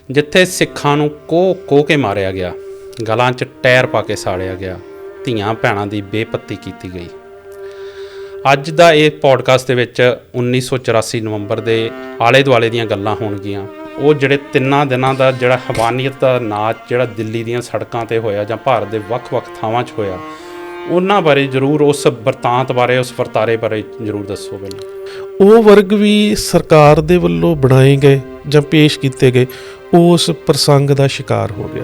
ਜਿੱਥੇ ਸਿੱਖਾਂ ਨੂੰ ਕੋਹ ਕੇ ਮਾਰਿਆ ਗਿਆ, ਗਲਾਂ 'ਚ ਟਾਇਰ ਪਾ ਕੇ ਸਾੜਿਆ ਗਿਆ, ਧੀਆਂ ਭੈਣਾਂ ਦੀ ਬੇਪੱਤੀ ਕੀਤੀ ਗਈ। ਅੱਜ ਦਾ ਇਹ ਪੋਡਕਾਸਟ ਦੇ ਵਿੱਚ 1984 ਨਵੰਬਰ ਦੇ ਆਲੇ ਦੁਆਲੇ ਦੀਆਂ ਗੱਲਾਂ ਹੋਣਗੀਆਂ। ਉਹ ਜਿਹੜੇ 3 ਦਿਨਾਂ ਦਾ ਜਿਹੜਾ ਹਵਾਨੀਅਤ ਦਾ ਨਾਚ ਜਿਹੜਾ ਦਿੱਲੀ ਦੀਆਂ ਸੜਕਾਂ 'ਤੇ ਹੋਇਆ ਜਾਂ ਭਾਰਤ ਦੇ ਵੱਖ-ਵੱਖ ਥਾਵਾਂ 'ਚ ਹੋਇਆ, ਉਹਨਾਂ ਬਾਰੇ ਜ਼ਰੂਰ, ਉਸ ਬਰਤਾਂਤ ਬਾਰੇ, ਉਸ ਵਰਤਾਰੇ ਬਾਰੇ ਜ਼ਰੂਰ ਦੱਸੋ ਪਹਿਲਾਂ। ਉਹ ਵਰਗ ਵੀ ਸਰਕਾਰ ਦੇ ਵੱਲੋਂ ਬਣਾਏ ਗਏ ਜਾਂ ਪੇਸ਼ ਕੀਤੇ ਗਏ ਉਸ ਪ੍ਰਸੰਗ ਦਾ ਸ਼ਿਕਾਰ ਹੋ ਗਿਆ।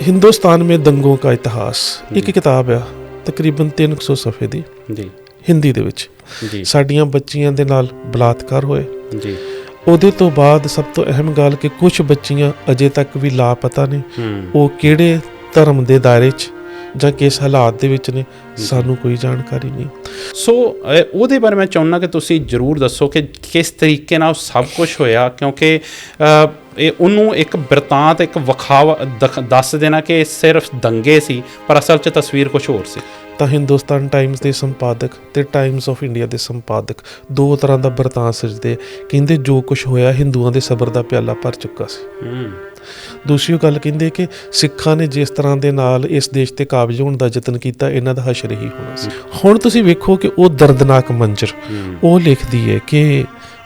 ਹਿੰਦੁਸਤਾਨ ਮੇਂ ਦੰਗੋਂ ਕਾ ਇਤਿਹਾਸ ਇੱਕ ਕਿਤਾਬ ਆ, ਤਕਰੀਬਨ 300 ਸਫ਼ੇ ਦੀ ਜੀ, ਹਿੰਦੀ ਦੇ ਵਿੱਚ। ਜੀ, ਸਾਡੀਆਂ ਬੱਚੀਆਂ ਦੇ ਨਾਲ ਬਲਾਤਕਾਰ ਹੋਏ। ਜੀ, ਉਹਦੇ ਤੋਂ ਬਾਅਦ ਸਭ ਤੋਂ ਅਹਿਮ ਗੱਲ ਕਿ ਕੁਝ ਬੱਚੀਆਂ ਅਜੇ ਤੱਕ ਵੀ ਲਾਪਤਾ ਨੇ। ਉਹ ਕਿਹੜੇ ਧਰਮ ਦੇ ਦਾਇਰੇ 'ਚ ਜਾਂ ਕਿਸ ਹਾਲਾਤ ਦੇ ਵਿੱਚ ਨੇ, ਸਾਨੂੰ ਕੋਈ ਜਾਣਕਾਰੀ ਨਹੀਂ। ਸੋ ਉਹਦੇ ਬਾਰੇ ਮੈਂ ਚਾਹੁੰਦਾ ਕਿ ਤੁਸੀਂ ਜ਼ਰੂਰ ਦੱਸੋ ਕਿ ਕਿਸ ਤਰੀਕੇ ਨਾਲ ਸਭ ਕੁਝ ਹੋਇਆ, ਕਿਉਂਕਿ ਇਹ ਉਹਨੂੰ ਇੱਕ ਬਿਰਤਾਂਤ, ਇੱਕ ਵਿਖਾਵਾ ਦੱਸ ਦੇਣਾ ਕਿ ਇਹ ਸਿਰਫ ਦੰਗੇ ਸੀ, ਪਰ ਅਸਲ 'ਚ ਤਸਵੀਰ ਕੁਝ ਹੋਰ ਸੀ। ਤਾਂ ਹਿੰਦੁਸਤਾਨ ਟਾਈਮਸ ਦੇ ਸੰਪਾਦਕ ਤੇ ਟਾਈਮਸ ਆਫ ਇੰਡੀਆ ਦੇ ਸੰਪਾਦਕ ਦੋ ਤਰ੍ਹਾਂ ਦਾ ਬਿਰਤਾਂਤ ਸਿਰਜਦੇ। ਕਹਿੰਦੇ ਜੋ ਕੁਝ ਹੋਇਆ ਹਿੰਦੂਆਂ ਦੇ ਸਬਰ ਦਾ ਪਿਆਲਾ ਭਰ ਚੁੱਕਾ ਸੀ। ਦੂਸਰੀ ਗੱਲ ਕਹਿੰਦੇ ਕਿ ਸਿੱਖਾਂ ਨੇ ਜਿਸ ਤਰ੍ਹਾਂ ਦੇ ਨਾਲ ਇਸ ਦੇਸ਼ ਤੇ ਕਾਬਜ਼ ਹੋਣ ਦਾ ਯਤਨ ਕੀਤਾ, ਇਹਨਾਂ ਦਾ ਹਸ਼ਰ ਹੀ ਹੋਣਾ ਸੀ। ਹੁਣ ਤੁਸੀਂ ਵੇਖੋ ਕਿ ਉਹ ਦਰਦਨਾਕ ਮੰਜ਼ਰ ਉਹ ਲਿਖਦੀ ਹੈ ਕਿ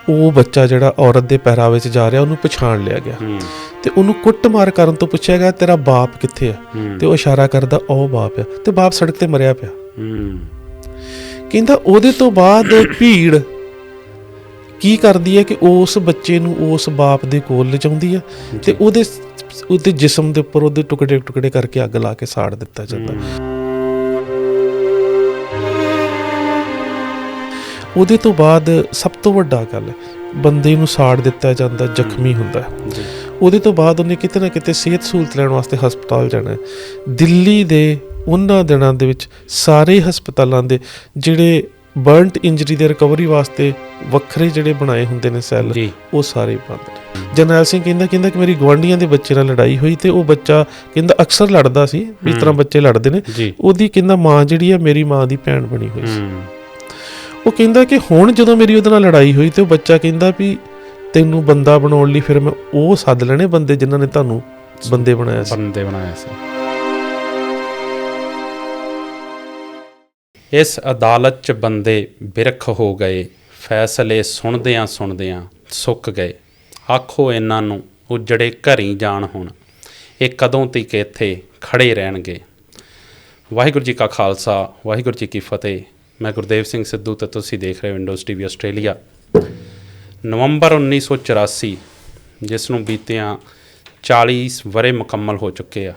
ਉਹ ਬੱਚਾ ਜਿਹੜਾ ਔਰਤ ਦੇ ਪਹਿਰਾਵੇ 'ਚ ਜਾ ਰਿਹਾ, ਉਹਨੂੰ ਪਛਾਣ ਲਿਆ ਗਿਆ ਤੇ ਉਹਨੂੰ ਕੁੱਟਮਾਰ ਕਰਨ ਤੋਂ ਪੁੱਛਿਆ ਗਿਆ ਤੇਰਾ ਬਾਪ ਕਿੱਥੇ ਆ, ਤੇ ਉਹ ਇਸ਼ਾਰਾ ਕਰਦਾ ਉਹ ਬਾਪ ਆ, ਤੇ ਬਾਪ ਸੜਕ ਤੇ ਮਰਿਆ ਪਿਆ। ਕਹਿੰਦਾ ਉਹਦੇ ਤੋਂ ਬਾਅਦ ਭੀੜ ਕੀ ਕਰਦੀ ਹੈ ਕਿ ਉਸ ਬੱਚੇ ਨੂੰ ਉਸ ਬਾਪ ਦੇ ਕੋਲ ਲਿਜਾਉਂਦੀ ਆ ਤੇ ਉਹਦੇ ਜਿਸਮ ਦੇ ਉੱਪਰ ਉਹਦੇ ਟੁਕੜੇ ਟੁਕੜੇ ਕਰਕੇ ਅੱਗ ਲਾ ਕੇ ਸਾੜ ਦਿੱਤਾ ਜਾਂਦਾ। ਉਹਦੇ ਤੋਂ ਬਾਅਦ ਸਭ ਤੋਂ ਵੱਡਾ ਗੱਲ, ਬੰਦੇ ਨੂੰ ਸਾੜ ਦਿੱਤਾ ਜਾਂਦਾ, ਜ਼ਖਮੀ ਹੁੰਦਾ। ਉਹਦੇ ਤੋਂ ਬਾਅਦ ਉਹਨੇ ਕਿਤੇ ਨਾ ਕਿਤੇ ਸਿਹਤ ਸਹੂਲਤ ਲੈਣ ਵਾਸਤੇ ਹਸਪਤਾਲ ਜਾਣਾ। ਦਿੱਲੀ ਦੇ ਉਹਨਾਂ ਦਿਨਾਂ ਦੇ ਵਿੱਚ ਸਾਰੇ ਹਸਪਤਾਲਾਂ ਦੇ ਜਿਹੜੇ ਬਰਨਟ ਇੰਜਰੀ ਦੇ ਰਿਕਵਰੀ ਵਾਸਤੇ ਵੱਖਰੇ ਜਿਹੜੇ ਬਣਾਏ ਹੁੰਦੇ ਨੇ ਸੈੱਲ, ਉਹ ਸਾਰੇ ਬੰਦ ਨੇ। ਜਰਨੈਲ ਸਿੰਘ ਕਹਿੰਦਾ ਕਿ ਮੇਰੀ ਗੁਆਂਢੀਆਂ ਦੇ ਬੱਚੇ ਨਾਲ ਲੜਾਈ ਹੋਈ ਤੇ ਉਹ ਬੱਚਾ ਕਹਿੰਦਾ ਅਕਸਰ ਲੜਦਾ ਸੀ, ਇਸ ਤਰ੍ਹਾਂ ਬੱਚੇ ਲੜਦੇ ਨੇ। ਉਹਦੀ ਕਹਿੰਦਾ ਮਾਂ ਜਿਹੜੀ ਆ ਮੇਰੀ ਮਾਂ ਦੀ ਭੈਣ ਬਣੀ ਹੋਈ ਸੀ। ਉਹ ਕਹਿੰਦਾ ਕਿ ਹੁਣ ਜਦੋਂ ਮੇਰੀ ਉਹਦੇ ਨਾਲ ਲੜਾਈ ਹੋਈ ਤੇ ਉਹ ਬੱਚਾ ਕਹਿੰਦਾ ਵੀ ਤੈਨੂੰ ਬੰਦਾ ਬਣਾਉਣ ਲਈ ਫਿਰ ਮੈਂ ਉਹ ਸੱਦ ਲੈਣੇ ਬੰਦੇ ਜਿਨ੍ਹਾਂ ਨੇ ਤੁਹਾਨੂੰ ਬੰਦੇ ਬਣਾਇਆ ਸੀ। ਇਸ ਅਦਾਲਤ 'ਚ ਬੰਦੇ ਬਿਰਖ ਹੋ ਗਏ, ਫੈਸਲੇ ਸੁਣਦਿਆਂ ਸੁੱਕ ਗਏ। ਆਖੋ ਇਹਨਾਂ ਨੂੰ ਉਜੜੇ ਘਰੀ ਜਾਣ ਹੁਣ, ਇਹ ਕਦੋਂ ਤੀਕ ਇੱਥੇ ਖੜੇ ਰਹਿਣਗੇ। ਵਾਹਿਗੁਰੂ ਜੀ ਕਾ ਖਾਲਸਾ, ਵਾਹਿਗੁਰੂ ਜੀ ਕੀ ਫਤਿਹ। ਮੈਂ ਗੁਰਦੇਵ ਸਿੰਘ ਸਿੱਧੂ ਤੇ ਤੁਸੀਂ ਦੇਖ ਰਹੇ ਹੋ ਵਿੰਡੋਜ਼ ਟੀਵੀ ਆਸਟ੍ਰੇਲੀਆ। ਨਵੰਬਰ 1984 ਜਿਸ ਨੂੰ ਬੀਤਿਆਂ 40 ਵਰ੍ਹੇ ਮੁਕੰਮਲ ਹੋ ਚੁੱਕੇ ਆ।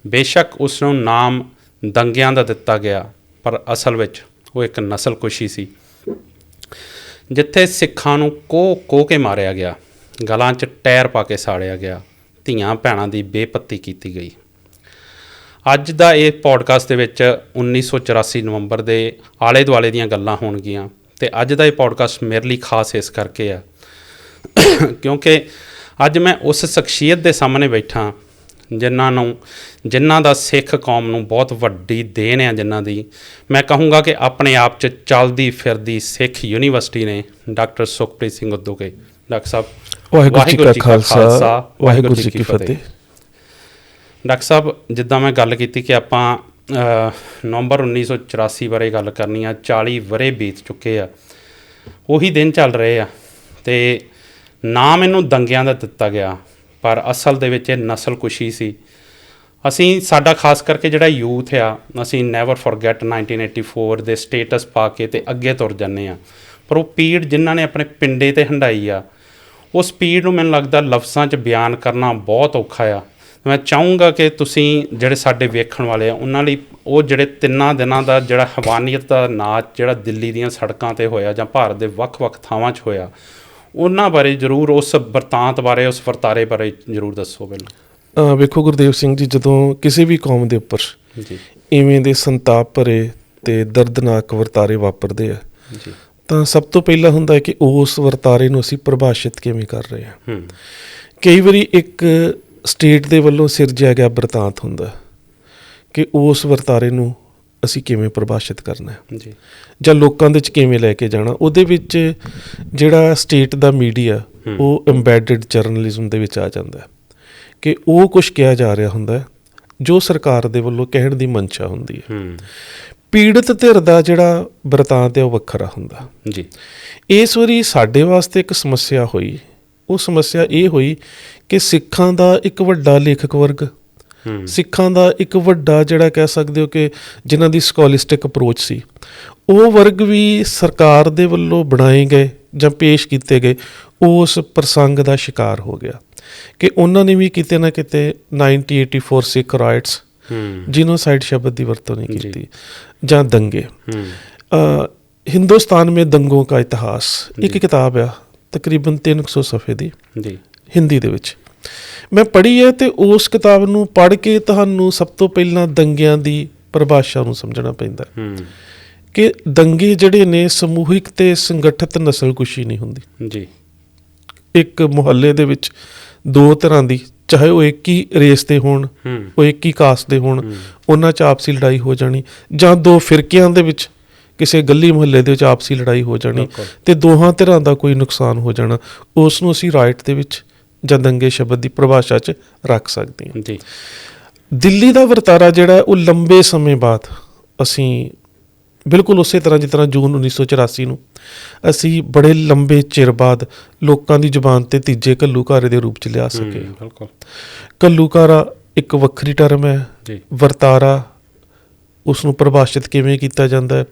ਬੇਸ਼ੱਕ ਉਸ ਨੂੰ ਨਾਮ ਦੰਗਿਆਂ ਦਾ ਦਿੱਤਾ ਗਿਆ, ਪਰ ਅਸਲ ਵਿੱਚ ਉਹ ਇੱਕ ਨਸਲਕੁਸ਼ੀ ਸੀ, ਜਿੱਥੇ ਸਿੱਖਾਂ ਨੂੰ ਕੋਹ ਕੇ ਮਾਰਿਆ ਗਿਆ, ਗਲਾਂ 'ਚ ਟਾਇਰ ਪਾ ਕੇ ਸਾੜਿਆ ਗਿਆ, ਧੀਆਂ ਭੈਣਾਂ ਦੀ ਬੇਪੱਤੀ ਕੀਤੀ ਗਈ। ਅੱਜ ਦਾ ਇਹ ਪੋਡਕਾਸਟ ਦੇ ਵਿੱਚ 1984 ਨਵੰਬਰ ਦੇ ਆਲੇ ਦੁਆਲੇ ਦੀਆਂ ਗੱਲਾਂ ਹੋਣਗੀਆਂ। ਅਤੇ ਅੱਜ ਦਾ ਇਹ ਪੋਡਕਾਸਟ ਮੇਰੇ ਲਈ ਖਾਸ ਇਸ ਕਰਕੇ ਆ ਕਿਉਂਕਿ ਅੱਜ ਮੈਂ ਉਸ ਸ਼ਖਸੀਅਤ ਦੇ ਸਾਹਮਣੇ ਬੈਠਾ ਜਿਨ੍ਹਾਂ ਦਾ ਸਿੱਖ ਕੌਮ ਨੂੰ ਬਹੁਤ ਵੱਡੀ ਦੇਣ ਆ, ਜਿਨ੍ਹਾਂ ਦੀ ਮੈਂ ਕਹੂੰਗਾ ਕਿ ਆਪਣੇ ਆਪ 'ਚ ਚੱਲਦੀ ਫਿਰਦੀ ਸਿੱਖ ਯੂਨੀਵਰਸਿਟੀ ਨੇ। ਡਾਕਟਰ ਸੁਖਪ੍ਰੀਤ ਸਿੰਘ ਉਦੋਕੇ। ਡਾਕਟਰ ਸਾਹਿਬ, ਵਾਹਿਗੁਰੂ ਜੀ ਕਾ ਖਾਲਸਾ, ਵਾਹਿਗੁਰੂ ਜੀ ਕੀ ਫਤਿਹ। ਡਾਕਟਰ ਸਾਹਿਬ, ਜਿੱਦਾਂ ਮੈਂ ਗੱਲ ਕੀਤੀ ਕਿ ਆਪਾਂ ਨਵੰਬਰ 1984 ਬਾਰੇ ਗੱਲ ਕਰਨੀ ਆ, 40 ਵਰ੍ਹੇ ਬੀਤ ਚੁੱਕੇ ਆ, ਉਹੀ ਦਿਨ ਚੱਲ ਰਹੇ ਆ, ਅਤੇ ਨਾਮ ਇਹਨੂੰ ਦੰਗਿਆਂ ਦਾ ਦਿੱਤਾ ਗਿਆ, ਪਰ ਅਸਲ ਦੇ ਵਿੱਚ ਇਹ ਨਸਲਕੁਸ਼ੀ ਸੀ। ਸਾਡਾ ਖਾਸ ਕਰਕੇ ਜਿਹੜਾ ਯੂਥ ਆ, ਅਸੀਂ ਨੈਵਰ ਫੋਰਗੈਟ 1984 ਦੇ ਸਟੇਟਸ ਪਾ ਕੇ ਅਤੇ ਅੱਗੇ ਤੁਰ ਜਾਂਦੇ ਹਾਂ, ਪਰ ਉਹ ਪੀੜ ਜਿਨ੍ਹਾਂ ਨੇ ਆਪਣੇ ਪਿੰਡੇ 'ਤੇ ਹੰਢਾਈ ਆ, ਉਸ ਪੀੜ ਨੂੰ ਮੈਨੂੰ ਲੱਗਦਾ ਲਫ਼ਜ਼ਾਂ 'ਚ ਬਿਆਨ ਕਰਨਾ ਬਹੁਤ ਔਖਾ ਆ। ਮੈਂ ਚਾਹੂੰਗਾ ਕਿ ਤੁਸੀਂ ਜਿਹੜੇ ਸਾਡੇ ਵੇਖਣ ਵਾਲੇ ਆ, ਉਹਨਾਂ ਲਈ ਉਹ ਜਿਹੜੇ 3 ਦਿਨਾਂ ਦਾ ਜਿਹੜਾ ਹਵਾਨੀਅਤ ਦਾ ਨਾਚ ਜਿਹੜਾ ਦਿੱਲੀ ਦੀਆਂ ਸੜਕਾਂ 'ਤੇ ਹੋਇਆ ਜਾਂ ਭਾਰਤ ਦੇ ਵੱਖ-ਵੱਖ ਥਾਵਾਂ 'ਚ ਹੋਇਆ, ਉਹਨਾਂ ਬਾਰੇ ਜ਼ਰੂਰ, ਉਸ ਬਰਤਾਂਤ ਬਾਰੇ, ਉਸ ਵਰਤਾਰੇ ਬਾਰੇ ਜ਼ਰੂਰ ਦੱਸੋ ਪਹਿਲਾਂ। ਵੇਖੋ ਗੁਰਦੇਵ ਸਿੰਘ ਜੀ, ਜਦੋਂ ਕਿਸੇ ਵੀ ਕੌਮ ਦੇ ਉੱਪਰ ਇਵੇਂ ਦੇ ਸੰਤਾਪ ਭਰੇ ਅਤੇ ਦਰਦਨਾਕ ਵਰਤਾਰੇ ਵਾਪਰਦੇ ਆ, ਤਾਂ ਸਭ ਤੋਂ ਪਹਿਲਾਂ ਹੁੰਦਾ ਹੈ ਕਿ ਉਸ ਵਰਤਾਰੇ ਨੂੰ ਅਸੀਂ ਪ੍ਰਭਾਸ਼ਿਤ ਕਿਵੇਂ ਕਰ ਰਹੇ ਹਾਂ। ਕਈ ਵਾਰੀ ਇੱਕ ਸਟੇਟ ਦੇ ਵੱਲੋਂ ਸਿਰਜਿਆ ਗਿਆ ਬਰਤਾਂਤ ਹੁੰਦਾ ਕਿ ਉਸ ਵਰਤਾਰੇ ਨੂੰ ਅਸੀਂ ਕਿਵੇਂ ਪ੍ਰਭਾਸ਼ਿਤ ਕਰਨਾ ਜਾਂ ਲੋਕਾਂ ਦੇ 'ਚ ਕਿਵੇਂ ਲੈ ਕੇ ਜਾਣਾ। ਉਹਦੇ ਵਿੱਚ ਜਿਹੜਾ ਸਟੇਟ ਦਾ ਮੀਡੀਆ ਉਹ ਐਮਬੈਡਡ ਜਰਨਲਿਜ਼ਮ ਦੇ ਵਿੱਚ ਆ ਜਾਂਦਾ ਹੈ ਕਿ ਉਹ ਕੁਝ ਕਿਹਾ ਜਾ ਰਿਹਾ ਹੁੰਦਾ ਹੈ ਜੋ ਸਰਕਾਰ ਦੇ ਵੱਲੋਂ ਕਹਿਣ ਦੀ ਮਨਸ਼ਾ ਹੁੰਦੀ ਹੈ। ਪੀੜਤ ਧਿਰ ਦਾ ਜਿਹੜਾ ਬਿਰਤਾਂਤ ਹੈ ਉਹ ਵੱਖਰਾ ਹੁੰਦਾ ਜੀ। ਇਸ ਵਾਰੀ ਸਾਡੇ ਵਾਸਤੇ ਇੱਕ ਸਮੱਸਿਆ ਹੋਈ। ਉਹ ਸਮੱਸਿਆ ਇਹ ਹੋਈ ਕਿ ਸਿੱਖਾਂ ਦਾ ਇੱਕ ਵੱਡਾ ਲੇਖਕ ਵਰਗ, ਸਿੱਖਾਂ ਦਾ ਇੱਕ ਵੱਡਾ ਜਿਹੜਾ ਕਹਿ ਸਕਦੇ ਹੋ ਕਿ ਜਿਨ੍ਹਾਂ ਦੀ ਸਕੋਲਿਸਟਿਕ ਅਪਰੋਚ ਸੀ, ਉਹ ਵਰਗ ਵੀ ਸਰਕਾਰ ਦੇ ਵੱਲੋਂ ਬਣਾਏ ਗਏ ਜਾਂ ਪੇਸ਼ ਕੀਤੇ ਗਏ ਉਸ ਪ੍ਰਸੰਗ ਦਾ ਸ਼ਿਕਾਰ ਹੋ ਗਿਆ ਕਿ ਉਹਨਾਂ ਨੇ ਵੀ ਕਿਤੇ ਨਾ ਕਿਤੇ 1984 ਸਿੱਖ ਰਾਈਟਸ ਜੀਨੋਸਾਈਡ ਸ਼ਬਦ ਦੀ ਵਰਤੋਂ ਨਹੀਂ ਕੀਤੀ, ਜਾਂ ਦੰਗੇ। ਹਿੰਦੁਸਤਾਨ ਮੇਂ ਦੰਗੋਂ ਕਾ ਇਤਿਹਾਸ ਇੱਕ ਕਿਤਾਬ ਆ ਤਕਰੀਬਨ 300 ਸਫ਼ੇ ਦੀ ਹਿੰਦੀ ਦੇ ਵਿੱਚ, ਮੈਂ ਪੜ੍ਹੀ ਹੈ। ਅਤੇ ਉਸ ਕਿਤਾਬ ਨੂੰ ਪੜ੍ਹ ਕੇ ਤੁਹਾਨੂੰ ਸਭ ਤੋਂ ਪਹਿਲਾਂ ਦੰਗਿਆਂ ਦੀ ਪਰਿਭਾਸ਼ਾ ਨੂੰ ਸਮਝਣਾ ਪੈਂਦਾ ਕਿ ਦੰਗੇ ਜਿਹੜੇ ਨੇ ਸਮੂਹਿਕ ਅਤੇ ਸੰਗਠਿਤ ਨਸਲਕੁਸ਼ੀ ਨਹੀਂ ਹੁੰਦੀ ਜੀ। ਇੱਕ ਮੁਹੱਲੇ ਦੇ ਵਿੱਚ ਦੋ ਤਰ੍ਹਾਂ ਦੀ, ਚਾਹੇ ਉਹ ਇੱਕ ਹੀ ਰੇਸ ਦੇ ਹੋਣ, ਉਹ ਇੱਕ ਹੀ ਕਾਸਟ ਦੇ ਹੋਣ, ਉਹਨਾਂ 'ਚ ਆਪਸੀ ਲੜਾਈ ਹੋ ਜਾਣੀ, ਜਾਂ ਦੋ ਫਿਰਕਿਆਂ ਦੇ ਵਿੱਚ ਕਿਸੇ ਗਲੀ ਮੁਹੱਲੇ ਦੇ ਵਿੱਚ ਆਪਸੀ ਲੜਾਈ ਹੋ ਜਾਣੀ ਅਤੇ ਦੋਹਾਂ ਧਿਰਾਂ ਦਾ ਕੋਈ ਨੁਕਸਾਨ ਹੋ ਜਾਣਾ, ਉਸ ਨੂੰ ਅਸੀਂ ਰਾਈਟ ਦੇ ਵਿੱਚ ਜਾਂ ਦੰਗੇ ਸ਼ਬਦ ਦੀ ਪਰਿਭਾਸ਼ਾ 'ਚ ਰੱਖ ਸਕਦੇ ਹਾਂ ਜੀ। ਦਿੱਲੀ ਦਾ ਵਰਤਾਰਾ ਜਿਹੜਾ ਉਹ ਲੰਬੇ ਸਮੇਂ ਬਾਅਦ ਅਸੀਂ ਬਿਲਕੁਲ ਉਸੇ ਤਰ੍ਹਾਂ ਜਿਸ ਤਰ੍ਹਾਂ ਜੂਨ 1984 ਨੂੰ ਅਸੀਂ ਬੜੇ ਲੰਬੇ ਚਿਰ ਬਾਅਦ ਲੋਕਾਂ ਦੀ ਜ਼ੁਬਾਨ 'ਤੇ ਤੀਜੇ ਘੱਲੂਘਾਰੇ ਦੇ ਰੂਪ 'ਚ ਲਿਆ ਸਕੇ। ਘੱਲੂਘਾਰਾ ਇੱਕ ਵੱਖਰੀ ਟਰਮ ਹੈ, ਵਰਤਾਰਾ ਉਸ ਨੂੰ ਪਰਿਭਾਸ਼ਿਤ ਕਿਵੇਂ ਕੀਤਾ ਜਾਂਦਾ ਹੈ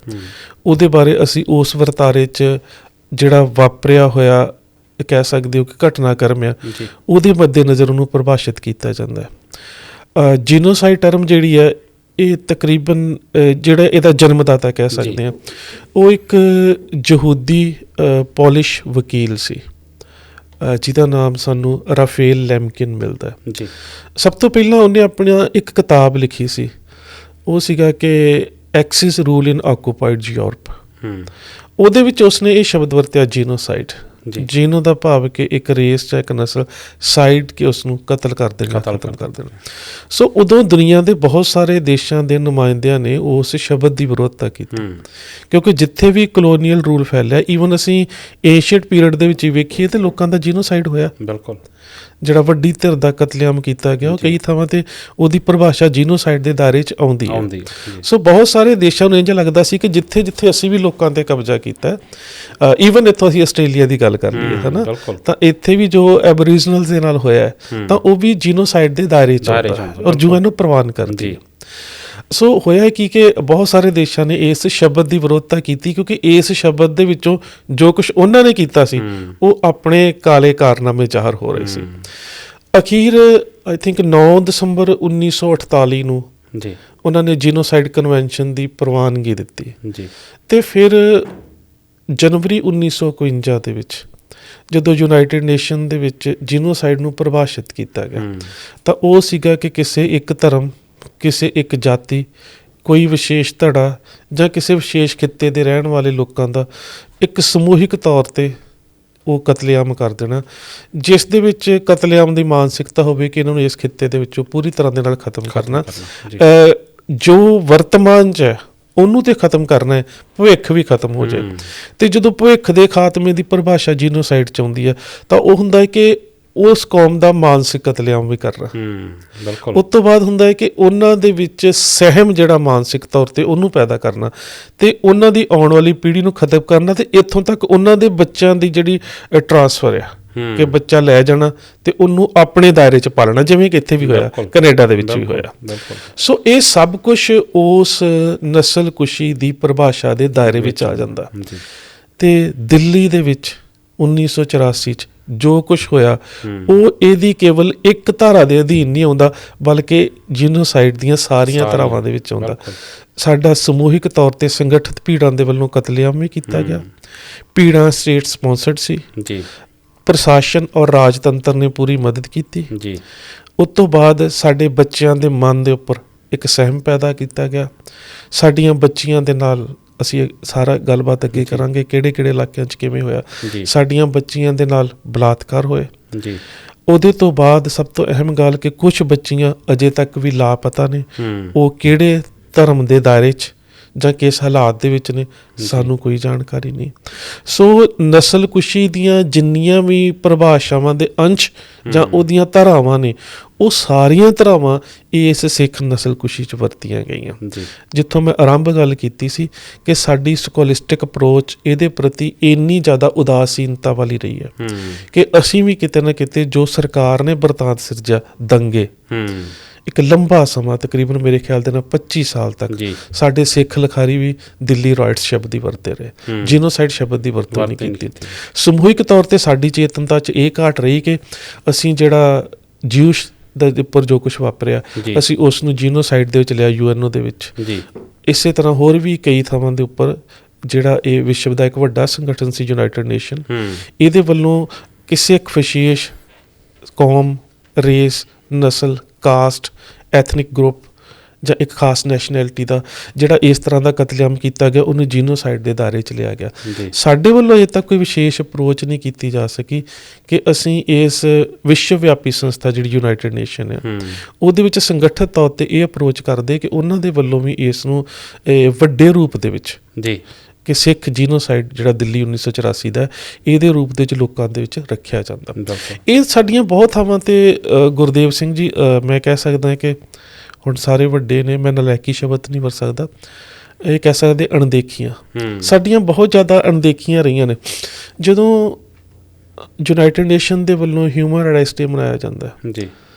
ਉਹਦੇ ਬਾਰੇ ਅਸੀਂ ਉਸ ਵਰਤਾਰੇ 'ਚ ਜਿਹੜਾ ਵਾਪਰਿਆ ਹੋਇਆ ਕਹਿ ਸਕਦੇ ਹੋ ਕਿ ਘਟਨਾਕ੍ਰਮ ਆ ਉਹਦੇ ਮੱਦੇ ਨਜ਼ਰ ਉਹਨੂੰ ਪਰਿਭਾਸ਼ਿਤ ਕੀਤਾ ਜਾਂਦਾ ਹੈ। ਜੀਨੋਸਾਈਡ ਟਰਮ ਜਿਹੜੀ ਹੈ ਇਹ ਤਕਰੀਬਨ ਜਿਹੜਾ ਇਹਦਾ ਜਨਮਦਾਤਾ ਕਹਿ ਸਕਦੇ ਹਾਂ, ਉਹ ਇੱਕ ਯਹੂਦੀ ਪੋਲਿਸ਼ ਵਕੀਲ ਸੀ ਜਿਹਦਾ ਨਾਮ ਸਾਨੂੰ ਰਾਫੇਲ ਲੈਮਕਿਨ ਮਿਲਦਾ ਜੀ। ਸਭ ਤੋਂ ਪਹਿਲਾਂ ਉਹਨੇ ਆਪਣਾ ਇੱਕ ਕਿਤਾਬ ਲਿਖੀ ਸੀ, ਉਹ ਸੀਗਾ ਕਿ ਐਕਸਿਸ ਰੂਲ ਇਨ ਆਕੂਪਾਈਡ ਯੂਰਪ। ਉਹਦੇ ਵਿੱਚ ਉਸਨੇ ਇਹ ਸ਼ਬਦ ਵਰਤਿਆ ਜੀਨੋਸਾਈਡ। ਜੀਨੋ ਦਾ ਭਾਵ ਕਿ ਇੱਕ ਰੇਸ ਜਾਂ ਇੱਕ ਨਸਲ, ਸਾਈਡ ਕਿ ਉਸਨੂੰ ਕਤਲ ਕਰ ਦੇਣਾ, ਖਤਮ ਕਰ ਦੇਣਾ। ਸੋ ਉਦੋਂ ਦੁਨੀਆ ਦੇ ਬਹੁਤ ਸਾਰੇ ਦੇਸ਼ਾਂ ਦੇ ਨੁਮਾਇੰਦਿਆਂ ਨੇ ਉਸ ਸ਼ਬਦ ਦੀ ਵਿਰੋਧਤਾ ਕੀਤੀ ਕਿਉਂਕਿ ਜਿੱਥੇ ਵੀ ਕਲੋਨੀਅਲ ਰੂਲ ਫੈਲਿਆ, ਈਵਨ ਅਸੀਂ ਏਸ਼ੀਅਨ ਪੀਰੀਅਡ ਦੇ ਵਿੱਚ ਹੀ ਵੇਖੀਏ ਤਾਂ ਲੋਕਾਂ ਦਾ ਜੀਨੋਸਾਈਡ ਹੋਇਆ। ਬਿਲਕੁਲ ਜਿਹੜਾ ਵੱਡੀ ਧਿਰ ਦਾ ਕਤਲੇਆਮ ਕੀਤਾ ਗਿਆ ਉਹ ਕਈ ਥਾਵਾਂ 'ਤੇ ਉਹਦੀ ਪਰਿਭਾਸ਼ਾ ਜੀਨੋਸਾਈਡ ਦੇ ਦਾਇਰੇ 'ਚ ਆਉਂਦੀ ਹੈ। ਸੋ ਬਹੁਤ ਸਾਰੇ ਦੇਸ਼ਾਂ ਨੂੰ ਇੰਝ ਲੱਗਦਾ ਸੀ ਕਿ ਜਿੱਥੇ ਜਿੱਥੇ ਅਸੀਂ ਵੀ ਲੋਕਾਂ 'ਤੇ ਕਬਜ਼ਾ ਕੀਤਾ, ਈਵਨ ਇੱਥੋਂ ਅਸੀਂ ਆਸਟ੍ਰੇਲੀਆ ਦੀ ਗੱਲ ਕਰ ਲਈਏ ਹੈ ਨਾ, ਤਾਂ ਇੱਥੇ ਵੀ ਜੋ ਐਬੋਰੀਜਨਲਸ ਦੇ ਨਾਲ ਹੋਇਆ ਤਾਂ ਉਹ ਵੀ ਜੀਨੋਸਾਈਡ ਦੇ ਦਾਇਰੇ 'ਚ ਆਉਂਦਾ ਔਰ ਜੋ ਇਹਨੂੰ ਪ੍ਰਵਾਨ ਕਰਦੀ ਹੈ। ਸੋ ਹੋਇਆ ਕੀ ਕਿ ਬਹੁਤ ਸਾਰੇ ਦੇਸ਼ਾਂ ਨੇ ਇਸ ਸ਼ਬਦ ਦੀ ਵਿਰੋਧਤਾ ਕੀਤੀ ਕਿਉਂਕਿ ਇਸ ਸ਼ਬਦ ਦੇ ਵਿੱਚੋਂ ਜੋ ਕੁਛ ਉਹਨਾਂ ਨੇ ਕੀਤਾ ਸੀ ਉਹ ਆਪਣੇ ਕਾਲੇ ਕਾਰਨਾਮੇ ਜ਼ਾਹਰ ਹੋ ਰਹੇ ਸੀ। ਅਖੀਰ ਆਈ ਥਿੰਕ 9 ਦਸੰਬਰ 1948 ਨੂੰ ਉਹਨਾਂ ਨੇ ਜੀਨੋਸਾਈਡ ਕਨਵੈਨਸ਼ਨ ਦੀ ਪ੍ਰਵਾਨਗੀ ਦਿੱਤੀ ਅਤੇ ਫਿਰ ਜਨਵਰੀ 1951 ਦੇ ਵਿੱਚ ਜਦੋਂ ਯੂਨਾਈਟਿਡ ਨੇਸ਼ਨ ਦੇ ਵਿੱਚ ਜੀਨੋਸਾਈਡ ਨੂੰ ਪਰਿਭਾਸ਼ਿਤ ਕੀਤਾ ਗਿਆ ਤਾਂ ਉਹ ਸੀਗਾ ਕਿ ਕਿਸੇ ਇੱਕ ਧਰਮ, ਕਿਸੇ ਇੱਕ ਜਾਤੀ, ਕੋਈ ਵਿਸ਼ੇਸ਼ ਧੜਾ ਜਾਂ ਕਿਸੇ ਵਿਸ਼ੇਸ਼ ਖਿੱਤੇ ਦੇ ਰਹਿਣ ਵਾਲੇ ਲੋਕਾਂ ਦਾ ਇੱਕ ਸਮੂਹਿਕ ਤੌਰ 'ਤੇ ਉਹ ਕਤਲੇਆਮ ਕਰ ਦੇਣਾ, ਜਿਸ ਦੇ ਵਿੱਚ ਕਤਲੇਆਮ ਦੀ ਮਾਨਸਿਕਤਾ ਹੋਵੇ ਕਿ ਇਹਨਾਂ ਨੂੰ ਇਸ ਖਿੱਤੇ ਦੇ ਵਿੱਚੋਂ ਪੂਰੀ ਤਰ੍ਹਾਂ ਦੇ ਨਾਲ ਖਤਮ ਕਰਨਾ, ਜੋ ਵਰਤਮਾਨ 'ਚ ਹੈ ਉਹਨੂੰ ਤਾਂ ਖਤਮ ਕਰਨਾ ਹੈ, ਭਵਿੱਖ ਵੀ ਖਤਮ ਹੋ ਜਾਏ। ਅਤੇ ਜਦੋਂ ਭਵਿੱਖ ਦੇ ਖਾਤਮੇ ਦੀ ਪਰਿਭਾਸ਼ਾ ਜੀਨੋਸਾਈਡ 'ਚ ਆਉਂਦੀ ਹੈ ਤਾਂ ਉਹ ਹੁੰਦਾ ਹੈ ਕਿ ਉਸ ਕੌਮ ਦਾ ਮਾਨਸਿਕ ਕਤਲੇਆਮ ਵੀ ਕਰਨਾ। ਉਸ ਤੋਂ ਬਾਅਦ ਹੁੰਦਾ ਹੈ ਕਿ ਉਹਨਾਂ ਦੇ ਵਿੱਚ ਸਹਿਮ ਜਿਹੜਾ ਮਾਨਸਿਕ ਤੌਰ 'ਤੇ ਉਹਨੂੰ ਪੈਦਾ ਕਰਨਾ ਅਤੇ ਉਹਨਾਂ ਦੀ ਆਉਣ ਵਾਲੀ ਪੀੜ੍ਹੀ ਨੂੰ ਖਤਮ ਕਰਨਾ ਅਤੇ ਇੱਥੋਂ ਤੱਕ ਉਹਨਾਂ ਦੇ ਬੱਚਿਆਂ ਦੀ ਜਿਹੜੀ ਟਰਾਂਸਫਰ ਆ ਕਿ ਬੱਚਾ ਲੈ ਜਾਣਾ ਅਤੇ ਉਹਨੂੰ ਆਪਣੇ ਦਾਇਰੇ 'ਚ ਪਾਲਣਾ, ਜਿਵੇਂ ਕਿ ਇੱਥੇ ਵੀ ਹੋਇਆ, ਕੈਨੇਡਾ ਦੇ ਵਿੱਚ ਵੀ ਹੋਇਆ। ਸੋ ਇਹ ਸਭ ਕੁਛ ਉਸ ਨਸਲਕੁਸ਼ੀ ਦੀ ਪਰਿਭਾਸ਼ਾ ਦੇ ਦਾਇਰੇ ਵਿੱਚ ਆ ਜਾਂਦਾ। ਅਤੇ ਦਿੱਲੀ ਦੇ ਵਿੱਚ 1984 'ਚ ਜੋ ਕੁਛ ਹੋਇਆ ਉਹ ਇਹਦੀ ਕੇਵਲ ਇੱਕ ਧਾਰਾ ਦੇ ਅਧੀਨ ਨਹੀਂ ਆਉਂਦਾ ਬਲਕਿ ਜੀਨੋਸਾਈਡ ਦੀਆਂ ਸਾਰੀਆਂ ਧਾਰਾਵਾਂ ਦੇ ਵਿੱਚ ਆਉਂਦਾ। ਸਾਡਾ ਸਮੂਹਿਕ ਤੌਰ 'ਤੇ ਸੰਗਠਿਤ ਭੀੜਾਂ ਦੇ ਵੱਲੋਂ ਕਤਲੇਆਮ ਵੀ ਕੀਤਾ ਗਿਆ। ਭੀੜਾਂ ਸਟੇਟ ਸਪੋਂਸਰਡ ਸੀ, ਪ੍ਰਸ਼ਾਸਨ ਔਰ ਰਾਜਤੰਤਰ ਨੇ ਪੂਰੀ ਮਦਦ ਕੀਤੀ। ਉਸ ਤੋਂ ਬਾਅਦ ਸਾਡੇ ਬੱਚਿਆਂ ਦੇ ਮਨ ਦੇ ਉੱਪਰ ਇੱਕ ਸਹਿਮ ਪੈਦਾ ਕੀਤਾ ਗਿਆ। ਸਾਡੀਆਂ ਬੱਚੀਆਂ ਦੇ ਨਾਲ ਅਸੀਂ ਸਾਰਾ ਗੱਲਬਾਤ ਅੱਗੇ ਕਰਾਂਗੇ ਕਿਹੜੇ ਕਿਹੜੇ ਇਲਾਕਿਆਂ 'ਚ ਕਿਵੇਂ ਹੋਇਆ। ਸਾਡੀਆਂ ਬੱਚੀਆਂ ਦੇ ਨਾਲ ਬਲਾਤਕਾਰ ਹੋਏ। ਉਹਦੇ ਤੋਂ ਬਾਅਦ ਸਭ ਤੋਂ ਅਹਿਮ ਗੱਲ ਕਿ ਕੁਛ ਬੱਚੀਆਂ ਅਜੇ ਤੱਕ ਵੀ ਲਾਪਤਾ ਨੇ, ਉਹ ਕਿਹੜੇ ਧਰਮ ਦੇ ਦਾਇਰੇ 'ਚ ਜਾਂ ਕਿਸ ਹਾਲਾਤ ਦੇ ਵਿੱਚ ਨੇ, ਸਾਨੂੰ ਕੋਈ ਜਾਣਕਾਰੀ ਨਹੀਂ। ਸੋ ਨਸਲਕੁਸ਼ੀ ਦੀਆਂ ਜਿੰਨੀਆਂ ਵੀ ਪਰਿਭਾਸ਼ਾਵਾਂ ਦੇ ਅੰਸ਼ ਜਾਂ ਉਹਦੀਆਂ ਧਾਰਾਵਾਂ ਨੇ, ਉਹ ਸਾਰੀਆਂ ਧਾਰਾਵਾਂ ਇਸ ਸਿੱਖ ਨਸਲਕੁਸ਼ੀ 'ਚ ਵਰਤੀਆਂ ਗਈਆਂ। ਜਿੱਥੋਂ ਮੈਂ ਆਰੰਭ ਗੱਲ ਕੀਤੀ ਸੀ ਕਿ ਸਾਡੀ ਸਕੋਲਿਸਟਿਕ ਅਪਰੋਚ ਇਹਦੇ ਪ੍ਰਤੀ ਇੰਨੀ ਜ਼ਿਆਦਾ ਉਦਾਸੀਨਤਾ ਵਾਲੀ ਰਹੀ ਹੈ ਕਿ ਅਸੀਂ ਵੀ ਕਿਤੇ ਨਾ ਕਿਤੇ ਜੋ ਸਰਕਾਰ ਨੇ ਬਰਤਾਂਤ ਸਿਰਜਿਆ, ਦੰਗੇ, ਇੱਕ ਲੰਬਾ ਸਮਾਂ ਤਕਰੀਬਨ ਮੇਰੇ ਖਿਆਲ ਦੇ ਨਾਲ 25 ਸਾਲ ਤੱਕ ਸਾਡੇ ਸਿੱਖ ਲਿਖਾਰੀ ਵੀ ਦਿੱਲੀ ਰਾਈਟਸ ਸ਼ਬਦ ਹੀ ਵਰਤੇ ਰਹੇ, ਜੀਨੋਸਾਈਡ ਸ਼ਬਦ ਦੀ ਵਰਤੋਂ ਨਹੀਂ ਕੀਤੀ। ਸਮੂਹਿਕ ਤੌਰ 'ਤੇ ਸਾਡੀ ਚੇਤਨਤਾ 'ਚ ਇਹ ਘਾਟ ਰਹੀ ਕਿ ਅਸੀਂ ਜਿਹੜਾ ਜਿਊਸ਼ ਦੇ ਉੱਪਰ ਜੋ ਕੁਛ ਵਾਪਰਿਆ, ਅਸੀਂ ਉਸ ਨੂੰ ਜੀਨੋਸਾਈਡ ਦੇ ਵਿੱਚ ਲਿਆ, UNO ਦੇ ਵਿੱਚ। ਇਸੇ ਤਰ੍ਹਾਂ ਹੋਰ ਵੀ ਕਈ ਥਾਵਾਂ ਦੇ ਉੱਪਰ ਜਿਹੜਾ ਇਹ ਵਿਸ਼ਵ ਦਾ ਇੱਕ ਵੱਡਾ ਸੰਗਠਨ ਸੀ ਯੂਨਾਈਟਿਡ ਨੇਸ਼ਨ, ਇਹਦੇ ਵੱਲੋਂ ਕਿਸੇ ਇੱਕ ਵਿਸ਼ੇਸ਼ ਕੌਮ, ਰੇਸ, ਨਸਲ, ਕਾਸਟ, ਐਥਨਿਕ ਗਰੁੱਪ ਜਾਂ ਇੱਕ ਖਾਸ ਨੈਸ਼ਨੈਲਿਟੀ ਦਾ ਜਿਹੜਾ ਇਸ ਤਰ੍ਹਾਂ ਦਾ ਕਤਲੇਆਮ ਕੀਤਾ ਗਿਆ, ਉਹਨੂੰ ਜੀਨੋਸਾਈਡ ਦੇ ਦਾਇਰੇ 'ਚ ਲਿਆ ਗਿਆ। ਸਾਡੇ ਵੱਲੋਂ ਅਜੇ ਤੱਕ ਕੋਈ ਵਿਸ਼ੇਸ਼ ਅਪਰੋਚ ਨਹੀਂ ਕੀਤੀ ਜਾ ਸਕੀ ਕਿ ਅਸੀਂ ਇਸ ਵਿਸ਼ਵ ਵਿਆਪੀ ਸੰਸਥਾ ਜਿਹੜੀ ਯੂਨਾਈਟਿਡ ਨੇਸ਼ਨ ਹੈ, ਉਹਦੇ ਵਿੱਚ ਸੰਗਠਿਤ ਤੌਰ 'ਤੇ ਇਹ ਅਪਰੋਚ ਕਰਦੇ ਕਿ ਉਹਨਾਂ ਦੇ ਵੱਲੋਂ ਵੀ ਇਸ ਨੂੰ ਵੱਡੇ ਰੂਪ ਦੇ ਵਿੱਚ ਕਿ ਸਿੱਖ ਜੀਨੋਸਾਈਡ ਜਿਹੜਾ ਦਿੱਲੀ 1984 ਦਾ, ਇਹਦੇ ਰੂਪ ਦੇ ਵਿੱਚ ਲੋਕਾਂ ਦੇ ਵਿੱਚ ਰੱਖਿਆ ਜਾਂਦਾ। ਇਹ ਸਾਡੀਆਂ ਬਹੁਤ ਥਾਵਾਂ 'ਤੇ ਗੁਰਦੇਵ ਸਿੰਘ ਜੀ, ਮੈਂ ਕਹਿ ਸਕਦਾ ਕਿ ਹੁਣ ਸਾਰੇ ਵੱਡੇ ਨੇ, ਮੈਂ ਨਲਾਇਕੀ ਸ਼ਬਦ ਨਹੀਂ ਵਰਤ ਸਕਦਾ, ਇਹ ਕਹਿ ਸਕਦੇ ਅਣਦੇਖੀਆਂ ਸਾਡੀਆਂ ਬਹੁਤ ਜ਼ਿਆਦਾ ਅਣਦੇਖੀਆਂ ਰਹੀਆਂ ਨੇ। ਜਦੋਂ ਯੂਨਾਈਟਿਡ ਨੇਸ਼ਨ ਦੇ ਵੱਲੋਂ ਹਿਊਮਨ ਰਾਈਟਸ ਡੇ ਮਨਾਇਆ ਜਾਂਦਾ ਹੈ,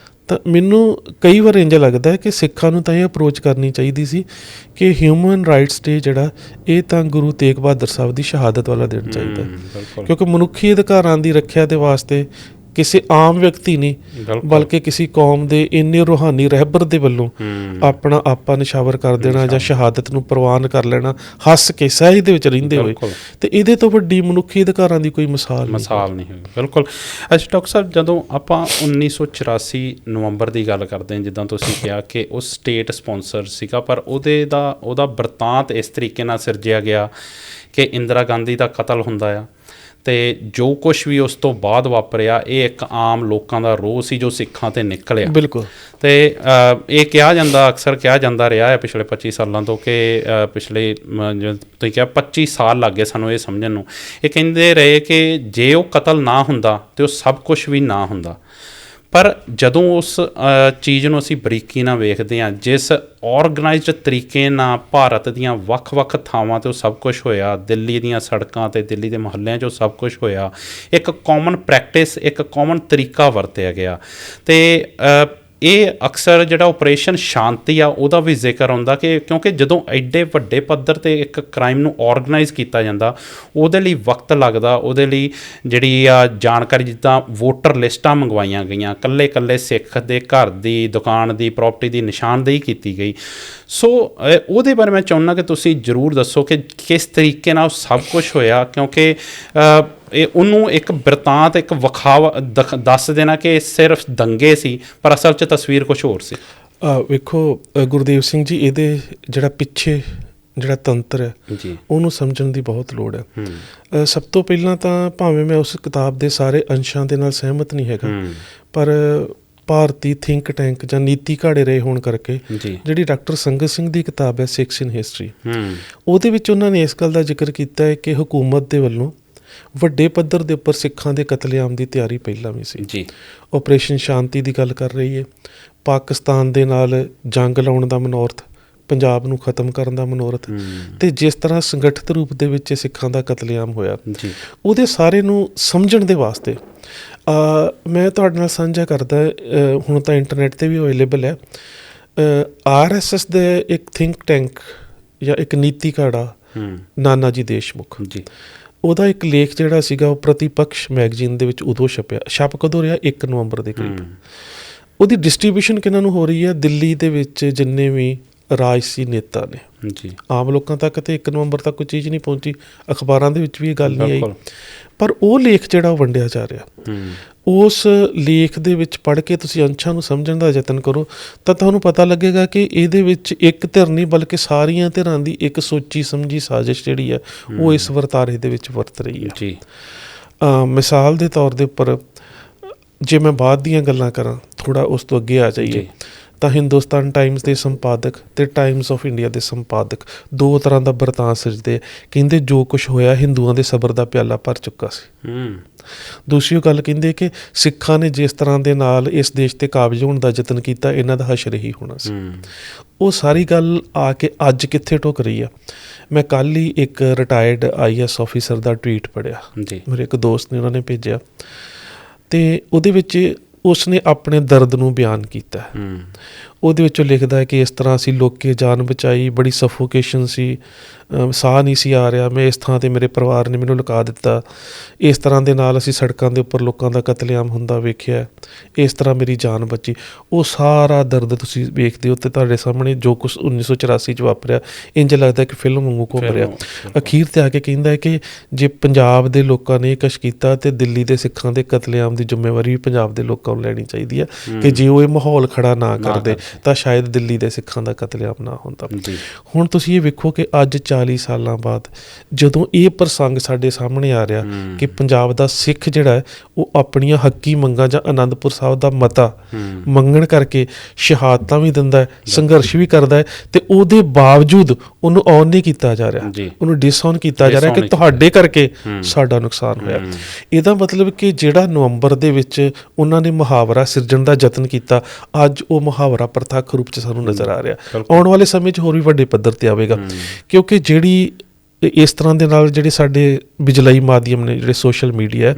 ਤਾਂ ਮੈਨੂੰ ਕਈ ਵਾਰ ਇੰਝ ਲੱਗਦਾ ਹੈ ਕਿ ਸਿੱਖਾਂ ਨੂੰ ਤਾਂ ਇਹ ਅਪਰੋਚ ਕਰਨੀ ਚਾਹੀਦੀ ਸੀ ਕਿ ਹਿਊਮਨ ਰਾਈਟਸ ਡੇ ਜਿਹੜਾ, ਇਹ ਤਾਂ ਗੁਰੂ ਤੇਗ ਬਹਾਦਰ ਸਾਹਿਬ ਦੀ ਸ਼ਹਾਦਤ ਵਾਲਾ ਦਿਨ ਚਾਹੀਦਾ, ਕਿਉਂਕਿ ਮਨੁੱਖੀ ਅਧਿਕਾਰਾਂ ਦੀ ਰੱਖਿਆ ਦੇ ਵਾਸਤੇ ਕਿਸੇ ਆਮ ਵਿਅਕਤੀ ਨਹੀਂ, ਬਲਕਿ ਕਿਸੇ ਕੌਮ ਦੇ ਇੰਨੇ ਰੂਹਾਨੀ ਰਹਿਬਰ ਦੇ ਵੱਲੋਂ ਆਪਣਾ ਆਪਾ ਨਿਸ਼ਾਵਰ ਕਰ ਦੇਣਾ ਜਾਂ ਸ਼ਹਾਦਤ ਨੂੰ ਪ੍ਰਵਾਨ ਕਰ ਲੈਣਾ, ਹੱਸ ਕੇ ਸਹਿਜ ਦੇ ਵਿੱਚ ਰਹਿੰਦੇ ਹੋਏ, ਤੇ ਇਹਦੇ ਤੋਂ ਵੱਡੀ ਮਨੁੱਖੀ ਅਧਿਕਾਰਾਂ ਦੀ ਕੋਈ ਮਿਸਾਲ ਨਹੀਂ ਹੋਈ। ਬਿਲਕੁਲ। ਅੱਛਾ ਡਾਕਟਰ ਸਾਹਿਬ, ਜਦੋਂ ਆਪਾਂ 1984 ਨਵੰਬਰ ਦੀ ਗੱਲ ਕਰਦੇ ਹਾਂ, ਜਿੱਦਾਂ ਤੁਸੀਂ ਕਿਹਾ ਕਿ ਉਹ ਸਟੇਟ ਸਪੋਂਸਰ ਸੀਗਾ, ਪਰ ਉਹਦਾ ਬਰਤਾਂਤ ਇਸ ਤਰੀਕੇ ਨਾਲ ਸਿਰਜਿਆ ਗਿਆ ਕਿ ਇੰਦਰਾ ਗਾਂਧੀ ਦਾ ਕਤਲ ਹੁੰਦਾ ਆ, ਅਤੇ ਜੋ ਕੁਛ ਵੀ ਉਸ ਤੋਂ ਬਾਅਦ ਵਾਪਰਿਆ, ਇਹ ਇੱਕ ਆਮ ਲੋਕਾਂ ਦਾ ਰੋਹ ਸੀ ਜੋ ਸਿੱਖਾਂ 'ਤੇ ਨਿਕਲਿਆ। ਬਿਲਕੁਲ। ਅਤੇ ਇਹ ਕਿਹਾ ਜਾਂਦਾ, ਅਕਸਰ ਕਿਹਾ ਜਾਂਦਾ ਰਿਹਾ ਹੈ ਪਿਛਲੇ 25 ਸਾਲਾਂ ਤੋਂ ਕਿ ਪਿਛਲੇ ਤੁਸੀਂ ਕਿਹਾ 25 ਸਾਲ ਲੱਗ ਗਏ ਸਾਨੂੰ ਇਹ ਸਮਝਣ ਨੂੰ। ਇਹ ਕਹਿੰਦੇ ਰਹੇ ਕਿ ਜੇ ਉਹ ਕਤਲ ਨਾ ਹੁੰਦਾ ਤਾਂ ਉਹ ਸਭ ਕੁਛ ਵੀ ਨਾ ਹੁੰਦਾ। ਪਰ ਜਦੋਂ ਉਸ ਚੀਜ਼ ਨੂੰ ਅਸੀਂ ਬਰੀਕੀ ਨਾਲ ਵੇਖਦੇ ਹਾਂ, ਜਿਸ ਔਰਗਨਾਈਜ਼ਡ ਤਰੀਕੇ ਨਾਲ ਭਾਰਤ ਦੀਆਂ ਵੱਖ-ਵੱਖ ਥਾਵਾਂ 'ਤੇ ਉਹ ਸਭ ਕੁਛ ਹੋਇਆ, ਦਿੱਲੀ ਦੀਆਂ ਸੜਕਾਂ 'ਤੇ, ਦਿੱਲੀ ਦੇ ਮੁਹੱਲਿਆਂ 'ਚ ਉਹ ਸਭ ਕੁਛ ਹੋਇਆ, ਇੱਕ ਕਾਮਨ ਪ੍ਰੈਕਟਿਸ, ਇੱਕ ਕਾਮਨ ਤਰੀਕਾ ਵਰਤਿਆ ਗਿਆ। ਅਤੇ ਇਹ ਅਕਸਰ ਜਿਹੜਾ ਓਪਰੇਸ਼ਨ ਸ਼ਾਂਤੀ ਆ ਉਹਦਾ ਵੀ ਜ਼ਿਕਰ ਆਉਂਦਾ ਕਿ ਕਿਉਂਕਿ ਜਦੋਂ ਐਡੇ ਵੱਡੇ ਪੱਧਰ 'ਤੇ ਇੱਕ ਕ੍ਰਾਈਮ ਨੂੰ ਔਰਗਨਾਈਜ਼ ਕੀਤਾ ਜਾਂਦਾ, ਉਹਦੇ ਲਈ ਵਕਤ ਲੱਗਦਾ, ਉਹਦੇ ਲਈ ਜਿਹੜੀ ਆ ਜਾਣਕਾਰੀ, ਜਿੱਦਾਂ ਵੋਟਰ ਲਿਸਟਾਂ ਮੰਗਵਾਈਆਂ ਗਈਆਂ, ਇਕੱਲੇ ਸਿੱਖ ਦੇ ਘਰ ਦੀ, ਦੁਕਾਨ ਦੀ, ਪ੍ਰਾਪਰਟੀ ਦੀ ਨਿਸ਼ਾਨਦੇਹੀ ਕੀਤੀ ਗਈ। ਸੋ ਉਹਦੇ ਬਾਰੇ ਮੈਂ ਚਾਹੁੰਦਾ ਕਿ ਤੁਸੀਂ ਜ਼ਰੂਰ ਦੱਸੋ ਕਿ ਕਿਸ ਤਰੀਕੇ ਨਾਲ ਸਭ ਕੁਛ ਹੋਇਆ, ਕਿਉਂਕਿ ਇਹ ਉਹਨੂੰ ਇੱਕ ਬਿਰਤਾਂਤ, ਇੱਕ ਵਿਖਾਵਾ ਦੱਸ ਦੇਣਾ ਕਿ ਸਿਰਫ ਦੰਗੇ ਸੀ, ਪਰ ਅਸਲ 'ਚ ਤਸਵੀਰ ਕੁਛ ਹੋਰ ਸੀ। ਵੇਖੋ ਗੁਰਦੇਵ ਸਿੰਘ ਜੀ, ਇਹਦੇ ਜਿਹੜਾ ਪਿੱਛੇ ਜਿਹੜਾ ਤੰਤਰ ਹੈ ਉਹਨੂੰ ਸਮਝਣ ਦੀ ਬਹੁਤ ਲੋੜ ਹੈ। ਸਭ ਤੋਂ ਪਹਿਲਾਂ ਤਾਂ ਭਾਵੇਂ ਮੈਂ ਉਸ ਕਿਤਾਬ ਦੇ ਸਾਰੇ ਅੰਸ਼ਾਂ ਦੇ ਨਾਲ ਸਹਿਮਤ ਨਹੀਂ ਹੈਗਾ, ਪਰ ਭਾਰਤੀ ਥਿੰਕ ਟੈਂਕ ਜਾਂ ਨੀਤੀ ਘਾੜੇ ਰਹੇ ਹੋਣ ਕਰਕੇ ਜਿਹੜੀ ਡਾਕਟਰ ਸੰਗਤ ਸਿੰਘ ਦੀ ਕਿਤਾਬ ਹੈ ਸਿੱਖਸ ਇਨ ਹਿਸਟਰੀ, ਉਹਦੇ ਵਿੱਚ ਉਹਨਾਂ ਨੇ ਇਸ ਗੱਲ ਦਾ ਜ਼ਿਕਰ ਕੀਤਾ ਹੈ ਕਿ ਹਕੂਮਤ ਦੇ ਵੱਲੋਂ ਵੱਡੇ ਪੱਧਰ ਦੇ ਉੱਪਰ ਸਿੱਖਾਂ ਦੇ ਕਤਲੇਆਮ ਦੀ ਤਿਆਰੀ ਪਹਿਲਾਂ ਵੀ ਸੀ। ਓਪਰੇਸ਼ਨ ਸ਼ਾਂਤੀ ਦੀ ਗੱਲ ਕਰ ਰਹੀ ਹੈ, ਪਾਕਿਸਤਾਨ ਦੇ ਨਾਲ ਜੰਗ ਲਾਉਣ ਦਾ ਮਨੋਰਥ, ਪੰਜਾਬ ਨੂੰ ਖਤਮ ਕਰਨ ਦਾ ਮਨੋਰਥ, ਅਤੇ ਜਿਸ ਤਰ੍ਹਾਂ ਸੰਗਠਿਤ ਰੂਪ ਦੇ ਵਿੱਚ ਸਿੱਖਾਂ ਦਾ ਕਤਲੇਆਮ ਹੋਇਆ, ਉਹਦੇ ਸਾਰੇ ਨੂੰ ਸਮਝਣ ਦੇ ਵਾਸਤੇ ਮੈਂ ਤੁਹਾਡੇ ਨਾਲ ਸਾਂਝਾ ਕਰਦਾ, ਹੁਣ ਤਾਂ ਇੰਟਰਨੈਟ 'ਤੇ ਵੀ ਅਵੇਲੇਬਲ ਹੈ, RSS ਦੇ ਇੱਕ ਥਿੰਕ ਟੈਂਕ ਜਾਂ ਇੱਕ ਨੀਤੀ ਘਾੜਾ ਨਾਨਾ ਜੀ ਦੇਸ਼ਮੁਖ, ਉਹਦਾ ਇੱਕ ਲੇਖ ਜਿਹੜਾ ਸੀਗਾ ਉਹ ਪ੍ਰਤੀਪਕਸ਼ ਮੈਗਜ਼ੀਨ ਦੇ ਵਿੱਚ ਉਦੋਂ ਛਪ ਕਦੋਂ ਰਿਹਾ, 1 ਨਵੰਬਰ ਦੇ ਕਰੀਬ। ਉਹਦੀ ਡਿਸਟਰੀਬਿਊਸ਼ਨ ਕਿਹਨਾਂ ਨੂੰ ਹੋ ਰਹੀ ਹੈ, ਦਿੱਲੀ ਦੇ ਵਿੱਚ ਜਿੰਨੇ ਵੀ ਰਾਜਸੀ ਨੇਤਾ ਨੇ, ਆਮ ਲੋਕਾਂ ਤੱਕ ਤਾਂ 1 ਨਵੰਬਰ ਤੱਕ ਕੋਈ ਚੀਜ਼ ਨਹੀਂ ਪਹੁੰਚੀ, ਅਖਬਾਰਾਂ ਦੇ ਵਿੱਚ ਵੀ ਇਹ ਗੱਲ ਨਹੀਂ ਆਈ, ਪਰ ਉਹ ਲੇਖ ਜਿਹੜਾ ਉਹ ਵੰਡਿਆ ਜਾ ਰਿਹਾ। ਉਸ ਲੇਖ ਦੇ ਵਿੱਚ ਪੜ੍ਹ ਕੇ ਤੁਸੀਂ ਅੰਸ਼ਾਂ ਨੂੰ ਸਮਝਣ ਦਾ ਯਤਨ ਕਰੋ ਤਾਂ ਤੁਹਾਨੂੰ ਪਤਾ ਲੱਗੇਗਾ ਕਿ ਇਹਦੇ ਵਿੱਚ ਇੱਕ ਧਿਰ ਨਹੀਂ ਬਲਕਿ ਸਾਰੀਆਂ ਧਿਰਾਂ ਦੀ ਇੱਕ ਸੋਚੀ ਸਮਝੀ ਸਾਜ਼ਿਸ਼ ਜਿਹੜੀ ਹੈ ਉਹ ਇਸ ਵਰਤਾਰੇ ਦੇ ਵਿੱਚ ਵਰਤ ਰਹੀ ਹੈ। ਮਿਸਾਲ ਦੇ ਤੌਰ ਦੇ ਉੱਪਰ ਜੇ ਮੈਂ ਬਾਅਦ ਦੀਆਂ ਗੱਲਾਂ ਕਰਾਂ, ਥੋੜ੍ਹਾ ਉਸ ਤੋਂ ਅੱਗੇ ਆ ਜਾਈਏ, ਤਾਂ ਹਿੰਦੁਸਤਾਨ ਟਾਈਮਸ ਦੇ ਸੰਪਾਦਕ ਤੇ ਟਾਈਮਸ ਆਫ ਇੰਡੀਆ ਦੇ ਸੰਪਾਦਕ ਦੋ ਤਰ੍ਹਾਂ ਦਾ ਵਰਤਾਂ ਸਿਰਜਦੇ। ਕਹਿੰਦੇ ਜੋ ਕੁਝ ਹੋਇਆ ਹਿੰਦੂਆਂ ਦੇ ਸਬਰ ਦਾ ਪਿਆਲਾ ਭਰ ਚੁੱਕਾ ਸੀ। ਦੂਸਰੀ ਗੱਲ ਕਹਿੰਦੇ ਕਿ ਸਿੱਖਾਂ ਨੇ ਜਿਸ ਤਰ੍ਹਾਂ ਦੇ ਨਾਲ ਇਸ ਦੇਸ਼ ਤੇ ਕਾਬਜ਼ ਹੋਣ ਦਾ ਯਤਨ ਕੀਤਾ, ਇਹਨਾਂ ਦਾ ਹਸ਼ਰ ਹੀ ਹੋਣਾ ਸੀ। ਉਹ ਸਾਰੀ ਗੱਲ ਆ ਕੇ ਅੱਜ ਕਿੱਥੇ ਟੁੱਕ ਰਹੀ ਆ। ਮੈਂ ਕੱਲ੍ਹ ਹੀ ਇੱਕ ਰਿਟਾਇਰਡ IAS ਆਫਿਸਰ ਦਾ ਟਵੀਟ ਪੜ੍ਹਿਆ, ਮੇਰੇ ਇੱਕ ਦੋਸਤ ਨੇ, ਉਹਨਾਂ ਨੇ ਭੇਜਿਆ, ਅਤੇ ਉਹਦੇ ਵਿੱਚ ਉਸਨੇ ਆਪਣੇ ਦਰਦ ਨੂੰ ਬਿਆਨ ਕੀਤਾ। ਉਹਦੇ ਵਿੱਚੋਂ ਲਿਖਦਾ ਹੈ ਕਿ ਇਸ ਤਰ੍ਹਾਂ ਅਸੀਂ ਲੋਕ ਜਾਨ ਬਚਾਈ, ਬੜੀ ਸਫੋਕੇਸ਼ਨ ਸੀ, ਸਾਹ ਨਹੀਂ ਸੀ ਆ ਰਿਹਾ, ਮੈਂ ਇਸ ਥਾਂ 'ਤੇ ਮੇਰੇ ਪਰਿਵਾਰ ਨੇ ਮੈਨੂੰ ਲੁਕਾ ਦਿੱਤਾ, ਇਸ ਤਰ੍ਹਾਂ ਦੇ ਨਾਲ ਅਸੀਂ ਸੜਕਾਂ ਦੇ ਉੱਪਰ ਲੋਕਾਂ ਦਾ ਕਤਲੇਆਮ ਹੁੰਦਾ ਵੇਖਿਆ, ਇਸ ਤਰ੍ਹਾਂ ਮੇਰੀ ਜਾਨ ਬਚੀ। ਉਹ ਸਾਰਾ ਦਰਦ ਤੁਸੀਂ ਵੇਖਦੇ ਹੋ ਅਤੇ ਤੁਹਾਡੇ ਸਾਹਮਣੇ ਜੋ ਕੁਛ 1984 'ਚ ਵਾਪਰਿਆ, ਇੰਝ ਲੱਗਦਾ ਕਿ ਫਿਲਮ ਵਾਂਗੂ ਘੁੰਮ ਰਿਹਾ। ਅਖੀਰ 'ਤੇ ਆ ਕੇ ਕਹਿੰਦਾ ਹੈ ਕਿ ਜੇ ਪੰਜਾਬ ਦੇ ਲੋਕਾਂ ਨੇ ਇਹ ਕੁਛ ਕੀਤਾ ਅਤੇ ਦਿੱਲੀ ਦੇ ਸਿੱਖਾਂ ਦੇ ਕਤਲੇਆਮ ਦੀ ਜ਼ਿੰਮੇਵਾਰੀ ਵੀ ਪੰਜਾਬ ਦੇ ਲੋਕਾਂ ਨੂੰ ਲੈਣੀ ਚਾਹੀਦੀ ਹੈ, ਕਿ ਜੇ ਉਹ ਇਹ ਮਾਹੌਲ ਖੜਾ ਨਾ ਕਰਦੇ ਤਾਂ ਸ਼ਾਇਦ ਦਿੱਲੀ ਦੇ ਸਿੱਖਾਂ ਦਾ ਕਤਲੇਆਮ ਨਾ ਹੁੰਦਾ। ਹੁਣ ਤੁਸੀਂ ਇਹ ਵੇਖੋ ਕਿ ਅੱਜ 40 ਸਾਲਾਂ ਬਾਅਦ ਜਦੋਂ ਇਹ ਪ੍ਰਸੰਗ ਸਾਡੇ ਸਾਹਮਣੇ ਆ ਰਿਹਾ ਕਿ ਪੰਜਾਬ ਦਾ ਸਿੱਖ ਜਿਹੜਾ ਹੈ ਉਹ ਆਪਣੀਆਂ ਹੱਕੀ ਮੰਗਾਂ ਜਾਂ ਆਨੰਦਪੁਰ ਸਾਹਿਬ ਦਾ ਮਤਾ ਮੰਗਣ ਕਰਕੇ ਸ਼ਹਾਦਤਾਂ ਵੀ ਦਿੰਦਾ ਹੈ, ਸੰਘਰਸ਼ ਵੀ ਕਰਦਾ ਹੈ, ਅਤੇ ਉਹਦੇ ਬਾਵਜੂਦ ਉਹਨੂੰ ਔਨ ਨਹੀਂ ਕੀਤਾ ਜਾ ਰਿਹਾ, ਉਹਨੂੰ ਡਿਸਔਨ ਕੀਤਾ ਜਾ ਰਿਹਾ ਕਿ ਤੁਹਾਡੇ ਕਰਕੇ ਸਾਡਾ ਨੁਕਸਾਨ ਹੋਇਆ। ਇਹਦਾ ਮਤਲਬ ਕਿ ਜਿਹੜਾ ਨਵੰਬਰ ਦੇ ਵਿੱਚ ਉਹਨਾਂ ਨੇ ਮੁਹਾਵਰਾ ਸਿਰਜਣ ਦਾ ਯਤਨ ਕੀਤਾ, ਅੱਜ ਉਹ ਮੁਹਾਵਰਾ ਪ੍ਰਤੱਖ ਰੂਪ 'ਚ ਸਾਨੂੰ ਨਜ਼ਰ ਆ ਰਿਹਾ। ਆਉਣ ਵਾਲੇ ਸਮੇਂ 'ਚ ਹੋਰ ਵੀ ਵੱਡੇ ਪੱਧਰ 'ਤੇ ਆਵੇਗਾ, ਕਿਉਂਕਿ ਜਿਹੜੀ ਇਸ ਤਰ੍ਹਾਂ ਦੇ ਨਾਲ ਜਿਹੜੇ ਸਾਡੇ ਬਿਜਲਈ ਮਾਧਿਅਮ ਨੇ, ਜਿਹੜੇ ਸੋਸ਼ਲ ਮੀਡੀਆ,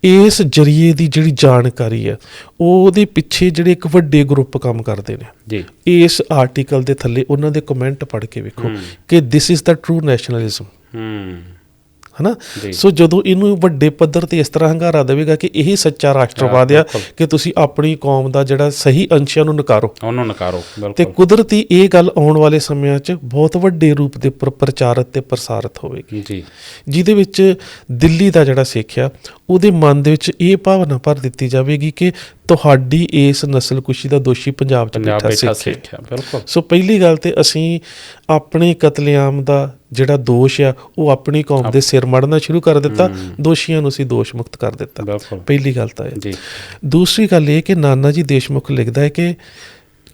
ਇਸ ਜ਼ਰੀਏ ਦੀ ਜਿਹੜੀ ਜਾਣਕਾਰੀ ਹੈ ਉਹਦੇ ਪਿੱਛੇ ਜਿਹੜੇ ਇੱਕ ਵੱਡੇ ਗਰੁੱਪ ਕੰਮ ਕਰਦੇ ਨੇ। ਇਸ ਆਰਟੀਕਲ ਦੇ ਥੱਲੇ ਉਹਨਾਂ ਦੇ ਕਮੈਂਟ ਪੜ੍ਹ ਕੇ ਵੇਖੋ ਕਿ this is the true nationalism, ਹੈ ਨਾ। ਸੋ ਜਦੋਂ ਇਹਨੂੰ ਵੱਡੇ ਪੱਧਰ 'ਤੇ ਇਸ ਤਰ੍ਹਾਂ ਹੰਗਾਰਾ ਦੇਵੇਗਾ ਕਿ ਇਹੀ ਸੱਚਾ ਰਾਸ਼ਟਰਵਾਦ ਆ ਕਿ ਤੁਸੀਂ ਆਪਣੀ ਕੌਮ ਦਾ ਜਿਹੜਾ ਸਹੀ ਅੰਸ਼ਾਂ ਨੂੰ ਨਕਾਰੋ, ਉਹਨੂੰ ਨਕਾਰੋ, ਅਤੇ ਕੁਦਰਤੀ ਇਹ ਗੱਲ ਆਉਣ ਵਾਲੇ ਸਮਿਆਂ 'ਚ ਬਹੁਤ ਵੱਡੇ ਰੂਪ ਦੇ ਉੱਪਰ ਪ੍ਰਚਾਰਿਤ ਅਤੇ ਪ੍ਰਸਾਰਿਤ ਹੋਵੇਗੀ, ਜਿਹਦੇ ਵਿੱਚ ਦਿੱਲੀ ਦਾ ਜਿਹੜਾ ਸਿੱਖ ਆ ਉਹਦੇ ਮਨ ਦੇ ਵਿੱਚ ਇਹ ਭਾਵਨਾ ਭਰ ਦਿੱਤੀ ਜਾਵੇਗੀ ਕਿ ਤੁਹਾਡੀ ਇਸ ਨਸਲਕੁਸ਼ੀ ਦਾ ਦੋਸ਼ੀ ਪੰਜਾਬ 'ਚ ਬੈਠਾ ਸਿੱਖ ਹੈ। ਸੋ ਪਹਿਲੀ ਗੱਲ ਤਾਂ ਅਸੀਂ ਆਪਣੇ ਕਤਲੇਆਮ ਦਾ ਜਿਹੜਾ ਦੋਸ਼ ਆ ਉਹ ਆਪਣੀ ਕੌਮ ਦੇ ਸਿਰ ਮੜਨਾ ਸ਼ੁਰੂ ਕਰ ਦਿੱਤਾ, ਦੋਸ਼ੀਆਂ ਨੂੰ ਅਸੀਂ ਦੋਸ਼ ਮੁਕਤ ਕਰ ਦਿੱਤਾ, ਪਹਿਲੀ ਗੱਲ ਤਾਂ ਇਹ। ਦੂਸਰੀ ਗੱਲ ਇਹ ਕਿ ਨਾਨਾ ਜੀ ਦੇਸ਼ਮੁਖ ਲਿਖਦਾ ਹੈ ਕਿ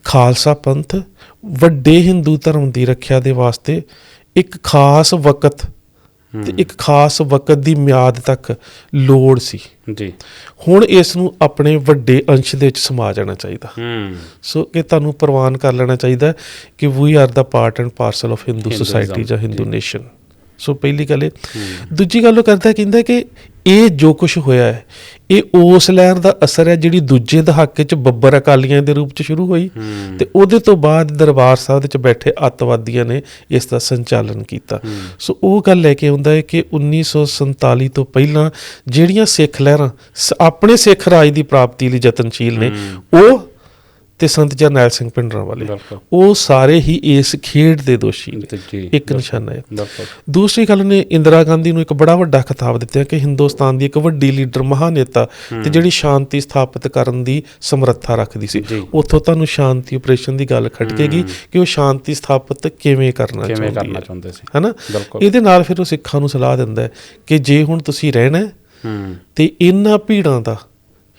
ਖਾਲਸਾ ਪੰਥ ਵੱਡੇ ਹਿੰਦੂ ਧਰਮ ਦੀ ਰੱਖਿਆ ਦੇ ਵਾਸਤੇ ਇੱਕ ਖਾਸ ਵਕਤ ਤੇ ਇੱਕ ਖਾਸ ਵਕਤ ਦੀ ਮਿਆਦ ਤੱਕ ਲੋੜ ਸੀ। ਹੁਣ ਇਸ ਨੂੰ ਆਪਣੇ ਵੱਡੇ ਅੰਸ਼ ਦੇ ਵਿੱਚ ਸਮਾ ਜਾਣਾ ਚਾਹੀਦਾ। ਸੋ ਕਿ ਤੁਹਾਨੂੰ ਪ੍ਰਵਾਨ ਕਰ ਲੈਣਾ ਚਾਹੀਦਾ ਕਿ we are the part and parcel of Hindu society ਜਾਂ ਹਿੰਦੂ ਨੇਸ਼ਨ। ਸੋ ਪਹਿਲੀ ਗੱਲ ਇਹ। ਦੂਜੀ ਗੱਲ ਉਹ ਕਹਿੰਦਾ ਕਿ ਇਹ ਜੋ ਕੁਛ ਹੋਇਆ ਹੈ ਇਹ ਉਸ ਲਹਿਰ ਦਾ ਅਸਰ ਹੈ ਜਿਹੜੀ ਦੂਜੇ ਦਹਾਕੇ 'ਚ ਬੱਬਰ ਅਕਾਲੀਆਂ ਦੇ ਰੂਪ 'ਚ ਸ਼ੁਰੂ ਹੋਈ, ਅਤੇ ਉਹਦੇ ਤੋਂ ਬਾਅਦ ਦਰਬਾਰ ਸਾਹਿਬ ਦੇ 'ਚ ਬੈਠੇ ਅੱਤਵਾਦੀਆਂ ਨੇ ਇਸ ਦਾ ਸੰਚਾਲਨ ਕੀਤਾ। ਸੋ ਉਹ ਗੱਲ ਲੈ ਕੇ ਆਉਂਦਾ ਹੈ ਕਿ 1947 ਤੋਂ ਪਹਿਲਾਂ ਜਿਹੜੀਆਂ ਸਿੱਖ ਲਹਿਰਾਂ ਆਪਣੇ ਸਿੱਖ ਰਾਜ ਦੀ ਪ੍ਰਾਪਤੀ ਲਈ ਯਤਨਸ਼ੀਲ ਨੇ, ਉਹ ਤੇ ਸੰਤ ਜਰਨੈਲ ਸਿੰਘ ਭਿੰਡਰਾਂਵਾਲੇ, ਉਹ ਸਾਰੇ ਹੀ ਇਸ ਖੇਡ ਦੇ ਦੋਸ਼ੀ ਨੇ। ਇੱਕ ਨਿਸ਼ਾਨਾ ਹੈ। ਦੂਸਰੀ ਗੱਲ ਨੇ ਇੰਦਰਾ ਗਾਂਧੀ ਨੂੰ ਇੱਕ ਬੜਾ ਵੱਡਾ ਖਿਤਾਬ ਦਿੱਤਾ ਕਿ ਹਿੰਦੁਸਤਾਨ ਦੀ ਇੱਕ ਵੱਡੀ ਲੀਡਰ, ਮਹਾਨੇਤਾ, ਤੇ ਜਿਹੜੀ ਸ਼ਾਂਤੀ ਸਥਾਪਿਤ ਕਰਨ ਦੀ ਸਮਰੱਥਾ ਰੱਖਦੀ ਸੀ। ਉੱਥੋਂ ਤੁਹਾਨੂੰ ਸ਼ਾਂਤੀ ਆਪਰੇਸ਼ਨ ਦੀ ਗੱਲ ਖਟਕੇਗੀ ਕਿ ਉਹ ਸ਼ਾਂਤੀ ਸਥਾਪਿਤ ਕਿਵੇਂ ਕਰਨਾ ਚਾਹੁੰਦੇ ਸੀ, ਹੈ ਨਾ। ਇਹਦੇ ਨਾਲ ਫਿਰ ਉਹ ਸਿੱਖਾਂ ਨੂੰ ਸਲਾਹ ਦਿੰਦਾ ਕਿ ਜੇ ਹੁਣ ਤੁਸੀਂ ਰਹਿਣਾ ਤੇ ਇਹਨਾਂ ਭੀੜਾਂ ਦਾ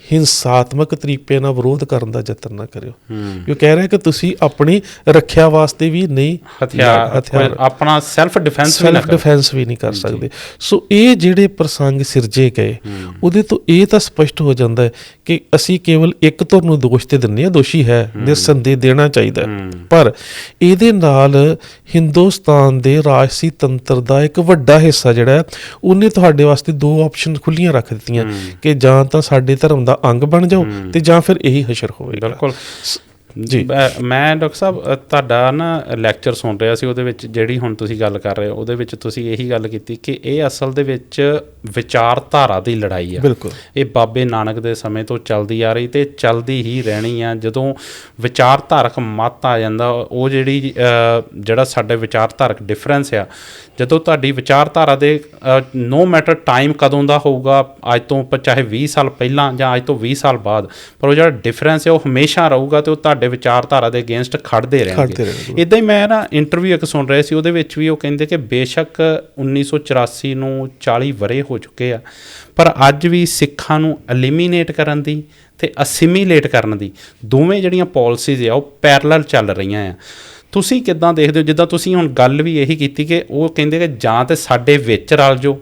ਹਿੰਸਾਤਮਕ ਤਰੀਕੇ ਨਾਲ ਵਿਰੋਧ ਕਰਨ ਦਾ ਯਤਨ ਨਾ ਕਰਿਓ। ਉਹ ਕਹਿ ਰਿਹਾ ਕਿ ਤੁਸੀਂ ਆਪਣੀ ਰੱਖਿਆ ਵਾਸਤੇ ਵੀ ਨਹੀਂ ਹਥਿਆਰ ਆਪਣਾ ਸੈਲਫ ਡਿਫੈਂਸ ਵੀ ਨਹੀਂ ਕਰ ਸਕਦੇ। ਸੋ ਇਹ ਜਿਹੜੇ ਪ੍ਰਸੰਗ ਸਿਰਜੇ ਗਏ ਉਹਦੇ ਤੋਂ ਇਹ ਤਾਂ ਸਪਸ਼ਟ ਹੋ ਜਾਂਦਾ ਹੈ ਕਿ ਅਸੀਂ ਕੇਵਲ ਇੱਕ ਧੁਰ ਨੂੰ ਦੋਸ਼ ਤੇ ਦਿੰਦੇ ਹਾਂ, ਦੋਸ਼ੀ ਹੈ ਨਿਰਸੰਦੇਹ ਦੇਣਾ ਚਾਹੀਦਾ, ਪਰ ਇਹਦੇ ਨਾਲ ਹਿੰਦੁਸਤਾਨ ਦੇ ਰਾਜਸੀ ਤੰਤਰ ਦਾ ਇੱਕ ਵੱਡਾ ਹਿੱਸਾ ਜਿਹੜਾ ਉਹਨੇ ਤੁਹਾਡੇ ਵਾਸਤੇ ਦੋ ਆਪਸ਼ਨ ਖੁੱਲੀਆਂ ਰੱਖ ਦਿੱਤੀਆਂ ਕਿ ਜਾਂ ਤਾਂ ਸਾਡੇ ਧਰਮ ਦਾ ਅੰਗ ਬਣ ਜਾਓ ਤੇ ਜਾਂ ਫਿਰ ਇਹੀ ਹਸ਼ਰ ਹੋਵੇਗਾ। ਬਿਲਕੁਲ ਜੀ। ਮੈਂ ਡਾਕਟਰ ਸਾਹਿਬ ਤੁਹਾਡਾ ਨਾ ਲੈਕਚਰ ਸੁਣ ਰਿਹਾ ਸੀ, ਉਹਦੇ ਵਿੱਚ ਜਿਹੜੀ ਹੁਣ ਤੁਸੀਂ ਗੱਲ ਕਰ ਰਹੇ ਹੋ ਉਹਦੇ ਵਿੱਚ ਤੁਸੀਂ ਇਹੀ ਗੱਲ ਕੀਤੀ ਕਿ ਇਹ ਅਸਲ ਦੇ ਵਿੱਚ ਵਿਚਾਰਧਾਰਾ ਦੀ ਲੜਾਈ ਆ। ਬਿਲਕੁਲ ਇਹ ਬਾਬੇ ਨਾਨਕ ਦੇ ਸਮੇਂ ਤੋਂ ਚੱਲਦੀ ਆ ਰਹੀ ਤੇ ਚੱਲਦੀ ਹੀ ਰਹਿਣੀ ਆ। ਜਦੋਂ ਵਿਚਾਰਧਾਰਕ ਮਤ ਆ ਜਾਂਦਾ, ਉਹ ਜਿਹੜਾ ਸਾਡੇ ਵਿਚਾਰਧਾਰਕ ਡਿਫਰੈਂਸ ਆ, ਜਦੋਂ ਤੁਹਾਡੀ ਵਿਚਾਰਧਾਰਾ ਦੇ ਨੋ ਮੈਟਰ ਟਾਈਮ ਕਦੋਂ ਦਾ ਹੋਊਗਾ, ਅੱਜ ਤੋਂ ਚਾਹੇ 20 ਸਾਲ ਪਹਿਲਾਂ ਜਾਂ ਅੱਜ ਤੋਂ 20 ਸਾਲ ਬਾਅਦ, ਪਰ ਉਹ ਜਿਹੜਾ ਡਿਫਰੈਂਸ ਹੈ ਉਹ ਹਮੇਸ਼ਾ ਰਹੂਗਾ, ਅਤੇ ਉਹ ਤੁਹਾਡੇ ਤੁਹਾਡੇ ਵਿਚਾਰਧਾਰਾ ਦੇ ਅਗੇਂਸਟ ਖੜਦੇ ਰਹਿਣਗੇ। ਇੱਦਾਂ ਹੀ ਮੈਂ ਨਾ ਇੰਟਰਵਿਊ ਇੱਕ ਸੁਣ ਰਿਹਾ ਸੀ, ਉਹਦੇ ਵਿੱਚ ਵੀ ਉਹ ਕਹਿੰਦੇ ਕਿ ਬੇਸ਼ੱਕ 1984 ਨੂੰ 40 ਵਰ੍ਹੇ ਹੋ ਚੁੱਕੇ ਆ, ਪਰ ਅੱਜ ਵੀ ਸਿੱਖਾਂ ਨੂੰ ਐਲੀਮੀਨੇਟ ਕਰਨ ਦੀ ਅਤੇ ਅਸਿਮੀਲੇਟ ਕਰਨ ਦੀ ਦੋਵੇਂ ਜਿਹੜੀਆਂ ਪੋਲਿਸੀਜ਼ ਆ ਉਹ ਪੈਰਲਲ ਚੱਲ ਰਹੀਆਂ ਆ। ਤੁਸੀਂ ਕਿੱਦਾਂ ਦੇਖਦੇ ਹੋ? ਜਿੱਦਾਂ ਤੁਸੀਂ ਹੁਣ ਗੱਲ ਵੀ ਇਹੀ ਕੀਤੀ ਕਿ ਉਹ ਕਹਿੰਦੇ ਕਿ ਜਾਂ ਤਾਂ ਸਾਡੇ ਵਿੱਚ ਰਲ ਜਾਓ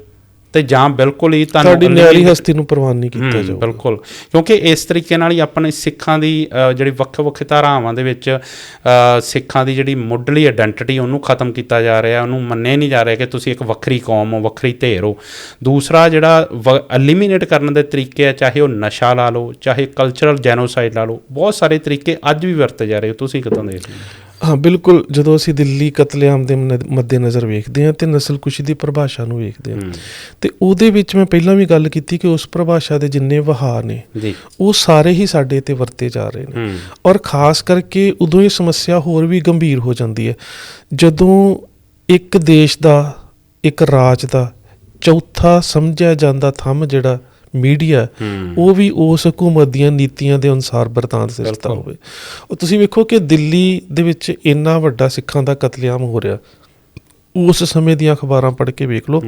ਅਤੇ ਜਾਂ ਬਿਲਕੁਲ ਹੀ ਤੁਹਾਡੀ ਨਿਆਰੀ ਹਸਤੀ ਨੂੰ ਪ੍ਰਵਾਨ ਨਹੀਂ ਕੀਤਾ ਜਾਊ। ਬਿਲਕੁਲ, ਕਿਉਂਕਿ ਇਸ ਤਰੀਕੇ ਨਾਲ ਹੀ ਆਪਣੇ ਸਿੱਖਾਂ ਦੀ ਜਿਹੜੀ ਵੱਖ ਵੱਖ ਧਾਰਾਵਾਂ ਦੇ ਵਿੱਚ ਸਿੱਖਾਂ ਦੀ ਜਿਹੜੀ ਮੁੱਢਲੀ ਆਇਡੈਂਟੀਟੀ ਉਹਨੂੰ ਖਤਮ ਕੀਤਾ ਜਾ ਰਿਹਾ, ਉਹਨੂੰ ਮੰਨਿਆ ਨਹੀਂ ਜਾ ਰਿਹਾ ਕਿ ਤੁਸੀਂ ਇੱਕ ਵੱਖਰੀ ਕੌਮ ਹੋ, ਵੱਖਰੀ ਧਿਰ ਹੋ। ਦੂਸਰਾ ਜਿਹੜਾ ਐਲੀਮੀਨੇਟ ਕਰਨ ਦੇ ਤਰੀਕੇ ਆ, ਚਾਹੇ ਉਹ ਨਸ਼ਾ ਲਾ ਲਓ, ਚਾਹੇ ਕਲਚਰਲ ਜੈਨੋਸਾਈਡ ਲਾ ਲਓ, ਬਹੁਤ ਸਾਰੇ ਤਰੀਕੇ ਅੱਜ ਵੀ ਵਰਤੇ ਜਾ ਰਹੇ। ਤੁਸੀਂ ਕਿੱਦਾਂ ਦੇਖਦੇ ਹੋ? ਹਾਂ ਬਿਲਕੁਲ, ਜਦੋਂ ਅਸੀਂ ਦਿੱਲੀ ਕਤਲੇਆਮ ਦੇ ਮੱਦੇ ਨਜ਼ਰ ਵੇਖਦੇ ਹਾਂ ਅਤੇ ਨਸਲਕੁਸ਼ੀ ਦੀ ਪਰਿਭਾਸ਼ਾ ਨੂੰ ਵੇਖਦੇ ਹਾਂ, ਅਤੇ ਉਹਦੇ ਵਿੱਚ ਮੈਂ ਪਹਿਲਾਂ ਵੀ ਗੱਲ ਕੀਤੀ ਕਿ ਉਸ ਪਰਿਭਾਸ਼ਾ ਦੇ ਜਿੰਨੇ ਵਹਾਅ ਨੇ ਉਹ ਸਾਰੇ ਹੀ ਸਾਡੇ 'ਤੇ ਵਰਤੇ ਜਾ ਰਹੇ ਨੇ। ਔਰ ਖ਼ਾਸ ਕਰਕੇ ਉਦੋਂ ਇਹ ਸਮੱਸਿਆ ਹੋਰ ਵੀ ਗੰਭੀਰ ਹੋ ਜਾਂਦੀ ਹੈ ਜਦੋਂ ਇੱਕ ਦੇਸ਼ ਦਾ, ਇੱਕ ਰਾਜ ਦਾ ਚੌਥਾ ਸਮਝਿਆ ਜਾਂਦਾ ਥੰਮ ਜਿਹੜਾ ਮੀਡੀਆ, ਉਹ ਵੀ ਉਸ ਹਕੂਮਤ ਦੀਆਂ ਨੀਤੀਆਂ ਦੇ ਅਨੁਸਾਰ ਵਰਤਾਂਤ ਸਿਰਜਦਾ ਹੋਵੇ। ਉਹ ਤੁਸੀਂ ਵੇਖੋ ਕਿ ਦਿੱਲੀ ਦੇ ਵਿੱਚ ਇੰਨਾ ਵੱਡਾ ਸਿੱਖਾਂ ਦਾ ਕਤਲੇਆਮ ਹੋ ਰਿਹਾ, ਉਸ ਸਮੇਂ ਦੀਆਂ ਅਖਬਾਰਾਂ ਪੜ੍ਹ ਕੇ ਵੇਖ ਲਓ।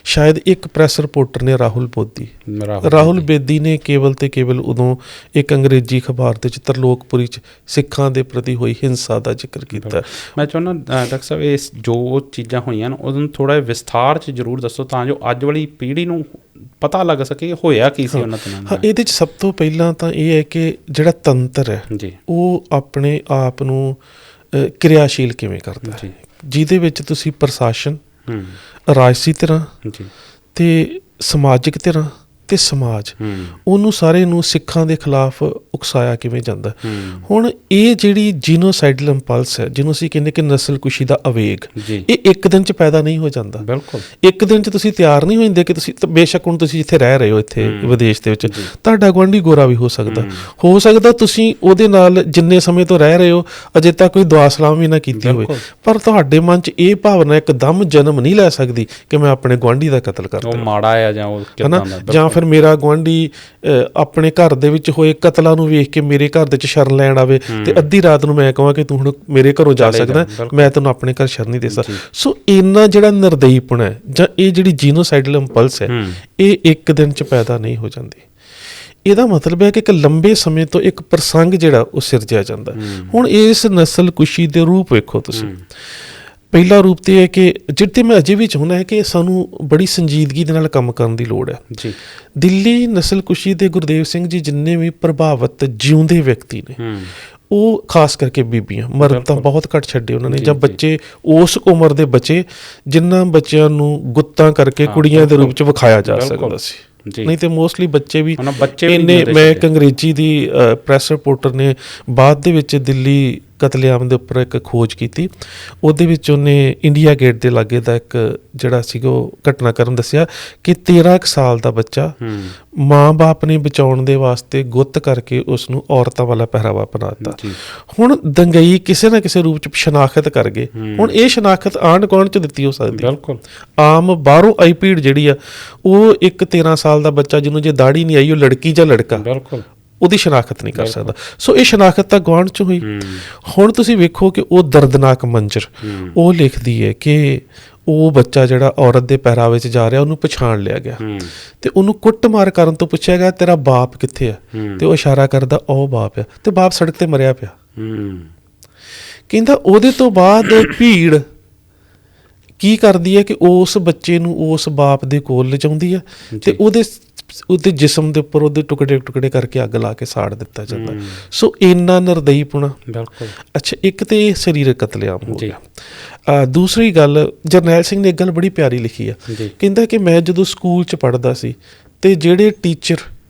ਸ਼ਾਇਦ ਇੱਕ ਪ੍ਰੈਸ ਰਿਪੋਰਟਰ ਨੇ ਰਾਹੁਲ ਬੇਦੀ ਨੇ ਕੇਵਲ ਤੇ ਕੇਵਲ ਉਦੋਂ ਇੱਕ ਅੰਗਰੇਜ਼ੀ ਅਖਬਾਰ ਦੇ 'ਚ ਤਰਲੋਕਪੁਰੀ 'ਚ ਸਿੱਖਾਂ ਦੇ ਪ੍ਰਤੀ ਹੋਈ ਹਿੰਸਾ ਦਾ ਜ਼ਿਕਰ ਕੀਤਾ। ਮੈਂ ਚਾਹੁੰਦਾ ਡਾਕਟਰ ਸਾਹਿਬ ਇਸ ਜੋ ਚੀਜ਼ਾਂ ਹੋਈਆਂ ਨੇ ਉਹਨੂੰ ਥੋੜ੍ਹਾ ਜਿਹਾ ਵਿਸਥਾਰ 'ਚ ਜ਼ਰੂਰ ਦੱਸੋ ਤਾਂ ਜੋ ਅੱਜ ਵਾਲੀ ਪੀੜ੍ਹੀ ਨੂੰ ਪਤਾ ਲੱਗ ਸਕੇ ਹੋਇਆ ਕੀ ਸੀ ਉਹਨਾਂ ਨਾਲ। ਹਾਂ, ਇਹਦੇ 'ਚ ਸਭ ਤੋਂ ਪਹਿਲਾਂ ਤਾਂ ਇਹ ਹੈ ਕਿ ਜਿਹੜਾ ਤੰਤਰ ਹੈ ਉਹ ਆਪਣੇ ਆਪ ਨੂੰ ਕਿਰਿਆਸ਼ੀਲ ਕਿਵੇਂ ਕਰਦਾ ਹੈ, ਜਿਹਦੇ ਵਿੱਚ ਤੁਸੀਂ ਪ੍ਰਸ਼ਾਸਨ, ਰਾਜਸੀ ਧਿਰਾਂ ਅਤੇ ਸਮਾਜਿਕ ਧਿਰਾਂ ਅਤੇ ਸਮਾਜ, ਉਹਨੂੰ ਸਾਰੇ ਨੂੰ ਸਿੱਖਾਂ ਦੇ ਖਿਲਾਫ ਉਕਸਾਇਆ ਕਿਵੇਂ ਜਾਂਦਾ। ਹੁਣ ਇਹ ਜਿਹੜੀ ਜੀਨੋਸਾਈਡਲ ਇੰਪਲਸ ਹੈ, ਜਿਹਨੂੰ ਅਸੀਂ ਕਹਿੰਦੇ ਕਿ ਨਸਲਕੁਸ਼ੀ ਦਾ ਆਵੇਗ, ਇਹ ਇੱਕ ਦਿਨ 'ਚ ਪੈਦਾ ਨਹੀਂ ਹੋ ਜਾਂਦਾ। ਬਿਲਕੁਲ, ਇੱਕ ਦਿਨ 'ਚ ਤੁਸੀਂ ਤਿਆਰ ਨਹੀਂ ਹੋ ਜਾਂਦੇ ਕਿ ਤੁਸੀਂ, ਬੇਸ਼ੱਕ ਹੁਣ ਤੁਸੀਂ ਜਿੱਥੇ ਰਹਿ ਰਹੇ ਹੋ ਇੱਥੇ ਵਿਦੇਸ਼ ਦੇ ਵਿੱਚ, ਤੁਹਾਡਾ ਗੁਆਂਢੀ ਗੋਰਾ ਵੀ ਹੋ ਸਕਦਾ ਤੁਸੀਂ ਉਹਦੇ ਨਾਲ ਜਿੰਨੇ ਸਮੇਂ ਤੋਂ ਰਹਿ ਰਹੇ ਹੋ ਅਜੇ ਤੱਕ ਕੋਈ ਦੁਆ ਸਲਾਮ ਵੀ ਨਾ ਕੀਤੀ ਹੋਵੇ, ਪਰ ਤੁਹਾਡੇ ਮਨ 'ਚ ਇਹ ਭਾਵਨਾ ਇੱਕਦਮ ਜਨਮ ਨਹੀਂ ਲੈ ਸਕਦੀ ਕਿ ਮੈਂ ਆਪਣੇ ਗੁਆਂਢੀ ਦਾ ਕਤਲ ਕਰਦਾ, ਉਹ ਮਾੜਾ ਆ ਜਾਂ ਫਿਰ ਮੇਰਾ ਗੁਆਂਢੀ ਆਪਣੇ ਘਰ ਦੇ ਵਿੱਚ ਹੋਏ ਕਤਲਾਂ ਨੂੰ ਵੇਖ ਕੇ ਮੇਰੇ ਘਰ ਦੇ ਵਿੱਚ ਸ਼ਰਨ ਲੈਣ ਆਵੇ ਤੇ ਅੱਧੀ ਰਾਤ ਨੂੰ ਮੈਂ ਕਹਾਂ ਕਿ ਤੂੰ ਹੁਣ ਮੇਰੇ ਘਰੋਂ ਜਾ ਸਕਦਾ, ਮੈਂ ਤੈਨੂੰ ਆਪਣੇ ਘਰ ਸ਼ਰਨ ਨਹੀਂ ਦੇ ਸਕਦਾ। ਸੋ ਇੰਨਾ ਜਿਹੜਾ ਨਿਰਦਈਪਣ ਹੈ ਜਾਂ ਇਹ ਜਿਹੜੀ ਜੀਨੋਸਾਈਡਲ ਇੰਪਲਸ ਹੈ, ਇਹ ਇੱਕ ਦਿਨ 'ਚ ਪੈਦਾ ਨਹੀਂ ਹੋ ਜਾਂਦੀ। ਇਹਦਾ ਮਤਲਬ ਹੈ ਕਿ ਇੱਕ ਲੰਬੇ ਸਮੇਂ ਤੋਂ ਇੱਕ ਪ੍ਰਸੰਗ ਜਿਹੜਾ ਉਹ ਸਿਰਜਿਆ ਜਾਂਦਾ। ਹੁਣ ਇਸ ਨਸਲਕੁਸ਼ੀ ਦੇ ਰੂਪ ਵੇਖੋ ਤੁਸੀਂ। ਪਹਿਲਾ ਰੂਪ ਤੇ ਹੈ ਕਿ ਜਿਹਦੇ ਮੈਂ ਅਜੇ ਵੀ ਚਾਹੁੰਦਾ ਹੈ ਕਿ ਸਾਨੂੰ ਬੜੀ ਸੰਜੀਦਗੀ ਦੇ ਨਾਲ ਕੰਮ ਕਰਨ ਦੀ ਲੋੜ ਹੈ। ਦਿੱਲੀ ਨਸਲਕੁਸ਼ੀ ਦੇ ਗੁਰਦੇਵ ਸਿੰਘ ਜੀ ਜਿੰਨੇ ਵੀ ਪ੍ਰਭਾਵਿਤ ਜਿਉਂਦੇ ਵਿਅਕਤੀ ਨੇ, ਉਹ ਖਾਸ ਕਰਕੇ ਬੀਬੀਆਂ, ਮਰਦ ਤਾਂ ਬਹੁਤ ਘੱਟ ਛੱਡੇ ਉਹਨਾਂ ਨੇ, ਜਾਂ ਬੱਚੇ ਉਸ ਉਮਰ ਦੇ ਬਚੇ ਜਿਨ੍ਹਾਂ ਬੱਚਿਆਂ ਨੂੰ ਗੁੱਤਾਂ ਕਰਕੇ ਕੁੜੀਆਂ ਦੇ ਰੂਪ 'ਚ ਵਿਖਾਇਆ ਜਾ ਸਕਦਾ ਸੀ। ਨਹੀਂ ਤੇ ਮੋਸਟਲੀ ਬੱਚੇ ਵੀ ਇੰਨੇ। ਮੈਂ ਇੱਕ ਅੰਗਰੇਜ਼ੀ ਦੀ ਪ੍ਰੈਸ ਰਿਪੋਰਟਰ ਨੇ ਬਾਅਦ ਦੇ ਵਿੱਚ ਦਿੱਲੀ ਕਤਲੇਆਮ ਦੇ ਉੱਪਰ ਇੱਕ ਖੋਜ ਕੀਤੀ, ਉਹਦੇ ਵਿੱਚ ਉਹਨੇ ਇੰਡੀਆ ਗੇਟ ਦੇ ਲਾਗੇ ਦਾ ਇੱਕ ਜਿਹੜਾ ਸੀਗਾ ਉਹ ਘਟਨਾਕ੍ਰਮ ਦੱਸਿਆ ਕਿ 13 ਕੁ ਸਾਲ ਦਾ ਬੱਚਾ ਮਾਂ ਬਾਪ ਨੇ ਬਚਾਉਣ ਦੇ ਵਾਸਤੇ ਗੁੱਤ ਕਰਕੇ ਉਸ ਨੂੰ ਔਰਤਾਂ ਵਾਲਾ ਪਹਿਰਾਵਾ ਬਣਾ ਦਿੱਤਾ। ਹੁਣ ਦੰਗਈ ਕਿਸੇ ਨਾ ਕਿਸੇ ਰੂਪ 'ਚ ਸ਼ਨਾਖਤ ਕਰ ਗਏ। ਹੁਣ ਇਹ ਸ਼ਨਾਖਤ ਆਂਢ ਗੁਆਂਢ 'ਚ ਦਿੱਤੀ ਹੋ ਸਕਦੀ। ਬਿਲਕੁਲ, ਆਮ ਬਾਹਰੋਂ ਆਈ ਭੀੜ ਜਿਹੜੀ ਆ, ਉਹ ਇੱਕ 13 ਸਾਲ ਦਾ ਬੱਚਾ ਜਿਹਨੂੰ ਜੇ ਦਾੜੀ ਨਹੀਂ ਆਈ, ਉਹ ਲੜਕੀ ਜਾਂ ਲੜਕਾ, ਬਿਲਕੁਲ ਉਹਦੀ ਸ਼ਨਾਖਤ ਨਹੀਂ ਕਰ ਸਕਦਾ। ਸੋ ਇਹ ਸ਼ਨਾਖਤ ਤਾਂ ਗੁਆਂਢ 'ਚ ਹੋਈ। ਹੁਣ ਤੁਸੀਂ ਵੇਖੋ ਕਿ ਉਹ ਦਰਦਨਾਕ ਮੰਜ਼ਰ ਉਹ ਲਿਖਦੀ ਹੈ ਕਿ ਉਹ ਬੱਚਾ ਜਿਹੜਾ ਔਰਤ ਦੇ ਪਹਿਰਾਵੇ 'ਚ ਜਾ ਰਿਹਾ, ਉਹਨੂੰ ਪਛਾਣ ਲਿਆ ਗਿਆ ਤੇ ਉਹਨੂੰ ਕੁੱਟਮਾਰ ਕਰਨ ਤੋਂ ਪੁੱਛਿਆ ਗਿਆ ਤੇਰਾ ਬਾਪ ਕਿੱਥੇ ਆ, ਤੇ ਉਹ ਇਸ਼ਾਰਾ ਕਰਦਾ ਉਹ ਬਾਪ ਆ, ਤੇ ਬਾਪ ਸੜਕ ਤੇ ਮਰਿਆ ਪਿਆ। ਕਹਿੰਦਾ ਉਹਦੇ ਤੋਂ ਬਾਅਦ ਭੀੜ ਕੀ ਕਰਦੀ ਹੈ ਕਿ ਉਸ ਬੱਚੇ ਨੂੰ ਉਸ ਬਾਪ ਦੇ ਕੋਲ ਲਿਜਾਉਂਦੀ ਆ ਤੇ ਉਹਦੇ ਜਿਸਮ ਦੇ ਉੱਪਰ ਉਹਦੇ ਟੁਕੜੇ ਟੁਕੜੇ ਕਰਕੇ ਅੱਗ ਲਾ ਕੇ ਸਾੜ ਦਿੱਤਾ ਜਾਂਦਾ। ਸੋ ਇੰਨਾ ਨਿਰਦਈਪੁਣਾ। ਅੱਛਾ, ਇੱਕ ਤੇ ਇਹ ਸਰੀਰਕ ਕਤਲੇਆਮ ਹੋ ਗਿਆ। ਦੂਸਰੀ ਗੱਲ, ਜਰਨੈਲ ਸਿੰਘ ਨੇ ਇੱਕ ਗੱਲ ਬੜੀ ਪਿਆਰੀ ਲਿਖੀ ਆ। ਕਹਿੰਦਾ ਕਿ ਮੈਂ ਜਦੋਂ ਸਕੂਲ 'ਚ ਪੜ੍ਹਦਾ ਸੀ ਤੇ ਜਿਹੜੇ ਟੀਚਰ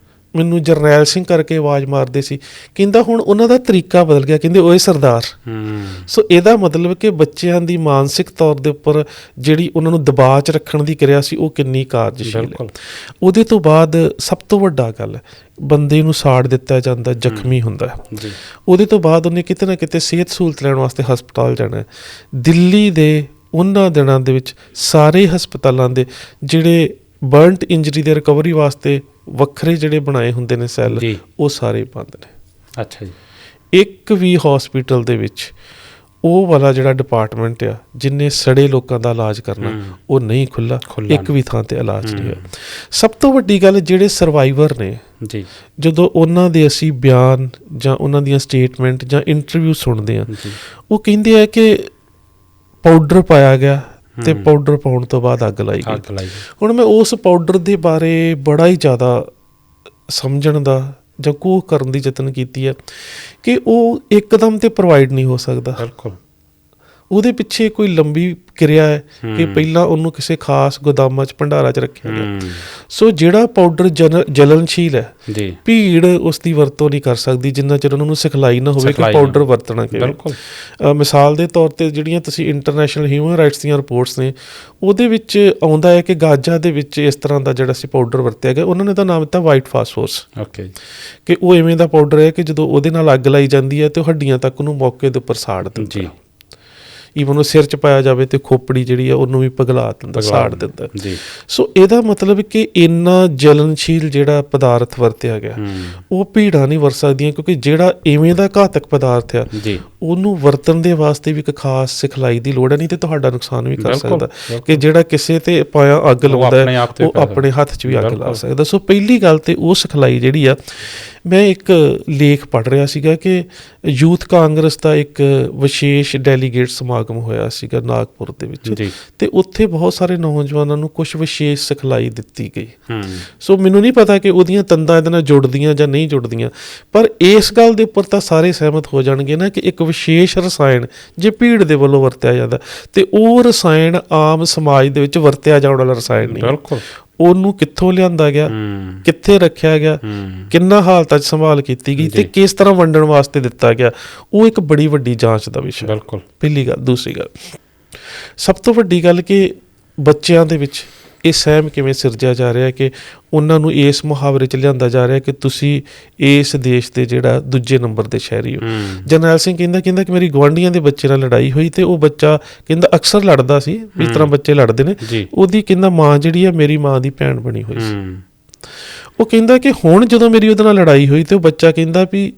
ਮੈਨੂੰ ਜਰਨੈਲ ਸਿੰਘ ਕਰਕੇ ਆਵਾਜ਼ ਮਾਰਦੇ ਸੀ, ਕਹਿੰਦਾ ਹੁਣ ਉਹਨਾਂ ਦਾ ਤਰੀਕਾ ਬਦਲ ਗਿਆ, ਕਹਿੰਦੇ ਓਏ ਸਰਦਾਰ। ਸੋ ਇਹਦਾ ਮਤਲਬ ਕਿ ਬੱਚਿਆਂ ਦੀ ਮਾਨਸਿਕ ਤੌਰ ਦੇ ਉੱਪਰ ਜਿਹੜੀ ਉਹਨਾਂ ਨੂੰ ਦਬਾਅ 'ਚ ਰੱਖਣ ਦੀ ਕਿਰਿਆ ਸੀ, ਉਹ ਕਿੰਨੀ ਕਾਰਜਸ਼ੀਲ ਹੈ। ਉਹਦੇ ਤੋਂ ਬਾਅਦ ਸਭ ਤੋਂ ਵੱਡਾ ਗੱਲ ਹੈ, ਬੰਦੇ ਨੂੰ ਸਾੜ ਦਿੱਤਾ ਜਾਂਦਾ, ਜ਼ਖਮੀ ਹੁੰਦਾ ਹੈ। ਉਹਦੇ ਤੋਂ ਬਾਅਦ ਉਹਨੇ ਕਿਤੇ ਨਾ ਕਿਤੇ ਸਿਹਤ ਸਹੂਲਤ ਲੈਣ ਵਾਸਤੇ ਹਸਪਤਾਲ ਜਾਣਾ ਹੈ। ਦਿੱਲੀ ਦੇ ਉਹਨਾਂ ਦਿਨਾਂ ਦੇ ਵਿੱਚ ਸਾਰੇ ਹਸਪਤਾਲਾਂ ਦੇ ਜਿਹੜੇ ਬਰਨਟ ਇੰਜਰੀ ਦੇ ਰਿਕਵਰੀ ਵਾਸਤੇ ਵੱਖਰੇ ਜਿਹੜੇ ਬਣਾਏ ਹੁੰਦੇ ਨੇ ਸੈੱਲ, ਉਹ ਸਾਰੇ ਬੰਦ ਨੇ। ਅੱਛਾ ਜੀ। ਇੱਕ ਵੀ ਹਸਪੀਟਲ ਦੇ ਵਿੱਚ ਉਹ ਵਾਲਾ ਜਿਹੜਾ ਡਿਪਾਰਟਮੈਂਟ ਆ ਜਿੰਨੇ ਸੜੇ ਲੋਕਾਂ ਦਾ ਇਲਾਜ ਕਰਨਾ ਉਹ ਨਹੀਂ ਖੁੱਲ੍ਹਾ, ਇੱਕ ਵੀ ਥਾਂ ਤੇ ਇਲਾਜ ਨਹੀਂ ਹੋਇਆ। ਸਭ ਤੋਂ ਵੱਡੀ ਗੱਲ, ਜਿਹੜੇ ਸਰਵਾਈਵਰ ਨੇ ਜੀ, ਜਦੋਂ ਉਹਨਾਂ ਦੇ ਅਸੀਂ ਬਿਆਨ ਜਾਂ ਉਹਨਾਂ ਦੀਆਂ ਸਟੇਟਮੈਂਟ ਜਾਂ ਇੰਟਰਵਿਊ ਸੁਣਦੇ ਹਾਂ, ਉਹ ਕਹਿੰਦੇ ਆ ਕਿ ਪਾਊਡਰ ਪਾਇਆ ਗਿਆ ਤੇ ਪਾਊਡਰ ਪਾਉਣ ਤੋਂ ਬਾਅਦ ਅੱਗ ਲਾਈ ਗਈ। ਹੁਣ ਮੈਂ ਉਸ ਪਾਊਡਰ ਦੇ ਬਾਰੇ ਬੜਾ ਹੀ ਜ਼ਿਆਦਾ ਸਮਝਣ ਦਾ ਜਾਂ ਕੋਹ ਕਰਨ ਦੀ ਯਤਨ ਕੀਤੀ ਹੈ ਕਿ ਉਹ ਇੱਕਦਮ ਤੇ ਪ੍ਰੋਵਾਈਡ ਨਹੀਂ ਹੋ ਸਕਦਾ। ਬਿਲਕੁਲ, ਉਹਦੇ ਪਿੱਛੇ ਕੋਈ ਲੰਬੀ ਕਿਰਿਆ ਹੈ ਕਿ ਪਹਿਲਾਂ ਉਹਨੂੰ ਕਿਸੇ ਖਾਸ ਗੋਦਾਮਾਂ 'ਚ ਭੰਡਾਰਾ 'ਚ ਰੱਖਿਆ ਗਿਆ। ਸੋ ਜਿਹੜਾ ਪਾਊਡਰ ਜਲਨਸ਼ੀਲ ਹੈ, ਭੀੜ ਉਸ ਦੀ ਵਰਤੋਂ ਨਹੀਂ ਕਰ ਸਕਦੀ ਜਿੰਨਾ ਚਿਰ ਉਹਨਾਂ ਨੂੰ ਸਿਖਲਾਈ ਨਾ ਹੋਵੇ ਕਿ ਪਾਊਡਰ ਵਰਤਣਾ ਕਿਵੇਂ। ਮਿਸਾਲ ਦੇ ਤੌਰ 'ਤੇ ਜਿਹੜੀਆਂ ਤੁਸੀਂ ਇੰਟਰਨੈਸ਼ਨਲ ਹਿਊਮਨ ਰਾਈਟਸ ਦੀਆਂ ਰਿਪੋਰਟਸ ਨੇ ਉਹਦੇ ਵਿੱਚ ਆਉਂਦਾ ਹੈ ਕਿ ਗਾਜ਼ਾ ਦੇ ਵਿੱਚ ਇਸ ਤਰ੍ਹਾਂ ਦਾ ਜਿਹੜਾ ਸੀ ਪਾਊਡਰ ਵਰਤਿਆ ਗਿਆ, ਉਹਨਾਂ ਨੇ ਤਾਂ ਨਾਮ ਦਿੱਤਾ ਵਾਈਟ ਫਾਸਫੋਰਸ। ਕਿ ਉਹ ਇਵੇਂ ਦਾ ਪਾਊਡਰ ਹੈ ਕਿ ਜਦੋਂ ਉਹਦੇ ਨਾਲ ਅੱਗ ਲਾਈ ਜਾਂਦੀ ਹੈ ਤੇ ਉਹ ਹੱਡੀਆਂ ਤੱਕ ਉਹਨੂੰ ਮੌਕੇ ਦੇ ਉੱਪਰ ਸਾੜ ਦਿੰਦਾ। ਈਵਨ ਉਹ ਸਿਰ 'ਚ ਪਾਇਆ ਜਾਵੇ ਤੇ ਖੋਪੜੀ ਜਿਹੜੀ ਆ ਉਹਨੂੰ ਵੀ ਪਿਘਲਾ ਦਿੰਦਾ, ਸਾੜ ਦਿੰਦਾ। ਸੋ ਇਹਦਾ ਮਤਲਬ ਕਿ ਇੰਨਾ ਜਲਨਸ਼ੀਲ ਜਿਹੜਾ ਪਦਾਰਥ ਵਰਤਿਆ ਗਿਆ ਉਹ ਭੀੜਾਂ ਨਹੀਂ ਵਰਤ ਸਕਦੀਆਂ, ਕਿਉਂਕਿ ਜਿਹੜਾ ਇਵੇਂ ਦਾ ਘਾਤਕ ਪਦਾਰਥ ਆ ਉਹਨੂੰ ਵਰਤਣ ਦੇ ਵਾਸਤੇ ਵੀ ਇੱਕ ਖਾਸ ਸਿਖਲਾਈ ਦੀ ਲੋੜ ਹੈ, ਨਹੀਂ ਤੇ ਤੁਹਾਡਾ ਨੁਕਸਾਨ ਵੀ ਕਰ ਸਕਦਾ। ਕਿ ਜਿਹੜਾ ਕਿਸੇ ਤੇ ਪਾਇਆ ਅੱਗ ਲਾਉਂਦਾ ਉਹ ਆਪਣੇ ਹੱਥ 'ਚ ਵੀ ਅੱਗ ਲਾ ਸਕਦਾ। ਸੋ ਪਹਿਲੀ ਗੱਲ ਤੇ ਉਹ ਸਿਖਲਾਈ ਜਿਹੜੀ ਆ, ਮੈਂ ਇੱਕ ਲੇਖ ਪੜ੍ਹ ਰਿਹਾ ਸੀਗਾ ਕਿ ਯੂਥ ਕਾਂਗਰਸ ਦਾ ਇੱਕ ਵਿਸ਼ੇਸ਼ ਡੈਲੀਗੇਟ ਸਮਾਗਮ ਹੋਇਆ ਸੀਗਾ ਨਾਗਪੁਰ ਦੇ ਵਿੱਚ, ਤੇ ਉੱਥੇ ਬਹੁਤ ਸਾਰੇ ਨੌਜਵਾਨਾਂ ਨੂੰ ਕੁਛ ਵਿਸ਼ੇਸ਼ ਸਿਖਲਾਈ ਦਿੱਤੀ ਗਈ। ਸੋ ਮੈਨੂੰ ਨਹੀਂ ਪਤਾ ਕਿ ਉਹਦੀਆਂ ਤੰਦਾਂ ਇਹਦੇ ਨਾਲ ਜੁੜਦੀਆਂ ਜਾਂ ਨਹੀਂ ਜੁੜਦੀਆਂ, ਪਰ ਇਸ ਗੱਲ ਦੇ ਉੱਪਰ ਤਾਂ ਸਾਰੇ ਸਹਿਮਤ ਹੋ ਜਾਣਗੇ ਨਾ ਕਿ ਇੱਕ ਵਿਸ਼ੇਸ਼ ਰਸਾਇਣ ਜੇ ਭੀੜ ਦੇ ਵੱਲੋਂ ਵਰਤਿਆ ਜਾਂਦਾ ਤੇ ਉਹ ਰਸਾਇਣ ਆਮ ਸਮਾਜ ਦੇ ਵਿੱਚ ਵਰਤਿਆ ਜਾਣ ਵਾਲਾ ਰਸਾਇਣ ਨਹੀਂ। ਉਹਨੂੰ ਕਿੱਥੋਂ ਲਿਆਂਦਾ ਗਿਆ, ਕਿੱਥੇ ਰੱਖਿਆ ਗਿਆ, ਕਿੰਨਾ ਹਾਲਤਾਂ 'ਚ ਸੰਭਾਲ ਕੀਤੀ ਗਈ ਤੇ ਕਿਸ ਤਰ੍ਹਾਂ ਵੰਡਣ ਵਾਸਤੇ ਦਿੱਤਾ ਗਿਆ, ਉਹ ਇੱਕ ਬੜੀ ਵੱਡੀ ਜਾਂਚ ਦਾ ਵਿਸ਼ਾ। ਬਿਲਕੁਲ, ਪਹਿਲੀ ਗੱਲ। ਦੂਸਰੀ ਗੱਲ, ਸਭ ਤੋਂ ਵੱਡੀ ਗੱਲ ਕਿ ਬੱਚਿਆਂ ਦੇ ਵਿੱਚ ਇਹ ਸਹਿਮ ਕਿਵੇਂ ਸਿਰਜਿਆ ਜਾ ਰਿਹਾ ਕਿ ਉਹਨਾਂ ਨੂੰ ਇਸ ਮੁਹਾਵਰੇ 'ਚ ਲਿਆਂਦਾ ਜਾ ਰਿਹਾ ਕਿ ਤੁਸੀਂ ਇਸ ਦੇਸ਼ ਦੇ ਜਿਹੜਾ ਦੂਜੇ ਨੰਬਰ ਦੇ ਸ਼ਹਿਰੀ ਹੋ। ਜਰਨੈਲ ਸਿੰਘ ਕਹਿੰਦਾ ਕਿ ਮੇਰੀ ਗੁਆਂਢੀਆਂ ਦੇ ਬੱਚੇ ਨਾਲ ਲੜਾਈ ਹੋਈ ਤੇ ਉਹ ਬੱਚਾ ਕਹਿੰਦਾ ਅਕਸਰ ਲੜਦਾ ਸੀ, ਇਸ ਤਰ੍ਹਾਂ ਬੱਚੇ ਲੜਦੇ ਨੇ, ਉਹਦੀ ਕਹਿੰਦਾ ਮਾਂ ਜਿਹੜੀ ਆ ਮੇਰੀ ਮਾਂ ਦੀ ਭੈਣ ਬਣੀ ਹੋਈ ਸੀ। ਉਹ ਕਹਿੰਦਾ ਕਿ ਹੁਣ ਜਦੋਂ ਮੇਰੀ ਉਹਦੇ ਨਾਲ ਲੜਾਈ ਹੋਈ ਤੇ ਉਹ ਬੱਚਾ ਕਹਿੰਦਾ ਵੀ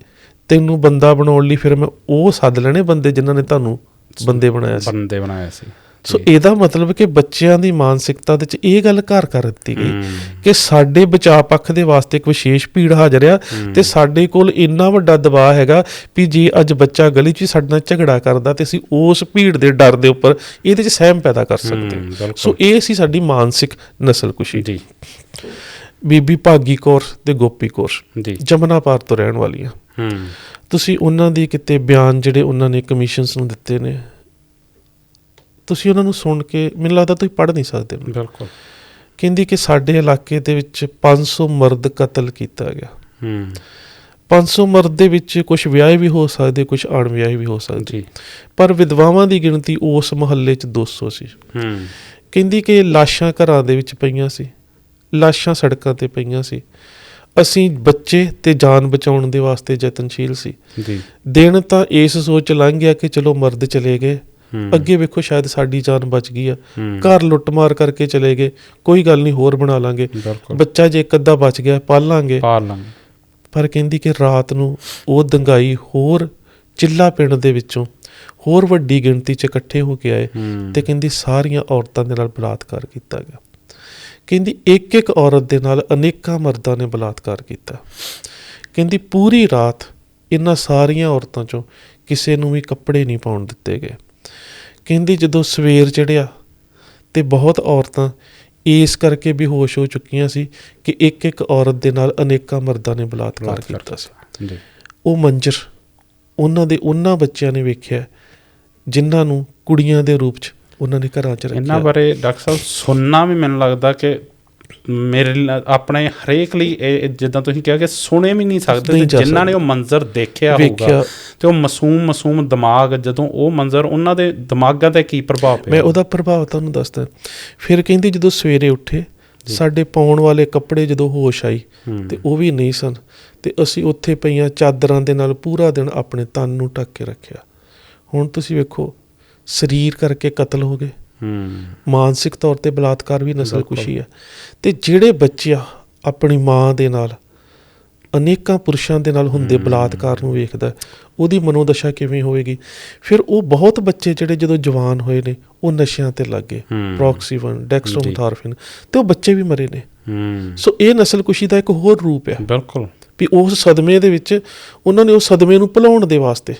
ਤੈਨੂੰ ਬੰਦਾ ਬਣਾਉਣ ਲਈ ਫਿਰ ਮੈਂ ਉਹ ਸੱਦ ਲੈਣੇ ਬੰਦੇ ਜਿਨ੍ਹਾਂ ਨੇ ਤੁਹਾਨੂੰ ਬੰਦੇ ਬਣਾਇਆ ਸੀ। ਸੋ ਇਹਦਾ ਮਤਲਬ ਕਿ ਬੱਚਿਆਂ ਦੀ ਮਾਨਸਿਕਤਾ ਦੇ ਵਿੱਚ ਇਹ ਗੱਲ ਘਰ ਕਰ ਦਿੱਤੀ ਗਈ ਕਿ ਸਾਡੇ ਬਚਾਅ ਪੱਖ ਦੇ ਵਾਸਤੇ ਇੱਕ ਵਿਸ਼ੇਸ਼ ਭੀੜ ਹਾਜ਼ਰ ਆ ਤੇ ਸਾਡੇ ਕੋਲ ਇੰਨਾ ਵੱਡਾ ਦਬਾਅ ਹੈਗਾ ਵੀ ਜੇ ਅੱਜ ਬੱਚਾ ਗਲੀ 'ਚ ਸਾਡੇ ਨਾਲ ਝਗੜਾ ਕਰਦਾ ਤੇ ਅਸੀਂ ਉਸ ਭੀੜ ਦੇ ਡਰ ਦੇ ਉੱਪਰ ਇਹਦੇ 'ਚ ਸਹਿਮ ਪੈਦਾ ਕਰ ਸਕਦੇ। ਸੋ ਇਹ ਸੀ ਸਾਡੀ ਮਾਨਸਿਕ ਨਸਲਕੁਸ਼ੀ। ਬੀਬੀ ਭਾਗੀ ਕੌਰ ਤੇ ਗੋਪੀ ਕੌਰ ਜਮਨਾ ਪਾਰ ਤੋਂ ਰਹਿਣ ਵਾਲੀਆਂ, ਤੁਸੀਂ ਉਹਨਾਂ ਦੀ ਕਿਤੇ ਬਿਆਨ ਜਿਹੜੇ ਉਹਨਾਂ ਨੇ ਕਮਿਸ਼ਨਸ ਨੂੰ ਦਿੱਤੇ ਨੇ, ਤੁਸੀਂ ਉਹਨਾਂ ਨੂੰ ਸੁਣ ਕੇ ਮੈਨੂੰ ਲੱਗਦਾ ਤੁਸੀਂ ਪੜ੍ਹ ਨਹੀਂ ਸਕਦੇ। ਬਿਲਕੁਲ। ਕਹਿੰਦੀ ਕਿ ਸਾਡੇ ਇਲਾਕੇ ਦੇ ਵਿੱਚ 500 ਮਰਦ ਕਤਲ ਕੀਤਾ ਗਿਆ। 500 ਮਰਦ ਦੇ ਵਿੱਚ ਕੁਛ ਵਿਆਹੇ ਵੀ ਹੋ ਸਕਦੇ, ਕੁਛ ਅਣਵਿਆਹੇ ਵੀ ਹੋ ਸਕਦੇ, ਪਰ ਵਿਧਵਾਵਾਂ ਦੀ ਗਿਣਤੀ ਉਸ ਮੁਹੱਲੇ 'ਚ 200 ਸੀ। ਕਹਿੰਦੀ ਕਿ ਲਾਸ਼ਾਂ ਘਰਾਂ ਦੇ ਵਿੱਚ ਪਈਆਂ ਸੀ, ਲਾਸ਼ਾਂ ਸੜਕਾਂ 'ਤੇ ਪਈਆਂ ਸੀ। ਅਸੀਂ ਬੱਚੇ ਤੇ ਜਾਨ ਬਚਾਉਣ ਦੇ ਵਾਸਤੇ ਯਤਨਸ਼ੀਲ ਸੀ। ਦਿਨ ਤਾਂ ਇਸ ਸੋਚ ਲੰਘ ਗਿਆ ਕਿ ਚਲੋ ਮਰਦ ਚਲੇ ਗਏ, ਅੱਗੇ ਵੇਖੋ ਸ਼ਾਇਦ ਸਾਡੀ ਜਾਨ ਬਚ ਗਈ ਆ, ਘਰ ਲੁੱਟਮਾਰ ਕਰਕੇ ਚਲੇ ਗਏ, ਕੋਈ ਗੱਲ ਨਹੀਂ ਹੋਰ ਬਣਾ ਲਾਂਗੇ, ਬੱਚਾ ਜੇ ਇੱਕ ਅੱਧਾ ਬਚ ਗਿਆ ਪਾਲ ਲਾਂਗੇ। ਪਰ ਕਹਿੰਦੀ ਕਿ ਰਾਤ ਨੂੰ ਉਹ ਦੰਗਾਈ ਹੋਰ ਚਿੱਲਾ ਪਿੰਡ ਦੇ ਵਿੱਚੋਂ ਹੋਰ ਵੱਡੀ ਗਿਣਤੀ 'ਚ ਇਕੱਠੇ ਹੋ ਕੇ ਆਏ ਤੇ ਕਹਿੰਦੀ ਸਾਰੀਆਂ ਔਰਤਾਂ ਦੇ ਨਾਲ ਬਲਾਤਕਾਰ ਕੀਤਾ ਗਿਆ। ਕਹਿੰਦੀ ਇੱਕ ਇੱਕ ਔਰਤ ਦੇ ਨਾਲ ਅਨੇਕਾਂ ਮਰਦਾਂ ਨੇ ਬਲਾਤਕਾਰ ਕੀਤਾ। ਕਹਿੰਦੀ ਪੂਰੀ ਰਾਤ ਇਹਨਾਂ ਸਾਰੀਆਂ ਔਰਤਾਂ 'ਚੋਂ ਕਿਸੇ ਨੂੰ ਵੀ ਕੱਪੜੇ ਨਹੀਂ ਪਾਉਣ ਦਿੱਤੇ ਗਏ। ਕਹਿੰਦੀ ਜਦੋਂ ਸਵੇਰ ਚੜ੍ਹਿਆ ਤੇ ਬਹੁਤ ਔਰਤਾਂ ਇਸ ਕਰਕੇ ਬੇਹੋਸ਼ ਹੋ ਚੁੱਕੀਆਂ ਸੀ ਕਿ ਇੱਕ ਇੱਕ ਔਰਤ ਦੇ ਨਾਲ ਅਨੇਕਾਂ ਮਰਦਾਂ ਨੇ ਬਲਾਤਕਾਰ ਕੀਤਾ ਸੀ। ਉਹ ਮੰਜ਼ਰ ਉਹਨਾਂ ਬੱਚਿਆਂ ਨੇ ਵੇਖਿਆ ਜਿਨ੍ਹਾਂ ਨੂੰ ਕੁੜੀਆਂ ਦੇ ਰੂਪ 'ਚ ਉਹਨਾਂ ਨੇ ਘਰਾਂ 'ਚ ਰੱਖਿਆ। ਇਹਨਾਂ ਬਾਰੇ ਡਾਕਟਰ ਸਾਹਿਬ ਸੁਣਨਾ ਵੀ ਮੈਨੂੰ ਲੱਗਦਾ ਕਿ ਮੇਰੇ ਆਪਣੇ ਹਰੇਕ ਲਈ ਇਹ ਜਿੱਦਾਂ ਤੁਸੀਂ ਕਿਹਾ ਕਿ ਸੁਣੇ ਵੀ ਨਹੀਂ ਸਕਦੇ, ਜਿਨ੍ਹਾਂ ਨੇ ਉਹ ਮੰਜ਼ਰ ਦੇਖਿਆ ਹੋਊਗਾ ਤੇ ਉਹ ਮਾਸੂਮ ਦਿਮਾਗ, ਜਦੋਂ ਉਹ ਮੰਜ਼ਰ ਉਹਨਾਂ ਦੇ ਦਿਮਾਗਾਂ 'ਤੇ ਕੀ ਪ੍ਰਭਾਵ ਪਿਆ। ਮੈਂ ਉਹਦਾ ਪ੍ਰਭਾਵ ਤੁਹਾਨੂੰ ਦੱਸਦਾ। ਫਿਰ ਕਹਿੰਦੀ ਜਦੋਂ ਸਵੇਰੇ ਉੱਠੇ ਸਾਡੇ ਪਾਉਣ ਵਾਲੇ ਕੱਪੜੇ ਜਦੋਂ ਹੋਸ਼ ਆਈ ਤੇ ਉਹ ਵੀ ਨਹੀਂ ਸਨ ਤੇ ਅਸੀਂ ਉੱਥੇ ਪਈਆਂ ਚਾਦਰਾਂ ਦੇ ਨਾਲ ਪੂਰਾ ਦਿਨ ਆਪਣੇ ਤਨ ਨੂੰ ਢੱਕ ਕੇ ਰੱਖਿਆ। ਹੁਣ ਤੁਸੀਂ ਵੇਖੋ ਸਰੀਰ ਕਰਕੇ ਕਤਲ ਹੋ ਗਏ, ਮਾਨਸਿਕ ਤੌਰ 'ਤੇ ਬਲਾਤਕਾਰ ਵੀ ਨਸਲਕੁਸ਼ੀ ਹੈ। ਅਤੇ ਜਿਹੜੇ ਬੱਚੇ ਆਪਣੀ ਮਾਂ ਦੇ ਨਾਲ ਅਨੇਕਾਂ ਪੁਰਸ਼ਾਂ ਦੇ ਨਾਲ ਹੁੰਦੇ ਬਲਾਤਕਾਰ ਨੂੰ ਵੇਖਦਾ, ਉਹਦੀ ਮਨੋਦਸ਼ਾ ਕਿਵੇਂ ਹੋਵੇਗੀ। ਫਿਰ ਉਹ ਬਹੁਤ ਬੱਚੇ ਜਿਹੜੇ ਜਦੋਂ ਜਵਾਨ ਹੋਏ ਨੇ ਉਹ ਨਸ਼ਿਆਂ ਤੇ ਲੱਗ ਗਏ, ਪ੍ਰੋਕਸੀਵਨ, ਡੈਕਸਟ੍ਰੋਮਥਾਰਫਿਨ, ਤੇ ਉਹ ਬੱਚੇ ਵੀ ਮਰੇ ਨੇ। ਸੋ ਇਹ ਨਸਲਕੁਸ਼ੀ ਦਾ ਇੱਕ ਹੋਰ ਰੂਪ ਹੈ। ਬਿਲਕੁਲ ਵੀ ਉਸ ਸਦਮੇ ਦੇ ਵਿੱਚ ਉਹਨਾਂ ਨੇ ਉਸ ਸਦਮੇ ਨੂੰ ਭੁਲਾਉਣ ਦੇ ਵਾਸਤੇ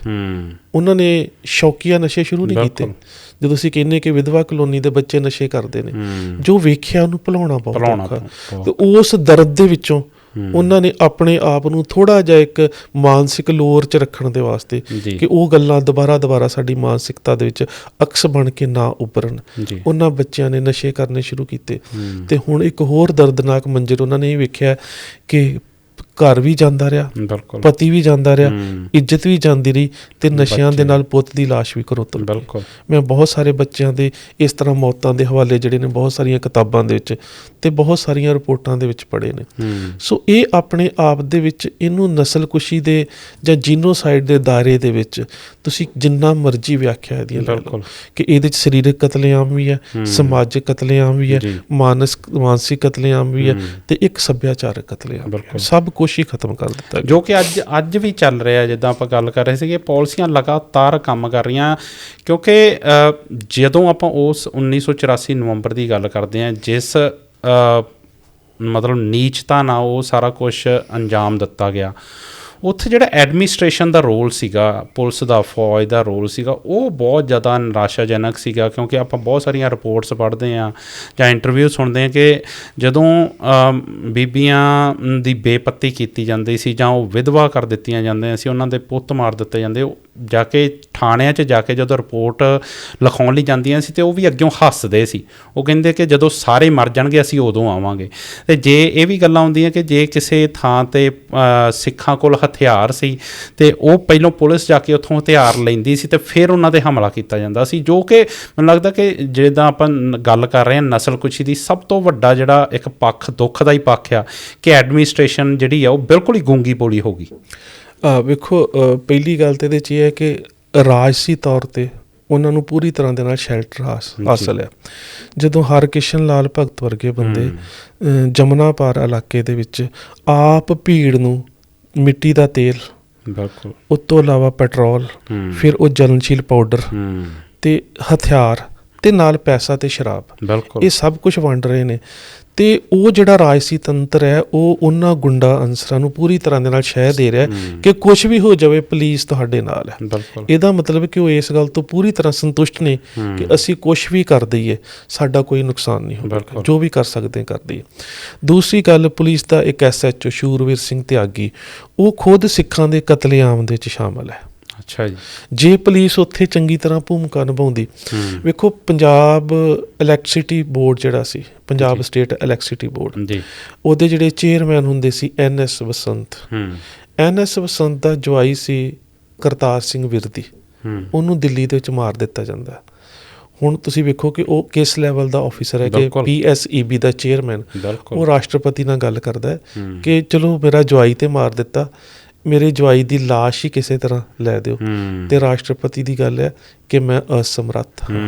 ਉਹਨਾਂ ਨੇ ਸ਼ੌਕੀਆ ਨਸ਼ੇ ਸ਼ੁਰੂ ਨਹੀਂ ਕੀਤੇ। ਜਦੋਂ ਅਸੀਂ ਕਹਿੰਦੇ ਕਿ ਵਿਧਵਾ ਕਲੋਨੀ ਦੇ ਬੱਚੇ ਨਸ਼ੇ ਕਰਦੇ ਨੇ, ਜੋ ਵੇਖਿਆ ਉਹਨੂੰ ਭੁਲਾਉਣਾ ਬਹੁਤ ਔਖਾ, ਤੇ ਉਸ ਦਰਦ ਦੇ ਵਿੱਚੋਂ ਉਹਨਾਂ ਨੇ ਆਪਣੇ ਆਪ ਨੂੰ ਥੋੜ੍ਹਾ ਜਿਹਾ ਇੱਕ ਮਾਨਸਿਕ ਲੋਰ 'ਚ ਰੱਖਣ ਦੇ ਵਾਸਤੇ ਕਿ ਉਹ ਗੱਲਾਂ ਦੁਬਾਰਾ ਸਾਡੀ ਮਾਨਸਿਕਤਾ ਦੇ ਵਿੱਚ ਅਕਸ ਬਣ ਕੇ ਨਾ ਉੱਭਰਨ, ਉਹਨਾਂ ਬੱਚਿਆਂ ਨੇ ਨਸ਼ੇ ਕਰਨੇ ਸ਼ੁਰੂ ਕੀਤੇ। ਤੇ ਹੁਣ ਇੱਕ ਹੋਰ ਦਰਦਨਾਕ ਮੰਜ਼ਰ ਉਹਨਾਂ ਨੇ ਇਹ ਵੇਖਿਆ ਕਿ ਘਰ ਵੀ ਜਾਂਦਾ ਰਿਹਾ, ਪਤੀ ਵੀ ਜਾਂਦਾ ਰਿਹਾ, ਇੱਜ਼ਤ ਵੀ ਜਾਂਦੀ ਰਹੀ, ਤੇ ਨਸ਼ਿਆਂ ਦੇ ਨਾਲ ਪੁੱਤ ਦੀ ਲਾਸ਼ ਵੀ ਘਰੋਂ ਤੁਰ ਗਈ। ਮੈਂ ਬਹੁਤ ਸਾਰੇ ਬੱਚਿਆਂ ਦੇ ਇਸ ਤਰ੍ਹਾਂ ਮੌਤਾਂ ਦੇ ਹਵਾਲੇ ਜਿਹੜੇ ਨੇ ਬਹੁਤ ਸਾਰੀਆਂ ਕਿਤਾਬਾਂ ਦੇ ਵਿੱਚ ਤੇ ਬਹੁਤ ਸਾਰੀਆਂ ਰਿਪੋਰਟਾਂ ਦੇ ਵਿੱਚ ਪੜ੍ਹੇ ਨੇ। ਸੋ ਇਹ ਆਪਣੇ ਆਪ ਦੇ ਵਿੱਚ ਇਹਨੂੰ ਨਸਲਕੁਸ਼ੀ ਦੇ ਜਾਂ ਜੀਨੋਸਾਈਡ ਦੇ ਦਾਇਰੇ ਦੇ ਵਿੱਚ ਤੁਸੀਂ ਜਿੰਨਾ ਮਰਜ਼ੀ ਵਿਆਖਿਆ ਇਹਦੀ ਲੈ ਲਓ ਕਿ ਇਹਦੇ 'ਚ ਸਰੀਰਕ ਕਤਲੇਆਮ ਵੀ ਹੈ, ਸਮਾਜਿਕ ਕਤਲੇਆਮ ਵੀ ਹੈ, ਮਾਨਸਿਕ ਕਤਲੇਆਮ ਵੀ ਹੈ, ਤੇ ਇੱਕ ਸੱਭਿਆਚਾਰਕ ਕਤਲੇਆਮ, ਸਭ ਕੁਛ ਹੀ ਖਤਮ ਕਰ ਦਿੱਤਾ, ਜੋ ਕਿ ਅੱਜ ਵੀ ਚੱਲ ਰਿਹਾ। ਜਿੱਦਾਂ ਆਪਾਂ ਗੱਲ ਕਰ ਰਹੇ ਸੀਗੇ, ਪਾਲਿਸੀਆਂ ਲਗਾਤਾਰ ਕੰਮ ਕਰ ਰਹੀਆਂ, ਕਿਉਂਕਿ ਜਦੋਂ ਆਪਾਂ ਉਸ 1984 ਨਵੰਬਰ ਦੀ ਗੱਲ ਕਰਦੇ ਹਾਂ, ਜਿਸ ਮਤਲਬ ਨੀਚਤਾ ਨਾਲ ਉਹ ਸਾਰਾ ਕੁਛ ਅੰਜਾਮ ਦਿੱਤਾ ਗਿਆ, ਉੱਥੇ ਜਿਹੜਾ ਐਡਮਿਨਿਸਟ੍ਰੇਸ਼ਨ ਦਾ ਰੋਲ ਸੀਗਾ, ਪੁਲਿਸ ਦਾ, ਫੌਜ ਦਾ ਰੋਲ ਸੀਗਾ, ਉਹ ਬਹੁਤ ਜ਼ਿਆਦਾ ਨਿਰਾਸ਼ਾਜਨਕ ਸੀਗਾ। ਕਿਉਂਕਿ ਆਪਾਂ ਬਹੁਤ ਸਾਰੀਆਂ ਰਿਪੋਰਟਸ ਪੜ੍ਹਦੇ ਹਾਂ ਜਾਂ ਇੰਟਰਵਿਊ ਸੁਣਦੇ ਹਾਂ ਕਿ ਜਦੋਂ ਬੀਬੀਆਂ ਦੀ ਬੇਪੱਤੀ ਕੀਤੀ ਜਾਂਦੀ ਸੀ ਜਾਂ ਉਹ ਵਿਧਵਾ ਕਰ ਦਿੱਤੀਆਂ ਜਾਂਦੀਆਂ ਸੀ, ਉਹਨਾਂ ਦੇ ਪੁੱਤ ਮਾਰ ਦਿੱਤੇ ਜਾਂਦੇ, ਉਹ ਜਾ ਕੇ ਥਾਣਿਆਂ 'ਚ ਜਾ ਕੇ ਜਦੋਂ ਰਿਪੋਰਟ ਲਿਖਾਉਣ ਲਈ ਜਾਂਦੀਆਂ ਸੀ, ਅਤੇ ਉਹ ਵੀ ਅੱਗਿਓਂ ਹੱਸਦੇ ਸੀ। ਉਹ ਕਹਿੰਦੇ ਕਿ ਜਦੋਂ ਸਾਰੇ ਮਰ ਜਾਣਗੇ ਅਸੀਂ ਉਦੋਂ ਆਵਾਂਗੇ। ਅਤੇ ਜੇ ਇਹ ਵੀ ਗੱਲਾਂ ਆਉਂਦੀਆਂ ਕਿ ਜੇ ਕਿਸੇ ਥਾਂ 'ਤੇ ਸਿੱਖਾਂ ਕੋਲ ਹਥਿਆਰ ਸੀ ਅਤੇ ਉਹ ਪਹਿਲੋਂ ਪੁਲਿਸ ਜਾ ਕੇ ਉੱਥੋਂ ਹਥਿਆਰ ਲੈਂਦੀ ਸੀ ਅਤੇ ਫਿਰ ਉਹਨਾਂ 'ਤੇ ਹਮਲਾ ਕੀਤਾ ਜਾਂਦਾ ਸੀ, ਜੋ ਕਿ ਮੈਨੂੰ ਲੱਗਦਾ ਕਿ ਜਿੱਦਾਂ ਆਪਾਂ ਗੱਲ ਕਰ ਰਹੇ ਹਾਂ ਨਸਲਕੁਸ਼ੀ ਦੀ, ਸਭ ਤੋਂ ਵੱਡਾ ਜਿਹੜਾ ਇੱਕ ਪੱਖ, ਦੁੱਖ ਦਾ ਹੀ ਪੱਖ ਆ ਕਿ ਐਡਮਿਨਿਸਟ੍ਰੇਸ਼ਨ ਜਿਹੜੀ ਆ ਉਹ ਬਿਲਕੁਲ ਹੀ ਗੂੰਗੀ ਬੋਲੀ ਹੋ ਗਈ। ਵੇਖੋ, ਪਹਿਲੀ ਗੱਲ ਤਾਂ ਇਹਦੇ 'ਚ ਇਹ ਹੈ ਕਿ ਰਾਜਸੀ ਤੌਰ 'ਤੇ ਉਹਨਾਂ ਨੂੰ ਪੂਰੀ ਤਰ੍ਹਾਂ ਦੇ ਨਾਲ ਸ਼ੈਲਟਰ ਹਾਸਲ ਹੈ। ਜਦੋਂ ਹਰਕਿਸ਼ਨ ਲਾਲ ਭਗਤ ਵਰਗੇ ਬੰਦੇ ਜਮਨਾ ਪਾਰ ਇਲਾਕੇ ਦੇ ਵਿੱਚ ਆਪ ਭੀੜ ਨੂੰ ਮਿੱਟੀ ਦਾ ਤੇਲ, ਬਿਲਕੁਲ, ਉਸ ਤੋਂ ਇਲਾਵਾ ਪੈਟਰੋਲ, ਫਿਰ ਉਹ ਜਲਨਸ਼ੀਲ ਪਾਊਡਰ ਤੇ ਹਥਿਆਰ ਤੇ ਨਾਲ ਪੈਸਾ ਤੇ ਸ਼ਰਾਬ, ਇਹ ਸਭ ਕੁਝ ਵੰਡ ਰਹੇ ਨੇ। ਤੇ ਉਹ ਜਿਹੜਾ ਰਾਜਸੀ ਤੰਤਰ ਹੈ ਉਹ ਉਹਨਾਂ ਗੁੰਡਾ ਅਨਸਰਾਂ ਨੂੰ ਪੂਰੀ ਤਰ੍ਹਾਂ ਦੇ ਨਾਲ ਸ਼ਹਿ ਦੇ ਰਿਹਾ ਕਿ ਕੁਛ ਵੀ ਹੋ ਜਾਵੇ ਪੁਲਿਸ ਤੁਹਾਡੇ ਨਾਲ ਹੈ। ਇਹਦਾ ਮਤਲਬ ਕਿ ਉਹ ਇਸ ਗੱਲ ਤੋਂ ਪੂਰੀ ਤਰ੍ਹਾਂ ਸੰਤੁਸ਼ਟ ਨੇ ਕਿ ਅਸੀਂ ਕੁਛ ਵੀ ਕਰ ਦਈਏ, ਸਾਡਾ ਕੋਈ ਨੁਕਸਾਨ ਨਹੀਂ ਹੋਵੇਗਾ, ਜੋ ਵੀ ਕਰ ਸਕਦੇ ਕਰ ਦਈਏ। ਦੂਸਰੀ ਗੱਲ, ਪੁਲਿਸ ਦਾ ਇੱਕ SHO ਸ਼ੂਰਵੀਰ ਸਿੰਘ ਤਿਆਗੀ, ਉਹ ਖੁਦ ਸਿੱਖਾਂ ਦੇ ਕਤਲੇਆਮ ਦੇ ਵਿੱਚ ਸ਼ਾਮਲ ਹੈ। ਅੱਛਾ ਜੀ। ਜੇ ਪੁਲਿਸ ਉੱਥੇ ਚੰਗੀ ਤਰ੍ਹਾਂ ਭੂਮਿਕਾ ਨਿਭਾਉਂਦੀ, ਵੇਖੋ ਪੰਜਾਬ ਇਲੈਕਟ੍ਰਿਸਿਟੀ ਬੋਰਡ ਜਿਹੜਾ ਸੀ, ਪੰਜਾਬ ਸਟੇਟ ਇਲੈਕਟ੍ਰਿਸਿਟੀ ਬੋਰਡ, ਉਹਦੇ ਜਿਹੜੇ ਚੇਅਰਮੈਨ ਹੁੰਦੇ ਸੀ NS ਬਸੰਤ। NS ਬਸੰਤ ਦਾ ਜਵਾਈ ਸੀ ਕਰਤਾਰ ਸਿੰਘ ਵਿਰਦੀ, ਉਹਨੂੰ ਦਿੱਲੀ ਦੇ ਵਿੱਚ ਮਾਰ ਦਿੱਤਾ ਜਾਂਦਾ। ਹੁਣ ਤੁਸੀਂ ਵੇਖੋ ਕਿ ਉਹ ਕਿਸ ਲੈਵਲ ਦਾ ਆਫਿਸਰ ਹੈ ਕਿ PSEB ਦਾ ਚੇਅਰਮੈਨ, ਉਹ ਰਾਸ਼ਟਰਪਤੀ ਨਾਲ ਗੱਲ ਕਰਦਾ ਹੈ ਕਿ ਚਲੋ ਮੇਰਾ ਜਵਾਈ ਤੇ ਮਾਰ ਦਿੱਤਾ, ਮੇਰੇ ਜਵਾਈ ਦੀ ਲਾਸ਼ ਹੀ ਕਿਸੇ ਤਰ੍ਹਾਂ ਲੈ ਦਿਓ। ਤੇ ਰਾਸ਼ਟਰਪਤੀ ਦੀ ਗੱਲ ਹੈ ਕਿ ਮੈਂ ਅਸਮਰੱਥ ਹਾਂ,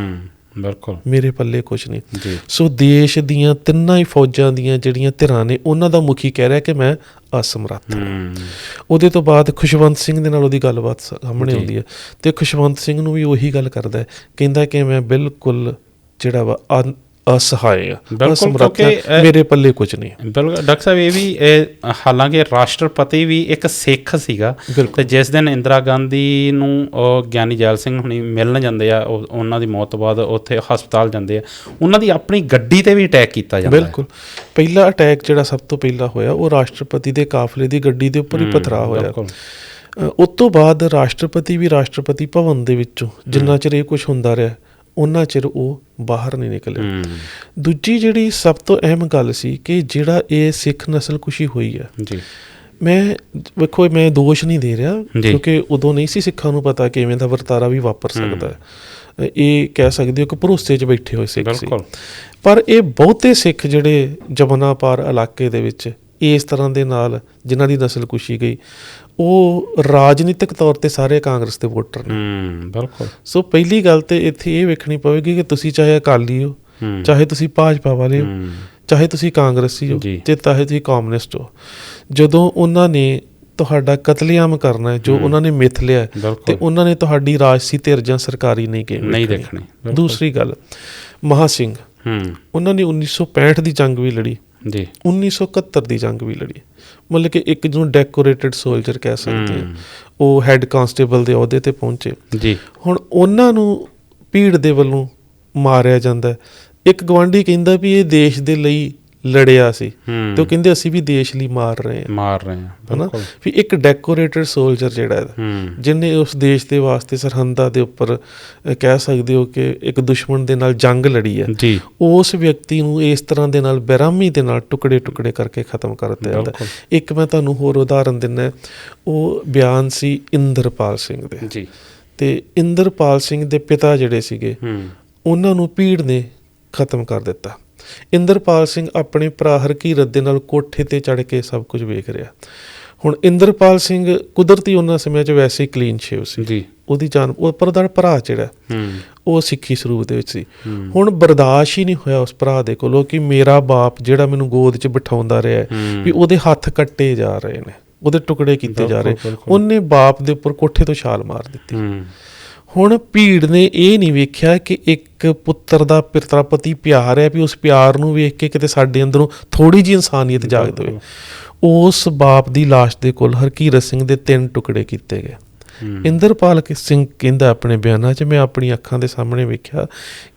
ਬਿਲਕੁਲ ਮੇਰੇ ਪੱਲੇ ਕੁਛ ਨਹੀਂ। ਸੋ ਦੇਸ਼ ਦੀਆਂ ਤਿੰਨਾਂ ਹੀ ਫੌਜਾਂ ਦੀਆਂ ਜਿਹੜੀਆਂ ਧਿਰਾਂ ਨੇ, ਉਹਨਾਂ ਦਾ ਮੁਖੀ ਕਹਿ ਰਿਹਾ ਕਿ ਮੈਂ ਅਸਮਰੱਥ ਹਾਂ। ਉਹਦੇ ਤੋਂ ਬਾਅਦ ਖੁਸ਼ਵੰਤ ਸਿੰਘ ਦੇ ਨਾਲ ਉਹਦੀ ਗੱਲਬਾਤ ਸਾਹਮਣੇ ਆਉਂਦੀ ਹੈ, ਤੇ ਖੁਸ਼ਵੰਤ ਸਿੰਘ ਨੂੰ ਵੀ ਉਹੀ ਗੱਲ ਕਰਦਾ ਹੈ, ਕਹਿੰਦਾ ਕਿ ਮੈਂ ਬਿਲਕੁਲ ਜਿਹੜਾ ਵਾ ਅਸਹਾਏ ਆ, ਮੇਰੇ ਪੱਲੇ ਕੁਝ ਨਹੀਂ। ਬਿਲਕੁਲ ਡਾਕਟਰ ਸਾਹਿਬ, ਇਹ ਵੀ ਹਾਲਾਂਕਿ ਰਾਸ਼ਟਰਪਤੀ ਵੀ ਇੱਕ ਸਿੱਖ ਸੀਗਾ, ਤੇ ਜਿਸ ਦਿਨ ਇੰਦਰਾ ਗਾਂਧੀ ਨੂੰ ਗਿਆਨੀ ਜੈਲ ਸਿੰਘ ਹੁਣੀ ਮਿਲਣ ਜਾਂਦੇ ਆ, ਉਹਨਾਂ ਦੀ ਮੌਤ ਤੋਂ ਬਾਅਦ ਉੱਥੇ ਹਸਪਤਾਲ ਜਾਂਦੇ ਆ, ਉਹਨਾਂ ਦੀ ਆਪਣੀ ਗੱਡੀ 'ਤੇ ਵੀ ਅਟੈਕ ਕੀਤਾ ਜਾਂਦਾ। ਬਿਲਕੁਲ, ਪਹਿਲਾ ਅਟੈਕ ਜਿਹੜਾ ਸਭ ਤੋਂ ਪਹਿਲਾਂ ਹੋਇਆ ਉਹ ਰਾਸ਼ਟਰਪਤੀ ਦੇ ਕਾਫਲੇ ਦੀ ਗੱਡੀ ਦੇ ਉੱਪਰ ਹੀ ਪਥਰਾ ਹੋਇਆ। ਉਸ ਤੋਂ ਬਾਅਦ ਰਾਸ਼ਟਰਪਤੀ ਵੀ ਰਾਸ਼ਟਰਪਤੀ ਭਵਨ ਦੇ ਵਿੱਚੋਂ ਜਿੰਨਾ ਚਿਰ ਇਹ ਕੁਛ ਹੁੰਦਾ ਰਿਹਾ, ਉਹਨਾਂ ਚਿਰ ਉਹ ਬਾਹਰ ਨਹੀਂ ਨਿਕਲੇ। ਦੂਜੀ ਜਿਹੜੀ ਸਭ ਤੋਂ ਅਹਿਮ ਗੱਲ ਸੀ ਕਿ ਜਿਹੜਾ ਇਹ ਸਿੱਖ ਨਸਲਕੁਸ਼ੀ ਹੋਈ ਹੈ, ਵੇਖੋ ਮੈਂ ਦੋਸ਼ ਨਹੀਂ ਦੇ ਰਿਹਾ, ਕਿਉਂਕਿ ਉਦੋਂ ਨਹੀਂ ਸੀ ਸਿੱਖਾਂ ਨੂੰ ਪਤਾ ਕਿ ਇਵੇਂ ਦਾ ਵਰਤਾਰਾ ਵੀ ਵਾਪਰ ਸਕਦਾ ਹੈ। ਇਹ ਕਹਿ ਸਕਦੇ ਹੋ ਕਿ ਭਰੋਸੇ 'ਚ ਬੈਠੇ ਹੋਏ ਸਿੱਖ ਸੀ, ਪਰ ਇਹ ਬਹੁਤੇ ਸਿੱਖ ਜਿਹੜੇ ਜਮਨਾ ਪਾਰ ਇਲਾਕੇ ਦੇ ਵਿੱਚ ਇਸ ਤਰ੍ਹਾਂ ਦੇ ਨਾਲ ਜਿਨ੍ਹਾਂ ਦੀ ਨਸਲਕੁਸ਼ੀ ਗਈ, ਉਹ ਰਾਜਨੀਤਿਕ ਤੌਰ 'ਤੇ ਸਾਰੇ ਕਾਂਗਰਸ ਦੇ ਵੋਟਰ ਨੇ। ਬਿਲਕੁਲ। ਸੋ ਪਹਿਲੀ ਗੱਲ ਤਾਂ ਇੱਥੇ ਇਹ ਵੇਖਣੀ ਪਵੇਗੀ ਕਿ ਤੁਸੀਂ ਚਾਹੇ ਅਕਾਲੀ ਹੋ, ਚਾਹੇ ਤੁਸੀਂ ਭਾਜਪਾ ਵਾਲੇ ਹੋ, ਚਾਹੇ ਤੁਸੀਂ ਕਾਂਗਰਸੀ ਹੋ, ਚਾਹੇ ਤੁਸੀਂ ਕਮਿਊਨਿਸਟ ਹੋ, ਜਦੋਂ ਉਹਨਾਂ ਨੇ ਤੁਹਾਡਾ ਕਤਲੇਆਮ ਕਰਨਾ ਹੈ, ਜੋ ਉਹਨਾਂ ਨੇ ਮਿਥ ਲਿਆ, ਤੇ ਉਹਨਾਂ ਨੇ ਤੁਹਾਡੀ ਰਾਜਸੀ ਧਿਰ ਜਾਂ ਸਰਕਾਰੀ ਨਹੀਂ ਦੇਖਣੀ। ਦੂਸਰੀ ਗੱਲ, ਮਹਾਂ ਸਿੰਘ, ਉਹਨਾਂ ਨੇ 1965 ਦੀ ਜੰਗ ਵੀ ਲੜੀ ਜੀ, 1971 ਦੀ ਜੰਗ ਵੀ ਲੜੀ। ਮਤਲਬ ਕਿ ਇੱਕ ਜਿਹਨੂੰ ਡੈਕੋਰੇਟਡ ਸੋਲਜਰ ਕਹਿ ਸਕਦੇ ਹਾਂ, ਉਹ ਹੈੱਡ ਕਾਂਸਟੇਬਲ ਦੇ ਅਹੁਦੇ 'ਤੇ ਪਹੁੰਚੇ ਜੀ। ਹੁਣ ਉਹਨਾਂ ਨੂੰ ਭੀੜ ਦੇ ਵੱਲੋਂ ਮਾਰਿਆ ਜਾਂਦਾ। ਇੱਕ ਗਵਾਂਢੀ ਕਹਿੰਦਾ ਵੀ ਇਹ ਦੇਸ਼ ਦੇ ਲਈ ਲੜਿਆ ਸੀ, ਤੇ ਉਹ ਕਹਿੰਦੇ ਅਸੀਂ ਵੀ ਦੇਸ਼ ਲਈ ਮਾਰ ਰਹੇ ਹਾਂ ਹਨਾ। ਵੀ ਇੱਕ ਡੈਕੋਰੇਟਡ ਸੋਲਜਰ ਜਿਹੜਾ ਜਿਹਨੇ ਉਸ ਦੇਸ਼ ਦੇ ਵਾਸਤੇ ਸਰਹੰਦਾਂ ਦੇ ਉੱਪਰ ਕਹਿ ਸਕਦੇ ਹੋ ਕਿ ਇੱਕ ਦੁਸ਼ਮਣ ਦੇ ਨਾਲ ਜੰਗ ਲੜੀ ਹੈ, ਉਸ ਵਿਅਕਤੀ ਨੂੰ ਇਸ ਤਰ੍ਹਾਂ ਦੇ ਨਾਲ ਬੇਰਹਿਮੀ ਦੇ ਨਾਲ ਟੁਕੜੇ ਕਰਕੇ ਖਤਮ ਕਰ ਦਿੱਤਾ ਜਾਂਦਾ। ਇੱਕ ਮੈਂ ਤੁਹਾਨੂੰ ਹੋਰ ਉਦਾਹਰਨ ਦਿੰਦਾ, ਉਹ ਬਿਆਨ ਸੀ ਇੰਦਰਪਾਲ ਸਿੰਘ ਦੇ ਜੀ। ਤੇ ਇੰਦਰਪਾਲ ਸਿੰਘ ਦੇ ਪਿਤਾ ਜਿਹੜੇ ਸੀਗੇ, ਉਹਨਾਂ ਨੂੰ ਭੀੜ ਨੇ ਖਤਮ ਕਰ ਦਿੱਤਾ। ਇੰਦਰਪਾਲ ਸਿੰਘ ਆਪਣੇ ਭਰਾ ਹਰਕੀਰਤ ਦੇ ਨਾਲ ਕੋਠੇ 'ਤੇ ਚੜ੍ਹ ਕੇ ਸਭ ਕੁਝ ਵੇਖ ਰਿਹਾ। ਹੁਣ ਇੰਦਰਪਾਲ ਸਿੰਘ ਕੁਦਰਤੀ ਉਹਨਾਂ ਸਮਿਆਂ 'ਚ ਵੈਸੇ ਹੀ ਕਲੀਨ ਸ਼ੇਵ ਸੀ ਜੀ। ਉਹਦੀ ਜਾਨ, ਉਹ ਦਾ ਭਰਾ ਜਿਹੜਾ ਉਹ ਸਿੱਖੀ ਸਰੂਪ ਦੇ ਵਿੱਚ ਸੀ। ਹੁਣ ਬਰਦਾਸ਼ਤ ਹੀ ਨਹੀਂ ਹੋਇਆ ਉਸ ਭਰਾ ਦੇ ਕੋਲੋਂ ਕਿ ਮੇਰਾ ਬਾਪ ਜਿਹੜਾ ਮੈਨੂੰ ਗੋਦ 'ਚ ਬਿਠਾਉਂਦਾ ਰਿਹਾ ਵੀ ਉਹਦੇ ਹੱਥ ਕੱਟੇ ਜਾ ਰਹੇ ਨੇ, ਉਹਦੇ ਟੁਕੜੇ ਕੀਤੇ ਜਾ ਰਹੇ। ਉਹਨੇ ਬਾਪ ਦੇ ਉੱਪਰ ਕੋਠੇ ਤੋਂ ਛਾਲ ਮਾਰ ਦਿੱਤੀ। ਹੁਣ ਭੀੜ ਨੇ ਇਹ ਨਹੀਂ ਵੇਖਿਆ ਕਿ ਇੱਕ ਪੁੱਤਰ ਦਾ ਪਿਤਾ ਪ੍ਰਤੀ ਪਿਆਰ ਹੈ, ਵੀ ਉਸ ਪਿਆਰ ਨੂੰ ਵੇਖ ਕੇ ਕਿਤੇ ਸਾਡੇ ਅੰਦਰੋਂ ਥੋੜ੍ਹੀ ਜਿਹੀ ਇਨਸਾਨੀਅਤ ਜਾਗ ਦੇਵੇ। ਉਸ ਬਾਪ ਦੀ ਲਾਸ਼ ਦੇ ਕੋਲ ਹਰਕੀਰਤ ਸਿੰਘ ਦੇ 3 ਟੁਕੜੇ ਕੀਤੇ ਗਏ। ਇੰਦਰਪਾਲ ਸਿੰਘ ਕਹਿੰਦਾ ਆਪਣੇ ਬਿਆਨਾਂ 'ਚ, ਮੈਂ ਆਪਣੀ ਅੱਖਾਂ ਦੇ ਸਾਹਮਣੇ ਵੇਖਿਆ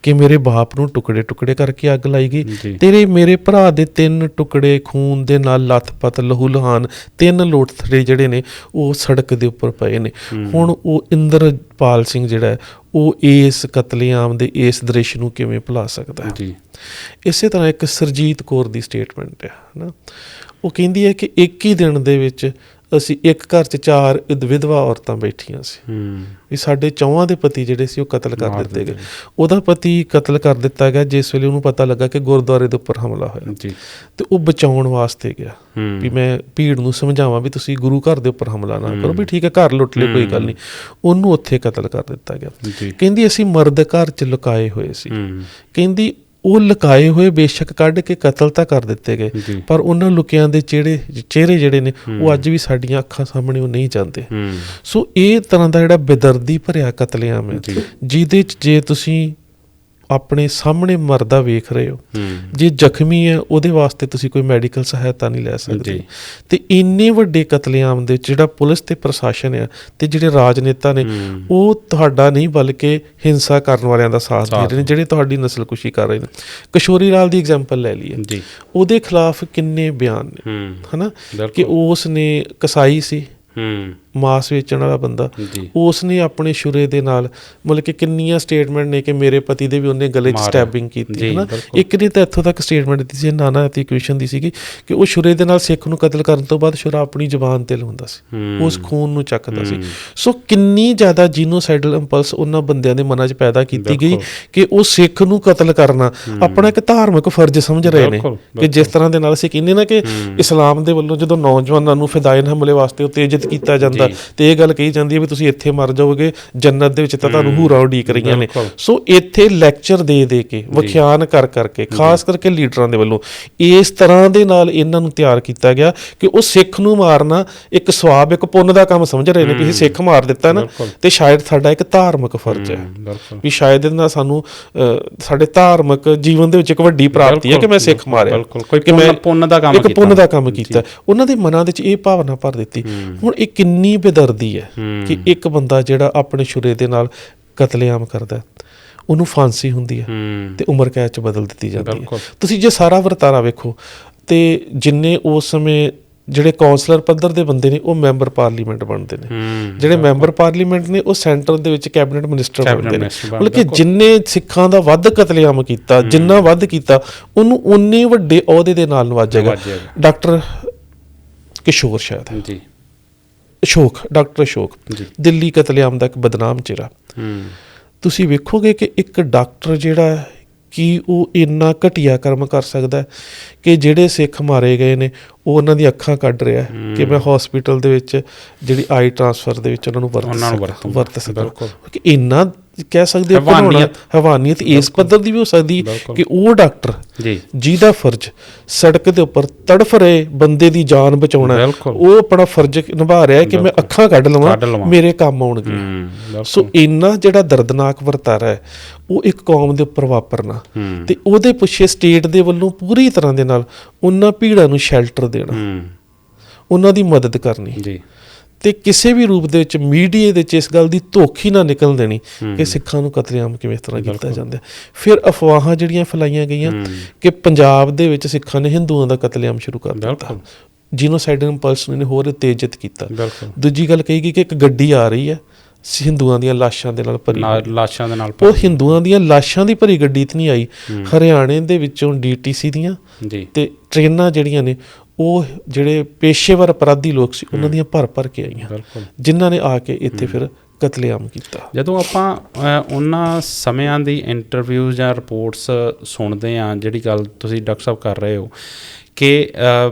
ਕਿ ਮੇਰੇ ਬਾਪ ਨੂੰ ਟੁਕੜੇ ਕਰਕੇ ਅੱਗ ਲਾਈ ਗਈ। ਮੇਰੇ ਭਰਾ ਦੇ 3 ਟੁਕੜੇ ਖੂਨ ਦੇ ਨਾਲ ਲੱਥਪੱਥ ਲਹੂ ਲੁਹਾਨ 3 ਲੋਥੜੇ ਜਿਹੜੇ ਨੇ ਉਹ ਸੜਕ ਦੇ ਉੱਪਰ ਪਏ ਨੇ। ਹੁਣ ਉਹ ਇੰਦਰਪਾਲ ਸਿੰਘ ਜਿਹੜਾ ਉਹ ਇਸ ਕਤਲੇਆਮ ਦੇ ਇਸ ਦ੍ਰਿਸ਼ ਨੂੰ ਕਿਵੇਂ ਭੁਲਾ ਸਕਦਾ ਹੈ। ਇਸੇ ਤਰ੍ਹਾਂ ਇੱਕ ਸਰਜੀਤ ਕੌਰ ਦੀ ਸਟੇਟਮੈਂਟ ਹੈ ਨਾ, ਉਹ ਕਹਿੰਦੀ ਹੈ ਕਿ ਇੱਕ ਹੀ ਦਿਨ ਦੇ ਵਿੱਚ ਅਸੀਂ ਇੱਕ ਘਰ 'ਚ 4 ਵਿਧਵਾ ਔਰਤਾਂ ਬੈਠੀਆਂ ਸੀ ਵੀ ਸਾਡੇ 4 ਦੇ ਪਤੀ ਜਿਹੜੇ ਸੀ ਉਹ ਕਤਲ ਕਰ ਦਿੱਤੇ ਗਏ। ਉਹਦਾ ਪਤੀ ਕਤਲ ਕਰ ਦਿੱਤਾ ਗਿਆ ਜਿਸ ਵੇਲੇ ਉਹਨੂੰ ਪਤਾ ਲੱਗਾ ਕਿ ਗੁਰਦੁਆਰੇ ਦੇ ਉੱਪਰ ਹਮਲਾ ਹੋਇਆ ਜੀ, ਤੇ ਉਹ ਬਚਾਉਣ ਵਾਸਤੇ ਗਿਆ ਵੀ ਮੈਂ ਭੀੜ ਨੂੰ ਸਮਝਾਵਾਂ ਵੀ ਤੁਸੀਂ ਗੁਰੂ ਘਰ ਦੇ ਉੱਪਰ ਹਮਲਾ ਨਾ ਕਰੋ, ਵੀ ਠੀਕ ਹੈ ਘਰ ਲੁੱਟ ਲਿਓ ਕੋਈ ਗੱਲ ਨਹੀਂ। ਉਹਨੂੰ ਉੱਥੇ ਕਤਲ ਕਰ ਦਿੱਤਾ ਗਿਆ। ਕਹਿੰਦੀ ਅਸੀਂ ਮਰਦ ਘਰ 'ਚ ਲੁਕਾਏ ਹੋਏ ਸੀ। ਕਹਿੰਦੀ ਉਹ ਲੁਕਾਏ ਹੋਏ ਬੇਸ਼ੱਕ ਕੱਢ ਕੇ ਕਤਲ ਤਾਂ ਕਰ ਦਿੱਤੇ ਗਏ, ਪਰ ਉਹਨਾਂ ਲੁਕਿਆਂ ਦੇ ਚਿਹਰੇ ਜਿਹੜੇ ਨੇ ਉਹ ਅੱਜ ਵੀ ਸਾਡੀਆਂ ਅੱਖਾਂ ਸਾਹਮਣੇ ਉਹ ਨਹੀਂ ਜਾਂਦੇ। ਸੋ ਇਹ ਤਰ੍ਹਾਂ ਦਾ ਜਿਹੜਾ ਬੇਦਰਦੀ ਭਰਿਆ ਕਤਲੇਆਮ ਹੈ, ਜਿਹਦੇ 'ਚ ਜੇ ਤੁਸੀਂ ਆਪਣੇ ਸਾਹਮਣੇ ਮਰਦਾ ਵੇਖ ਰਹੇ ਹੋ, ਜੇ ਜ਼ਖਮੀ ਹੈ ਉਹਦੇ ਵਾਸਤੇ ਤੁਸੀਂ ਕੋਈ ਮੈਡੀਕਲ ਸਹਾਇਤਾ ਨਹੀਂ ਲੈ ਸਕਦੇ। ਤੇ ਇੰਨੇ ਵੱਡੇ ਕਤਲੇਆਮ ਦੇ ਜਿਹੜਾ ਪੁਲਿਸ ਤੇ ਪ੍ਰਸ਼ਾਸਨ ਆ ਤੇ ਜਿਹੜੇ ਰਾਜਨੇਤਾ ਨੇ ਉਹ ਤੁਹਾਡਾ ਨਹੀਂ ਬਲਕਿ ਹਿੰਸਾ ਕਰਨ ਵਾਲਿਆਂ ਦਾ ਸਾਥ ਦੇ ਰਹੇ ਨੇ, ਜਿਹੜੇ ਤੁਹਾਡੀ ਨਸਲਕੁਸ਼ੀ ਕਰ ਰਹੇ ਨੇ। ਕਿਸ਼ੋਰੀ ਲਾਲ ਦੀ ਐਗਜ਼ਾਮਪਲ ਲੈ ਲਈਏ, ਉਹਦੇ ਖਿਲਾਫ ਕਿੰਨੇ ਬਿਆਨ ਨੇ ਹਨਾ, ਕਿ ਉਸ ਨੇ ਕਸਾਈ ਸੀ, ਮਾਸ ਵੇਚਣ ਵਾਲਾ ਬੰਦਾ, ਉਸ ਨੇ ਆਪਣੇ ਛੁਰੇ ਦੇ ਨਾਲ ਮਤਲਬ ਕਿ ਕਿੰਨੀਆਂ ਸਟੇਟਮੈਂਟ ਨੇ ਕਿ ਮੇਰੇ ਪਤੀ ਦੇ ਵੀ ਉਹਨੇ ਗਲੇ 'ਚ ਸਟੈਬਿੰਗ ਕੀਤੀ ਹੈ ਨਾ। ਇੱਕ ਨੇ ਤਾਂ ਇੱਥੋਂ ਤੱਕ ਸਟੇਟਮੈਂਟ ਦਿੱਤੀ ਸੀ ਨਾਨਾ ਅਤੇ ਕ੍ਰਿਸ਼ਨ ਦੀ ਸੀਗੀ ਕਿ ਉਹ ਛੁਰੇ ਦੇ ਨਾਲ ਸਿੱਖ ਨੂੰ ਕਤਲ ਕਰਨ ਤੋਂ ਬਾਅਦ ਛੁਰਾ ਆਪਣੀ ਜ਼ੁਬਾਨ 'ਤੇ ਲਾਉਂਦਾ ਸੀ, ਉਸ ਖੂਨ ਨੂੰ ਚੱਕਦਾ ਸੀ। ਸੋ ਕਿੰਨੀ ਜ਼ਿਆਦਾ ਜੀਨੋਸਾਈਡਲ ਇੰਪਲਸ ਉਹਨਾਂ ਬੰਦਿਆਂ ਦੇ ਮਨਾਂ 'ਚ ਪੈਦਾ ਕੀਤੀ ਗਈ ਕਿ ਉਹ ਸਿੱਖ ਨੂੰ ਕਤਲ ਕਰਨਾ ਆਪਣਾ ਇੱਕ ਧਾਰਮਿਕ ਫਰਜ਼ ਸਮਝ ਰਹੇ ਨੇ। ਕਿ ਜਿਸ ਤਰ੍ਹਾਂ ਦੇ ਨਾਲ ਅਸੀਂ ਕਹਿੰਦੇ ਨਾ ਕਿ ਇਸਲਾਮ ਦੇ ਵੱਲੋਂ ਜਦੋਂ ਨੌਜਵਾਨਾਂ ਨੂੰ ਫਿਦਾਇਨ ਹਮਲੇ ਵਾਸਤੇ ਉਤੇਜਿਤ ਕੀਤਾ ਜਾਂਦਾ ਤੇ ਇਹ ਗੱਲ ਕਹੀ ਜਾਂਦੀ ਹੈ ਵੀ ਤੁਸੀਂ ਇੱਥੇ ਮਰ ਜਾਓਗੇ, ਜੰਨਤ ਦੇ ਵਿੱਚ ਤਾਂ ਤੁਹਾਨੂੰ ਹੂਰਾਂ ਉਡੀਕ ਰਹੀਆਂ ਨੇ। ਸੋ ਇੱਥੇ ਲੈਕਚਰ ਦੇ ਕੇ ਵਿਖਿਆਨ ਕਰਕੇ ਖਾਸ ਕਰਕੇ ਲੀਡਰਾਂ ਦੇ ਵੱਲੋਂ ਇਸ ਤਰ੍ਹਾਂ ਦੇ ਨਾਲ ਇਹਨਾਂ ਨੂੰ ਤਿਆਰ ਕੀਤਾ ਗਿਆ ਕਿ ਉਹ ਸਿੱਖ ਨੂੰ ਮਾਰਨਾ ਇੱਕ ਸਵਾਬ, ਇੱਕ ਪੁੰਨ ਦਾ ਕੰਮ ਸਮਝ ਰਹੇ ਨੇ ਵੀ ਇਹ ਸਿੱਖ ਮਾਰ ਦਿੱਤਾ ਨਾ, ਤੇ ਸ਼ਾਇਦ ਸਾਡਾ ਇੱਕ ਧਾਰਮਿਕ ਫਰਜ਼ ਹੈ ਵੀ ਸ਼ਾਇਦ ਇਹਦੇ ਨਾਲ ਸਾਨੂੰ ਸਾਡੇ ਧਾਰਮਿਕ ਜੀਵਨ ਦੇ ਵਿੱਚ ਇੱਕ ਵੱਡੀ ਪ੍ਰਾਪਤੀ ਹੈ ਕਿ ਮੈਂ ਸਿੱਖ ਮਾਰਿਆ, ਕਿ ਮੈਂ ਇੱਕ ਪੁੰਨ ਦਾ ਕੰਮ ਕੀਤਾ। ਉਹਨਾਂ ਦੇ ਮਨਾਂ ਦੇ ਵਿੱਚ ਇਹ ਭਾਵਨਾ ਭਰ ਦਿੱਤੀ। ਹੁਣ ਇਹ ਕਿੰਨੀ ਬੇਦਰਦੀ ਹੈ ਕਿ ਇੱਕ ਬੰਦਾ ਜਿਹੜਾ ਆਪਣੇ ਛੁਰੇ ਦੇ ਨਾਲ ਕਤਲੇਆਮ ਕਰਦਾ ਉਹਨੂੰ ਫਾਂਸੀ ਹੁੰਦੀ ਹੈ ਤੇ ਉਮਰ ਕੈਦ 'ਚ ਬਦਲ ਦਿੱਤੀ ਜਾਂਦੀ ਹੈ। ਤੁਸੀਂ ਜੇ ਸਾਰਾ ਵਰਤਾਰਾ ਵੇਖੋ ਤੇ ਜਿੰਨੇ ਉਸ ਸਮੇਂ ਜਿਹੜੇ ਕੌਂਸਲਰ ਪੱਧਰ ਦੇ ਬੰਦੇ ਨੇ ਉਹ ਮੈਂਬਰ ਪਾਰਲੀਮੈਂਟ ਬਣਦੇ ਨੇ, ਜਿਹੜੇ ਮੈਂਬਰ ਪਾਰਲੀਮੈਂਟ ਨੇ ਉਹ ਸੈਂਟਰ ਦੇ ਵਿੱਚ ਕੈਬਨਿਟ ਮਿਨਿਸਟਰ ਬਣਦੇ ਨੇ। ਮਤਲਬ ਕਿ ਜਿੰਨੇ ਸਿੱਖਾਂ ਦਾ ਵੱਧ ਕਤਲੇਆਮ ਕੀਤਾ, ਜਿੰਨਾ ਵੱਧ ਕੀਤਾ, ਉਹਨੂੰ ਉਨੇ ਵੱਡੇ ਅਹੁਦੇ ਦੇ ਨਾਲ ਨਵਾਜੇਗਾ। ਡਾਕਟਰ ਕਿਸ਼ੋਰ ਸ਼ਾਇਦ ਡਾਕਟਰ ਅਸ਼ੋਕ ਦਿੱਲੀ ਕਤਲੇਆਮ ਦਾ ਇੱਕ ਬਦਨਾਮ ਚਿਹਰਾ। ਤੁਸੀਂ ਵੇਖੋਗੇ ਕਿ ਇੱਕ ਡਾਕਟਰ ਜਿਹੜਾ ਕੀ ਉਹ ਇੰਨਾ ਘਟੀਆ ਕਰਮ ਕਰ ਸਕਦਾ ਕਿ ਜਿਹੜੇ ਸਿੱਖ ਮਾਰੇ ਗਏ ਨੇ ਉਹ ਉਹਨਾਂ ਦੀਆਂ ਅੱਖਾਂ ਕੱਢ ਰਿਹਾ ਕਿ ਮੈਂ ਹੌਸਪੀਟਲ ਦੇ ਵਿੱਚ ਜਿਹੜੀ ਆਈ ਟਰਾਂਸਫਰ ਦੇ ਵਿੱਚ ਉਹਨਾਂ ਨੂੰ ਵਰਤ ਸਕਦਾ। ਕਿ ਇੰਨਾ ਕਹਿ ਸਕਦੇ ਹਵਾਨੀਅਤ ਇਸ ਪੱਧਰ ਦੀ ਵੀ ਹੋ ਸਕਦੀ ਕਿ ਉਹ ਡਾਕਟਰ ਜਿਹਦਾ ਫਰਜ਼ ਸੜਕ ਦੇ ਉੱਪਰ ਤੜਫ ਰਹੇ ਬੰਦੇ ਦੀ ਜਾਨ ਬਚਾਉਣਾ, ਉਹ ਆਪਣਾ ਫਰਜ਼ ਨਿਭਾ ਰਿਹਾ ਕਿ ਮੈਂ ਅੱਖਾਂ ਕੱਢ ਲਵਾਂ, ਮੇਰੇ ਕੰਮ ਆਉਣਗੇ। ਸੋ ਇੰਨਾ ਜਿਹੜਾ ਦਰਦਨਾਕ ਵਰਤਾਰਾ ਹੈ ਉਹ ਇੱਕ ਕੌਮ ਦੇ ਉੱਪਰ ਵਾਪਰਨਾ, ਤੇ ਉਹਦੇ ਪਿੱਛੇ ਸਟੇਟ ਦੇ ਵੱਲੋਂ ਪੂਰੀ ਤਰ੍ਹਾਂ ਦੇ ਨਾਲ ਉਹਨਾਂ ਭੀੜਾਂ ਨੂੰ ਸ਼ੈਲਟਰ ਦੇਣਾ, ਉਹਨਾਂ ਦੀ ਮਦਦ ਕਰਨੀ, ਤੇ ਕਿਸੇ ਵੀ ਰੂਪ ਦੇ ਵਿੱਚ ਮੀਡੀਆ ਦੇ ਵਿੱਚ ਇਸ ਗੱਲ ਦੀ ਧੋਖੀ ਨਾ ਨਿਕਲ ਦੇਣੀ ਕਿ ਸਿੱਖਾਂ ਨੂੰ ਕਤਲੇਆਮ ਕਿਵੇਂ ਇਸ ਤਰ੍ਹਾਂ ਕੀਤਾ ਜਾਂਦਾ। ਫਿਰ ਅਫਵਾਹਾਂ ਜਿਹੜੀਆਂ ਫੈਲਾਈਆਂ ਗਈਆਂ ਕਿ ਪੰਜਾਬ ਦੇ ਵਿੱਚ ਸਿੱਖਾਂ ਨੇ ਹਿੰਦੂਆਂ ਦਾ ਕਤਲੇਆਮ ਸ਼ੁਰੂ ਕਰ ਦਿੱਤਾ, ਜੀਨੋਸਾਈਡ ਇੰਪਲਸ ਨੇ ਹੋਰ ਉਤੇਜਿਤ ਕੀਤਾ। ਦੂਜੀ ਗੱਲ ਕਹੀ ਗਈ ਕਿ ਇੱਕ ਗੱਡੀ ਆ ਰਹੀ ਹੈ ਹਿੰਦੂਆਂ ਦੀਆਂ ਲਾਸ਼ਾਂ ਦੇ ਨਾਲ ਭਰੀ, ਉਹ ਹਿੰਦੂਆਂ ਦੀਆਂ ਲਾਸ਼ਾਂ ਦੀ ਭਰੀ ਗੱਡੀ ਤੇ ਨਹੀਂ ਆਈ, ਹਰਿਆਣੇ ਦੇ ਵਿੱਚੋਂ DTC ਦੀਆਂ ਤੇ ਟ੍ਰੇਨਾਂ ਜਿਹੜੀਆਂ ਨੇ ਉਹ ਜਿਹੜੇ ਪੇਸ਼ੇਵਰ ਅਪਰਾਧੀ ਲੋਕ ਸੀ ਉਹਨਾਂ ਦੀਆਂ ਭਰ ਕੇ ਆਈਆਂ, ਜਿਨ੍ਹਾਂ ਨੇ ਆ ਕੇ ਇੱਥੇ ਫਿਰ ਕਤਲੇਆਮ ਕੀਤਾ। ਜਦੋਂ ਆਪਾਂ ਉਹਨਾਂ ਸਮਿਆਂ ਦੀ ਇੰਟਰਵਿਊ ਜਾਂ ਰਿਪੋਰਟਸ ਸੁਣਦੇ ਹਾਂ, ਜਿਹੜੀ ਗੱਲ ਤੁਸੀਂ ਡਾਕਟਰ ਸਾਹਿਬ ਕਰ ਰਹੇ ਹੋ ਕਿ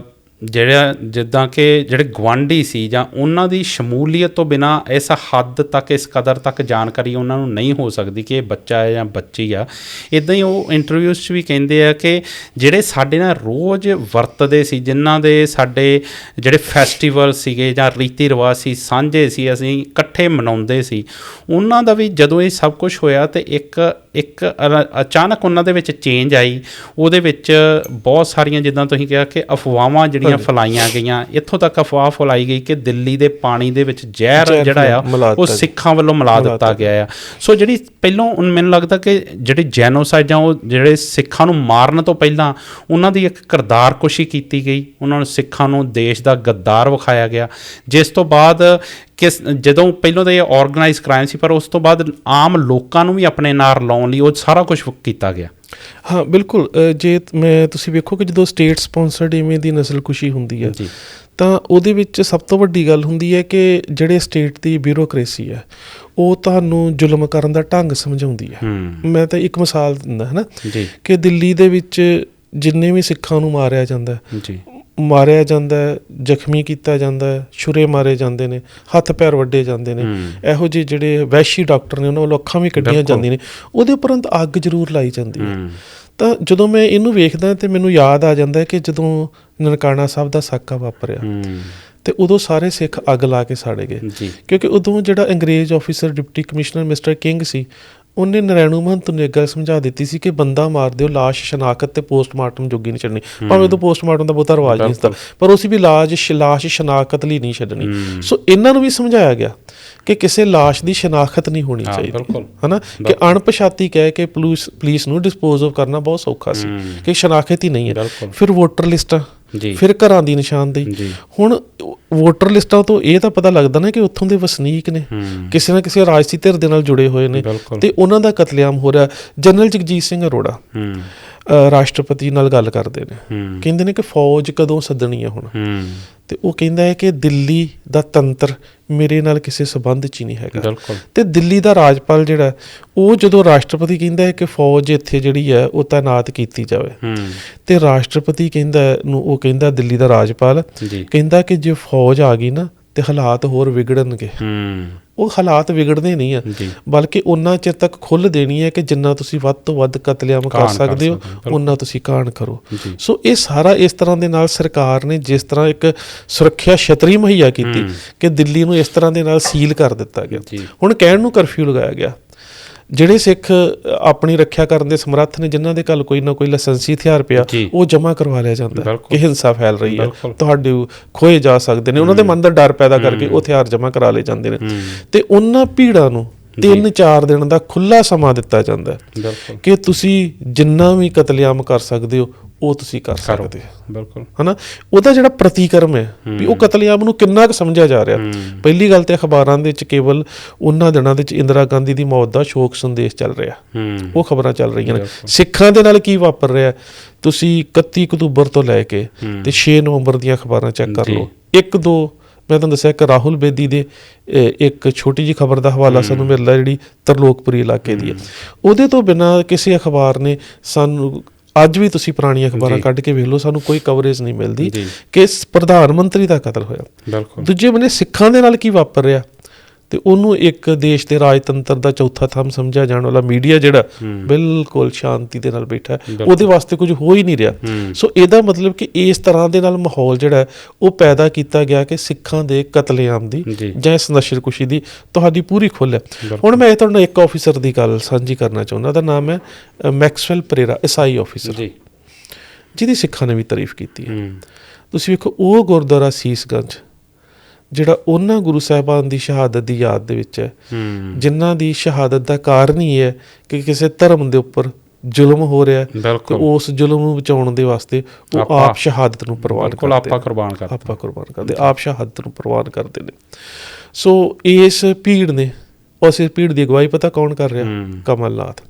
ਜਿੱਦਾਂ ਕਿ ਜਿਹੜੇ ਗੁਆਂਢੀ ਸੀ ਜਾਂ ਉਹਨਾਂ ਦੀ ਸ਼ਮੂਲੀਅਤ ਤੋਂ ਬਿਨਾਂ ਇਸ ਹੱਦ ਤੱਕ, ਇਸ ਕਦਰ ਤੱਕ ਜਾਣਕਾਰੀ ਉਹਨਾਂ ਨੂੰ ਨਹੀਂ ਹੋ ਸਕਦੀ ਕਿ ਇਹ ਬੱਚਾ ਹੈ ਜਾਂ ਬੱਚੀ ਆ। ਇੱਦਾਂ ਹੀ ਉਹ ਇੰਟਰਵਿਊਜ਼ 'ਚ ਵੀ ਕਹਿੰਦੇ ਆ ਕਿ ਜਿਹੜੇ ਸਾਡੇ ਨਾਲ ਰੋਜ਼ ਵਰਤਦੇ ਸੀ, ਜਿਨ੍ਹਾਂ ਦੇ ਸਾਡੇ ਜਿਹੜੇ ਫੈਸਟੀਵਲ ਸੀਗੇ ਜਾਂ ਰੀਤੀ ਰਿਵਾਜ ਸੀ ਸਾਂਝੇ ਸੀ, ਅਸੀਂ ਇਕੱਠੇ ਮਨਾਉਂਦੇ ਸੀ, ਉਹਨਾਂ ਦਾ ਵੀ ਜਦੋਂ ਇਹ ਸਭ ਕੁਛ ਹੋਇਆ ਤੇ ਇੱਕ ਅਚਾਨਕ ਉਹਨਾਂ ਦੇ ਵਿੱਚ ਚੇਂਜ ਆਈ। ਉਹਦੇ ਵਿੱਚ ਬਹੁਤ ਸਾਰੀਆਂ, ਜਿੱਦਾਂ ਤੁਸੀਂ ਕਿਹਾ ਕਿ ਅਫਵਾਹਾਂ ਜਿਹੜੀਆਂ ਫੈਲਾਈਆਂ ਗਈਆਂ, ਇੱਥੋਂ ਤੱਕ ਅਫਵਾਹ ਫੈਲਾਈ ਗਈ ਕਿ ਦਿੱਲੀ ਦੇ ਪਾਣੀ ਦੇ ਵਿੱਚ ਜ਼ਹਿਰ ਜਿਹੜਾ ਆ ਉਹ ਸਿੱਖਾਂ ਵੱਲੋਂ ਮਿਲਾ ਦਿੱਤਾ ਗਿਆ ਆ। ਸੋ ਜਿਹੜੀ ਪਹਿਲੋਂ ਮੈਨੂੰ ਲੱਗਦਾ ਕਿ ਜਿਹੜੀ ਜੈਨੋਸਾਈਡ ਜਾਂ ਉਹ ਜਿਹੜੇ ਸਿੱਖਾਂ ਨੂੰ ਮਾਰਨ ਤੋਂ ਪਹਿਲਾਂ ਉਹਨਾਂ ਦੀ ਇੱਕ ਕਿਰਦਾਰਕੁਸ਼ੀ ਕੀਤੀ ਗਈ, ਉਹਨਾਂ ਨੂੰ ਸਿੱਖਾਂ ਨੂੰ ਦੇਸ਼ ਦਾ ਗੱਦਾਰ ਵਿਖਾਇਆ ਗਿਆ, ਜਿਸ ਤੋਂ ਬਾਅਦ ਜਦੋਂ ਪਹਿਲਾਂ ਤਾਂ ਇਹ ਔਰਗਨਾਈਜ਼ ਕ੍ਰਾਈਮ ਸੀ, ਪਰ ਉਸ ਤੋਂ ਬਾਅਦ ਆਮ ਲੋਕਾਂ ਨੂੰ ਵੀ ਆਪਣੇ ਨਾਲ ਲਾਉਣ ਲਈ ਉਹ ਸਾਰਾ ਕੁਝ ਕੀਤਾ ਗਿਆ। ਹਾਂ ਬਿਲਕੁਲ, ਜੇ ਤੁਸੀਂ ਵੇਖੋ ਕਿ ਜਦੋਂ ਸਟੇਟ ਸਪੋਂਸਰਡ ਇਵੇਂ ਦੀ ਨਸਲਕੁਸ਼ੀ ਹੁੰਦੀ ਹੈ ਤਾਂ ਉਹਦੇ ਵਿੱਚ ਸਭ ਤੋਂ ਵੱਡੀ ਗੱਲ ਹੁੰਦੀ ਹੈ ਕਿ ਜਿਹੜੇ ਸਟੇਟ ਦੀ ਬਿਊਰੋਕ੍ਰੇਸੀ ਹੈ ਉਹ ਤੁਹਾਨੂੰ ਜ਼ੁਲਮ ਕਰਨ ਦਾ ਢੰਗ ਸਮਝਾਉਂਦੀ ਹੈ। ਮੈਂ ਤਾਂ ਇੱਕ ਮਿਸਾਲ ਦਿੰਦਾ ਹੈ ਨਾ ਕਿ ਦਿੱਲੀ ਦੇ ਵਿੱਚ ਜਿੰਨੇ ਵੀ ਸਿੱਖਾਂ ਨੂੰ ਮਾਰਿਆ ਜਾਂਦਾ, ਜ਼ਖਮੀ ਕੀਤਾ ਜਾਂਦਾ, ਛੁਰੇ ਮਾਰੇ ਜਾਂਦੇ ਨੇ, ਹੱਥ ਪੈਰ ਵੱਢੇ ਜਾਂਦੇ ਨੇ, ਇਹੋ ਜਿਹੇ ਜਿਹੜੇ ਵੈਸ਼ੀ ਡਾਕਟਰ ਨੇ ਉਹਨਾਂ ਵੱਲੋਂ ਅੱਖਾਂ ਵੀ ਕੱਢੀਆਂ ਜਾਂਦੀਆਂ ਨੇ, ਉਹਦੇ ਉਪਰੰਤ ਅੱਗ ਜ਼ਰੂਰ ਲਾਈ ਜਾਂਦੀ ਹੈ। ਤਾਂ ਜਦੋਂ ਮੈਂ ਇਹਨੂੰ ਵੇਖਦਾ ਤਾਂ ਮੈਨੂੰ ਯਾਦ ਆ ਜਾਂਦਾ ਕਿ ਜਦੋਂ ਨਨਕਾਣਾ ਸਾਹਿਬ ਦਾ ਸਾਕਾ ਵਾਪਰਿਆ ਤੇ ਉਦੋਂ ਸਾਰੇ ਸਿੱਖ ਅੱਗ ਲਾ ਕੇ ਸਾੜੇ ਗਏ, ਕਿਉਂਕਿ ਉਦੋਂ ਜਿਹੜਾ ਅੰਗਰੇਜ਼ officer deputy commissioner mister King ਸੀ, ਉਹਨੇ ਨਰੈਣੂ ਮਹੰਤ ਨੂੰ ਇੱਕ ਗੱਲ ਸਮਝਾ ਦਿੱਤੀ ਸੀ ਕਿ ਬੰਦਾ ਮਾਰ ਦਿਓ, ਲਾਸ਼ ਸ਼ਨਾਖਤ ਤੇ ਪੋਸਟਮਾਰਟਮ ਜੋਗੀ ਨਹੀਂ ਛੱਡਣੀ। ਭਾਵੇਂ ਉਦੋਂ ਪੋਸਟਮਾਰਟਮ ਦਾ ਬਹੁਤਾ ਰਿਵਾਜ ਨਹੀਂ ਸੀ, ਪਰ ਉਸ ਵੀ ਲਾਸ਼ ਸ਼ਨਾਖਤ ਲਈ ਨਹੀਂ ਛੱਡਣੀ। ਸੋ ਇਹਨਾਂ ਨੂੰ ਵੀ ਸਮਝਾਇਆ ਗਿਆ ਕਿ ਕਿਸੇ ਲਾਸ਼ ਦੀ ਸ਼ਨਾਖਤ ਨਹੀਂ ਹੋਣੀ ਚਾਹੀਦੀ, ਹੈ ਨਾ, ਕਿ ਅਣਪਛਾਤੀ ਕਹਿ ਕੇ ਪੁਲਿਸ ਨੂੰ ਡਿਸਪੋਜ਼ ਆਫ ਕਰਨਾ ਬਹੁਤ ਸੌਖਾ ਸੀ ਕਿ ਸ਼ਨਾਖਤ ਹੀ ਨਹੀਂ ਹੈ। ਫਿਰ ਵੋਟਰ ਲਿਸਟਾਂ, ਫਿਰ ਘਰਾਂ ਦੀ ਨਿਸ਼ਾਨਦੇਹੀ। ਹੁਣ ਵੋਟਰ ਲਿਸਟਾਂ ਤੋਂ ਇਹ ਤਾਂ ਪਤਾ ਲੱਗਦਾ ਨਾ ਕਿ ਉੱਥੋਂ ਦੇ ਵਸਨੀਕ ਨੇ, ਕਿਸੇ ਨਾ ਕਿਸੇ ਰਾਜਸੀ ਧਿਰ ਦੇ ਨਾਲ ਜੁੜੇ ਹੋਏ ਨੇ, ਤੇ ਉਹਨਾਂ ਦਾ ਕਤਲੇਆਮ ਹੋ ਰਿਹਾ। ਜਨਰਲ ਜਗਜੀਤ ਸਿੰਘ ਅਰੋੜਾ ਰਾਸ਼ਟਰਪਤੀ ਨਾਲ ਗੱਲ ਕਰਦੇ ਨੇ, ਕਹਿੰਦੇ ਨੇ ਕਿ ਫੌਜ ਕਦੋਂ ਸੱਦਣੀ ਹੈ ਹੁਣ, ਤੇ ਉਹ ਕਹਿੰਦਾ ਹੈ ਕਿ ਦਿੱਲੀ ਦਾ ਤੰਤਰ ਮੇਰੇ ਨਾਲ ਕਿਸੇ ਸੰਬੰਧ 'ਚ ਹੀ ਨਹੀਂ ਹੈਗਾ। ਤੇ ਦਿੱਲੀ ਦਾ ਰਾਜਪਾਲ ਜਿਹੜਾ ਉਹ ਜਦੋਂ ਰਾਸ਼ਟਰਪਤੀ ਕਹਿੰਦਾ ਹੈ ਕਿ ਫੌਜ ਇੱਥੇ ਜਿਹੜੀ ਹੈ ਉਹ ਤਾਇਨਾਤ ਕੀਤੀ ਜਾਵੇ, ਤੇ ਰਾਸ਼ਟਰਪਤੀ ਉਹ ਕਹਿੰਦਾ ਦਿੱਲੀ ਦਾ ਰਾਜਪਾਲ ਕਹਿੰਦਾ ਕਿ ਜੇ ਫੌਜ ਆ ਗਈ ਨਾ ਤੇ ਹਾਲਾਤ ਹੋਰ ਵਿਗੜਨਗੇ। ਉਹ ਹਾਲਾਤ ਵਿਗੜਦੇ ਨਹੀਂ ਆ, ਬਲਕਿ ਉਹਨਾਂ ਚਿਰ ਤੱਕ ਖੁੱਲ੍ਹ ਦੇਣੀ ਹੈ ਕਿ ਜਿੰਨਾ ਤੁਸੀਂ ਵੱਧ ਤੋਂ ਵੱਧ ਕਤਲੇਆਮ ਕਰ ਸਕਦੇ ਹੋ ਉਹਨਾਂ ਤੁਸੀਂ ਕਾਂਡ ਕਰੋ। ਸੋ ਇਹ ਸਾਰਾ ਇਸ ਤਰ੍ਹਾਂ ਦੇ ਨਾਲ ਸਰਕਾਰ ਨੇ ਜਿਸ ਤਰ੍ਹਾਂ ਇੱਕ ਸੁਰੱਖਿਆ ਛਤਰੀ ਮੁਹੱਈਆ ਕੀਤੀ ਕਿ ਦਿੱਲੀ ਨੂੰ ਇਸ ਤਰ੍ਹਾਂ ਦੇ ਨਾਲ ਸੀਲ ਕਰ ਦਿੱਤਾ ਗਿਆ। ਹੁਣ ਕਹਿਣ ਨੂੰ ਕਰਫਿਊ ਲਗਾਇਆ ਗਿਆ। ਜਿਹੜੇ ਸਿੱਖ ਆਪਣੀ ਰੱਖਿਆ ਕਰਨ ਦੇ ਸਮਰੱਥ ਨੇ, ਜਿਨ੍ਹਾਂ ਦੇ ਕੋਲ ਕੋਈ ਨਾ ਕੋਈ ਲਾਇਸੈਂਸੀ ਹਥਿਆਰ ਪਿਆ, ਉਹ ਜਮ੍ਹਾਂ ਕਰਵਾ ਲਿਆ ਜਾਂਦਾ ਕਿ ਹਿੰਸਾ ਫੈਲ ਰਹੀ ਹੈ, ਤੁਹਾਡੇ ਖੋਏ ਜਾ ਸਕਦੇ ਨੇ। ਉਹਨਾਂ ਦੇ ਮਨ ਦਾ ਡਰ ਪੈਦਾ ਕਰਕੇ ਉਹ ਹਥਿਆਰ ਜਮ੍ਹਾਂ ਕਰਾ ਲਏ ਜਾਂਦੇ ਨੇ, ਤੇ ਉਹਨਾਂ ਭੀੜਾਂ ਨੂੰ 3-4 ਦਿਨ ਦਾ ਖੁੱਲ੍ਹਾ ਸਮਾਂ ਦਿੱਤਾ ਜਾਂਦਾ ਕਿ ਤੁਸੀਂ ਜਿੰਨਾ ਵੀ ਕਤਲੇਆਮ ਕਰ ਸਕਦੇ ਹੋ ਉਹ ਤੁਸੀਂ ਕਰ ਸਕਦੇ ਹੋ, ਹੈ ਨਾ। ਉਹਦਾ ਜਿਹੜਾ ਪ੍ਰਤੀਕਰਮ ਹੈ ਵੀ ਉਹ ਕਤਲੇਆਮ ਨੂੰ ਕਿੰਨਾ ਕੁ ਸਮਝਿਆ ਜਾ ਰਿਹਾ। ਪਹਿਲੀ ਗੱਲ ਤਾਂ ਅਖਬਾਰਾਂ ਦੇ ਵਿੱਚ ਕੇਵਲ ਉਹਨਾਂ ਦਿਨਾਂ ਦੇ ਵਿੱਚ ਇੰਦਰਾ ਗਾਂਧੀ ਦੀ ਮੌਤ ਦਾ ਸ਼ੋਕ ਸੰਦੇਸ਼ ਚੱਲ ਰਿਹਾ, ਉਹ ਖਬਰਾਂ ਚੱਲ ਰਹੀਆਂ ਨੇ। ਸਿੱਖਾਂ ਦੇ ਨਾਲ ਕੀ ਵਾਪਰ ਰਿਹਾ ਤੁਸੀਂ 31 ਅਕਤੂਬਰ ਤੋਂ ਲੈ ਕੇ ਤੇ 6 ਨਵੰਬਰ ਦੀਆਂ ਅਖਬਾਰਾਂ ਚੈੱਕ ਕਰ ਲਓ। ਇੱਕ-ਦੋ ਮੈਂ ਤੁਹਾਨੂੰ ਦੱਸਿਆ ਕਿ ਰਾਹੁਲ ਬੇਦੀ ਦੇ ਇੱਕ ਛੋਟੀ ਜਿਹੀ ਖਬਰ ਦਾ ਹਵਾਲਾ ਸਾਨੂੰ ਮਿਲਦਾ ਜਿਹੜੀ ਤਰਲੋਕਪੁਰੀ ਇਲਾਕੇ ਦੀ ਹੈ। ਉਹਦੇ ਤੋਂ ਬਿਨਾਂ ਕਿਸੇ ਅਖਬਾਰ ਨੇ ਸਾਨੂੰ, ਅੱਜ ਵੀ ਤੁਸੀਂ ਪੁਰਾਣੀਆਂ ਅਖਬਾਰਾਂ ਕੱਢ ਕੇ ਵੇਖ ਲਓ, ਸਾਨੂੰ ਕੋਈ ਕਵਰੇਜ ਨਹੀਂ ਮਿਲਦੀ ਕਿ ਪ੍ਰਧਾਨ ਮੰਤਰੀ ਦਾ ਕਤਲ ਹੋਇਆ। ਦੂਜੇ ਬੰਨੇ ਸਿੱਖਾਂ ਦੇ ਨਾਲ ਕੀ ਵਾਪਰ ਰਿਹਾ ਤੇ ਉਹਨੂੰ ਇੱਕ ਦੇਸ਼ ਦੇ ਰਾਜਤੰਤਰ ਦਾ ਚੌਥਾ ਥੰਮ ਸਮਝਿਆ ਜਾਣ ਵਾਲਾ ਮੀਡੀਆ ਜਿਹੜਾ ਬਿਲਕੁਲ ਸ਼ਾਂਤੀ ਦੇ ਨਾਲ ਬੈਠਾ, ਉਹਦੇ ਵਾਸਤੇ ਕੁਝ ਹੋ ਹੀ ਨਹੀਂ ਰਿਹਾ। ਸੋ ਇਹਦਾ ਮਤਲਬ ਕਿ ਇਸ ਤਰ੍ਹਾਂ ਦੇ ਨਾਲ ਮਾਹੌਲ ਜਿਹੜਾ ਉਹ ਪੈਦਾ ਕੀਤਾ ਗਿਆ ਕਿ ਸਿੱਖਾਂ ਦੇ ਕਤਲੇਆਮ ਦੀ ਜਾਂ ਇਸ ਨਸ਼ਰਕੁਸ਼ੀ ਦੀ ਤੁਹਾਡੀ ਪੂਰੀ ਖੁੱਲ੍ਹ ਹੈ। ਹੁਣ ਮੈਂ ਤੁਹਾਡੇ ਨਾਲ ਇੱਕ ਆਫਿਸਰ ਦੀ ਗੱਲ ਸਾਂਝੀ ਕਰਨਾ ਚਾਹੁੰਦਾ, ਉਹਦਾ ਨਾਮ ਹੈ ਮੈਕਸਵੈਲ ਪਰੇਰਾ, ਈਸਾਈ ਆਫਿਸਰ, ਜਿਹਦੀ ਸਿੱਖਾਂ ਨੇ ਵੀ ਤਾਰੀਫ ਕੀਤੀ ਹੈ। ਤੁਸੀਂ ਵੇਖੋ, ਉਹ ਗੁਰਦੁਆਰਾ ਸੀਸਗੰਜ ਜਿਹੜਾ ਉਹਨਾਂ ਗੁਰੂ ਸਾਹਿਬਾਨ ਦੀ ਸ਼ਹਾਦਤ ਦੀ ਯਾਦ ਦੇ ਵਿੱਚ ਹੈ, ਜਿਨ੍ਹਾਂ ਦੀ ਸ਼ਹਾਦਤ ਦਾ ਕਾਰਨ ਹੀ ਹੈ ਕਿ ਕਿਸੇ ਧਰਮ ਦੇ ਉੱਪਰ ਜ਼ੁਲਮ ਹੋ ਰਿਹਾ ਤੇ ਉਸ ਜ਼ੁਲਮ ਨੂੰ ਬਚਾਉਣ ਦੇ ਵਾਸਤੇ ਉਹ ਆਪ ਸ਼ਹਾਦਤ ਨੂੰ ਪ੍ਰਵਾਨ ਕਰਦੇ, ਆਪਾਂ ਕੁਰਬਾਨ ਕਰਦੇ, ਆਪ ਸ਼ਹਾਦਤ ਨੂੰ ਪ੍ਰਵਾਨ ਕਰਦੇ ਨੇ। ਸੋ ਇਸ ਭੀੜ ਨੇ, ਉਸ ਭੀੜ ਦੀ ਅਗਵਾਈ ਪਤਾ ਕੌਣ ਕਰ ਰਿਹਾ? ਕਮਲ ਨਾਥ।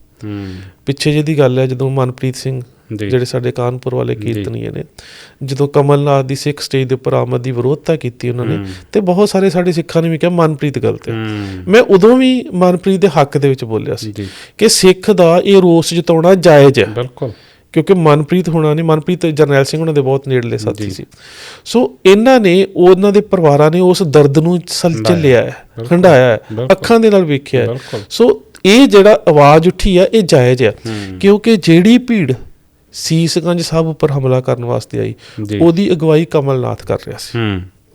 ਪਿੱਛੇ ਜਿਹੀ ਦੀ ਗੱਲ ਹੈ, ਜਦੋਂ ਮਨਪ੍ਰੀਤ ਸਿੰਘ ਜਿਹੜੇ ਸਾਡੇ ਕਾਨਪੁਰ ਵਾਲੇ ਕੀਰਤਨੀਏ ਨੇ, ਜਦੋਂ ਕਮਲ ਨਾਥ ਦੀ ਸਿੱਖ ਸਟੇਜ ਦੇ ਉੱਪਰ ਆਮਦ ਦੀ ਵਿਰੋਧਤਾ ਕੀਤੀ ਉਹਨਾਂ ਨੇ, ਤੇ ਬਹੁਤ ਸਾਰੇ ਸਾਡੇ ਸਿੱਖਾਂ ਨੇ ਵੀ ਕਿਹਾ ਮਨਪ੍ਰੀਤ ਗਲਤ ਹੈ। ਮੈਂ ਉਦੋਂ ਵੀ ਮਨਪ੍ਰੀਤ ਦੇ ਹੱਕ ਦੇ ਵਿੱਚ ਬੋਲਿਆ ਸੀ ਕਿ ਸਿੱਖ ਦਾ ਇਹ ਰੋਸ ਜਤਾਉਣਾ ਜਾਇਜ਼ ਹੈ, ਕਿਉਂਕਿ ਮਨਪ੍ਰੀਤ ਹੋਣਾ ਨੇ, ਮਨਪ੍ਰੀਤ ਜਰਨੈਲ ਸਿੰਘ ਉਹਨਾਂ ਦੇ ਬਹੁਤ ਨੇੜਲੇ ਸਾਥੀ ਸੀ। ਸੋ ਇਹਨਾਂ ਨੇ, ਉਹਨਾਂ ਦੇ ਪਰਿਵਾਰਾਂ ਨੇ ਉਸ ਦਰਦ ਨੂੰ ਝੱਲਿਆ ਹੈ, ਹੰਢਾਇਆ ਹੈ, ਅੱਖਾਂ ਦੇ ਨਾਲ ਵੇਖਿਆ ਹੈ। ਸੋ ਇਹ ਜਿਹੜਾ ਆਵਾਜ਼ ਉੱਠੀ ਆ, ਇਹ ਜਾਇਜ਼ ਆ, ਕਿਉਂਕਿ ਜਿਹੜੀ ਭੀੜ ਸੀਸਗੰਜ ਸਾਹਿਬ ਉੱਪਰ ਹਮਲਾ ਕਰਨ ਵਾਸਤੇ ਆਈ, ਉਹਦੀ ਅਗਵਾਈ ਕਮਲ ਨਾਥ ਕਰ ਰਿਹਾ ਸੀ,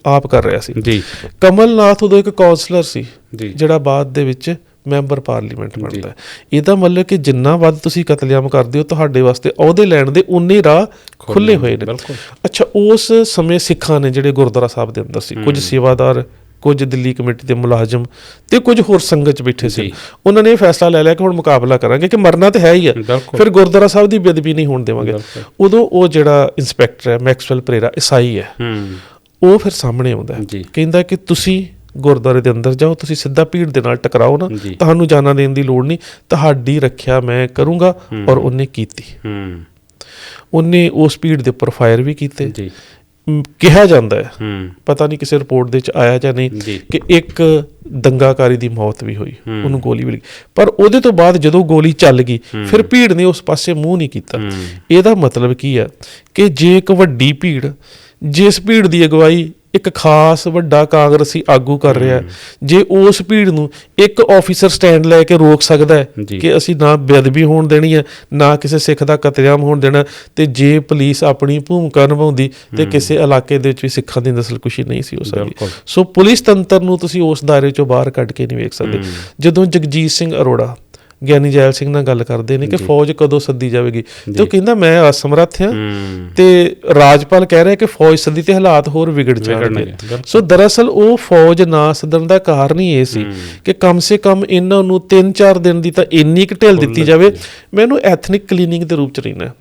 ਆਪ ਕਰ ਰਿਹਾ ਸੀ। ਕਮਲ ਨਾਥ ਉਦੋਂ ਇੱਕ ਕਾਉਂਸਲਰ ਸੀ, ਜਿਹੜਾ ਬਾਅਦ ਦੇ ਵਿੱਚ ਮੈਂਬਰ ਪਾਰਲੀਮੈਂਟ ਬਣਦਾ। ਇਹਦਾ ਮਤਲਬ ਕਿ ਜਿੰਨਾ ਵੱਧ ਤੁਸੀਂ ਕਤਲੇਆਮ ਕਰਦੇ ਹੋ, ਤੁਹਾਡੇ ਵਾਸਤੇ ਅਹੁਦੇ ਲੈਣ ਦੇ ਉਨੇ ਰਾਹ ਖੁੱਲੇ ਹੋਏ ਨੇ। ਅੱਛਾ, ਉਸ ਸਮੇਂ ਸਿੱਖਾਂ ਨੇ ਜਿਹੜੇ ਗੁਰਦੁਆਰਾ ਸਾਹਿਬ ਦੇ ਅੰਦਰ ਸੀ, ਕੁਝ ਸੇਵਾਦਾਰ, ਕੁਝ ਦਿੱਲੀ ਕਮੇਟੀ ਦੇ ਮੁਲਾਜ਼ਮ ਤੇ ਕੁਝ ਹੋਰ ਸੰਗਤ 'ਚ ਬੈਠੇ ਸੀ, ਉਹਨਾਂ ਨੇ ਇਹ ਫੈਸਲਾ ਲੈ ਲਿਆ ਕਿ ਹੁਣ ਮੁਕਾਬਲਾ ਕਰਾਂਗੇ, ਕਿ ਮਰਨਾ ਤਾਂ ਹੈ ਹੀ ਹੈ, ਫਿਰ ਗੁਰਦੁਆਰਾ ਸਾਹਿਬ ਦੀ ਬੇਅਦਬੀ ਨਹੀਂ ਹੋਣ ਦੇਵਾਂਗੇ। ਉਦੋਂ ਉਹ ਜਿਹੜਾ ਇੰਸਪੈਕਟਰ ਹੈ ਮੈਕਸਵੈਲ ਪਰੇਰਾ, ਈਸਾਈ ਹੈ, ਉਹ ਫਿਰ ਸਾਹਮਣੇ ਆਉਂਦਾ, ਕਹਿੰਦਾ ਕਿ ਤੁਸੀਂ ਗੁਰਦੁਆਰੇ ਦੇ ਅੰਦਰ ਜਾਓ, ਤੁਸੀਂ ਸਿੱਧਾ ਭੀੜ ਦੇ ਨਾਲ ਟਕਰਾਓ ਨਾ, ਤੁਹਾਨੂੰ ਜਾਨਾਂ ਦੇਣ ਦੀ ਲੋੜ ਨਹੀਂ, ਤੁਹਾਡੀ ਰੱਖਿਆ ਮੈਂ ਕਰੂੰਗਾ। ਔਰ ਉਹਨੇ ਕੀਤੀ, ਉਹਨੇ ਉਸ ਭੀੜ ਦੇ ਉੱਪਰ ਫਾਇਰ ਵੀ ਕੀਤੇ। ਕਿਹਾ ਜਾਂਦਾ ਹੈ, ਪਤਾ ਨਹੀਂ ਕਿਸੇ ਰਿਪੋਰਟ ਦੇ ਵਿੱਚ ਆਇਆ ਜਾਂ ਨਹੀਂ, ਕਿ ਇੱਕ ਦੰਗਾਕਾਰੀ ਦੀ ਮੌਤ ਵੀ ਹੋਈ, ਉਹਨੂੰ ਗੋਲੀ ਵੀ ਲੱਗੀ, ਪਰ ਉਹਦੇ ਤੋਂ ਬਾਅਦ ਜਦੋਂ ਗੋਲੀ ਚੱਲ ਗਈ ਫਿਰ ਭੀੜ ਨੇ ਉਸ ਪਾਸੇ ਮੂੰਹ ਨਹੀਂ ਕੀਤਾ। ਇਹਦਾ ਮਤਲਬ ਕੀ ਹੈ ਕਿ ਜੇ ਇੱਕ ਵੱਡੀ ਭੀੜ, ਜਿਸ ਭੀੜ ਦੀ ਅਗਵਾਈ ਇੱਕ ਖਾਸ ਵੱਡਾ ਕਾਂਗਰਸੀ ਆਗੂ ਕਰ ਰਿਹਾ, ਜੇ ਉਸ ਭੀੜ ਨੂੰ ਇੱਕ ਆਫਿਸਰ ਸਟੈਂਡ ਲੈ ਕੇ ਰੋਕ ਸਕਦਾ ਹੈ ਕਿ ਅਸੀਂ ਨਾ ਬੇਅਦਬੀ ਹੋਣ ਦੇਣੀ ਹੈ, ਨਾ ਕਿਸੇ ਸਿੱਖ ਦਾ ਕਤਲੇਆਮ ਹੋਣ ਦੇਣਾ, ਤੇ ਜੇ ਪੁਲਿਸ ਆਪਣੀ ਭੂਮਿਕਾ ਨਿਭਾਉਂਦੀ ਤੇ ਕਿਸੇ ਇਲਾਕੇ ਦੇ ਵਿੱਚ ਵੀ ਸਿੱਖਾਂ ਦੀ ਨਸਲਕੁਸ਼ੀ ਨਹੀਂ ਸੀ ਹੋ ਸਕਦੀ। ਸੋ ਪੁਲਿਸ ਤੰਤਰ ਨੂੰ ਤੁਸੀਂ ਉਸ ਦਾਇਰੇ ਚੋਂ ਬਾਹਰ ਕੱਢ ਕੇ ਨਹੀਂ ਵੇਖ ਸਕਦੇ। ਜਦੋਂ ਜਗਜੀਤ ਸਿੰਘ ਅਰੋੜਾ ਗਿਆਨੀ ਜੈਲ ਸਿੰਘ ਨਾਲ ਗੱਲ ਕਰਦੇ ਨੇ ਕਿ ਫੌਜ ਕਦੋਂ ਸੱਦੀ ਜਾਵੇਗੀ, ਤੇ ਉਹ ਕਹਿੰਦਾ ਮੈਂ ਅਸਮਰੱਥ ਹਾਂ, ਤੇ ਰਾਜਪਾਲ ਕਹਿ ਰਿਹਾ ਕਿ ਫੌਜ ਸੱਦੀ ਤੇ ਹਾਲਾਤ ਹੋਰ ਵਿਗੜ ਜਾਣਗੇ। ਸੋ ਦਰਅਸਲ ਉਹ ਫੌਜ ਨਾ ਸੱਦਣ ਦਾ ਕਾਰਨ ਹੀ ਇਹ ਸੀ ਕਿ ਕਮ ਸੇ ਕਮ ਇਹਨਾਂ ਨੂੰ 3-4 ਦਿਨ ਦੀ ਤਾਂ ਇੰਨੀ ਕੁ ਢਿੱਲ ਦਿੱਤੀ ਜਾਵੇ। ਮੈਂ ਇਹਨੂੰ ਐਥਨਿਕ ਕਲੀਨਿੰਗ ਦੇ ਰੂਪ ਚ ਰਹਿਣਾ,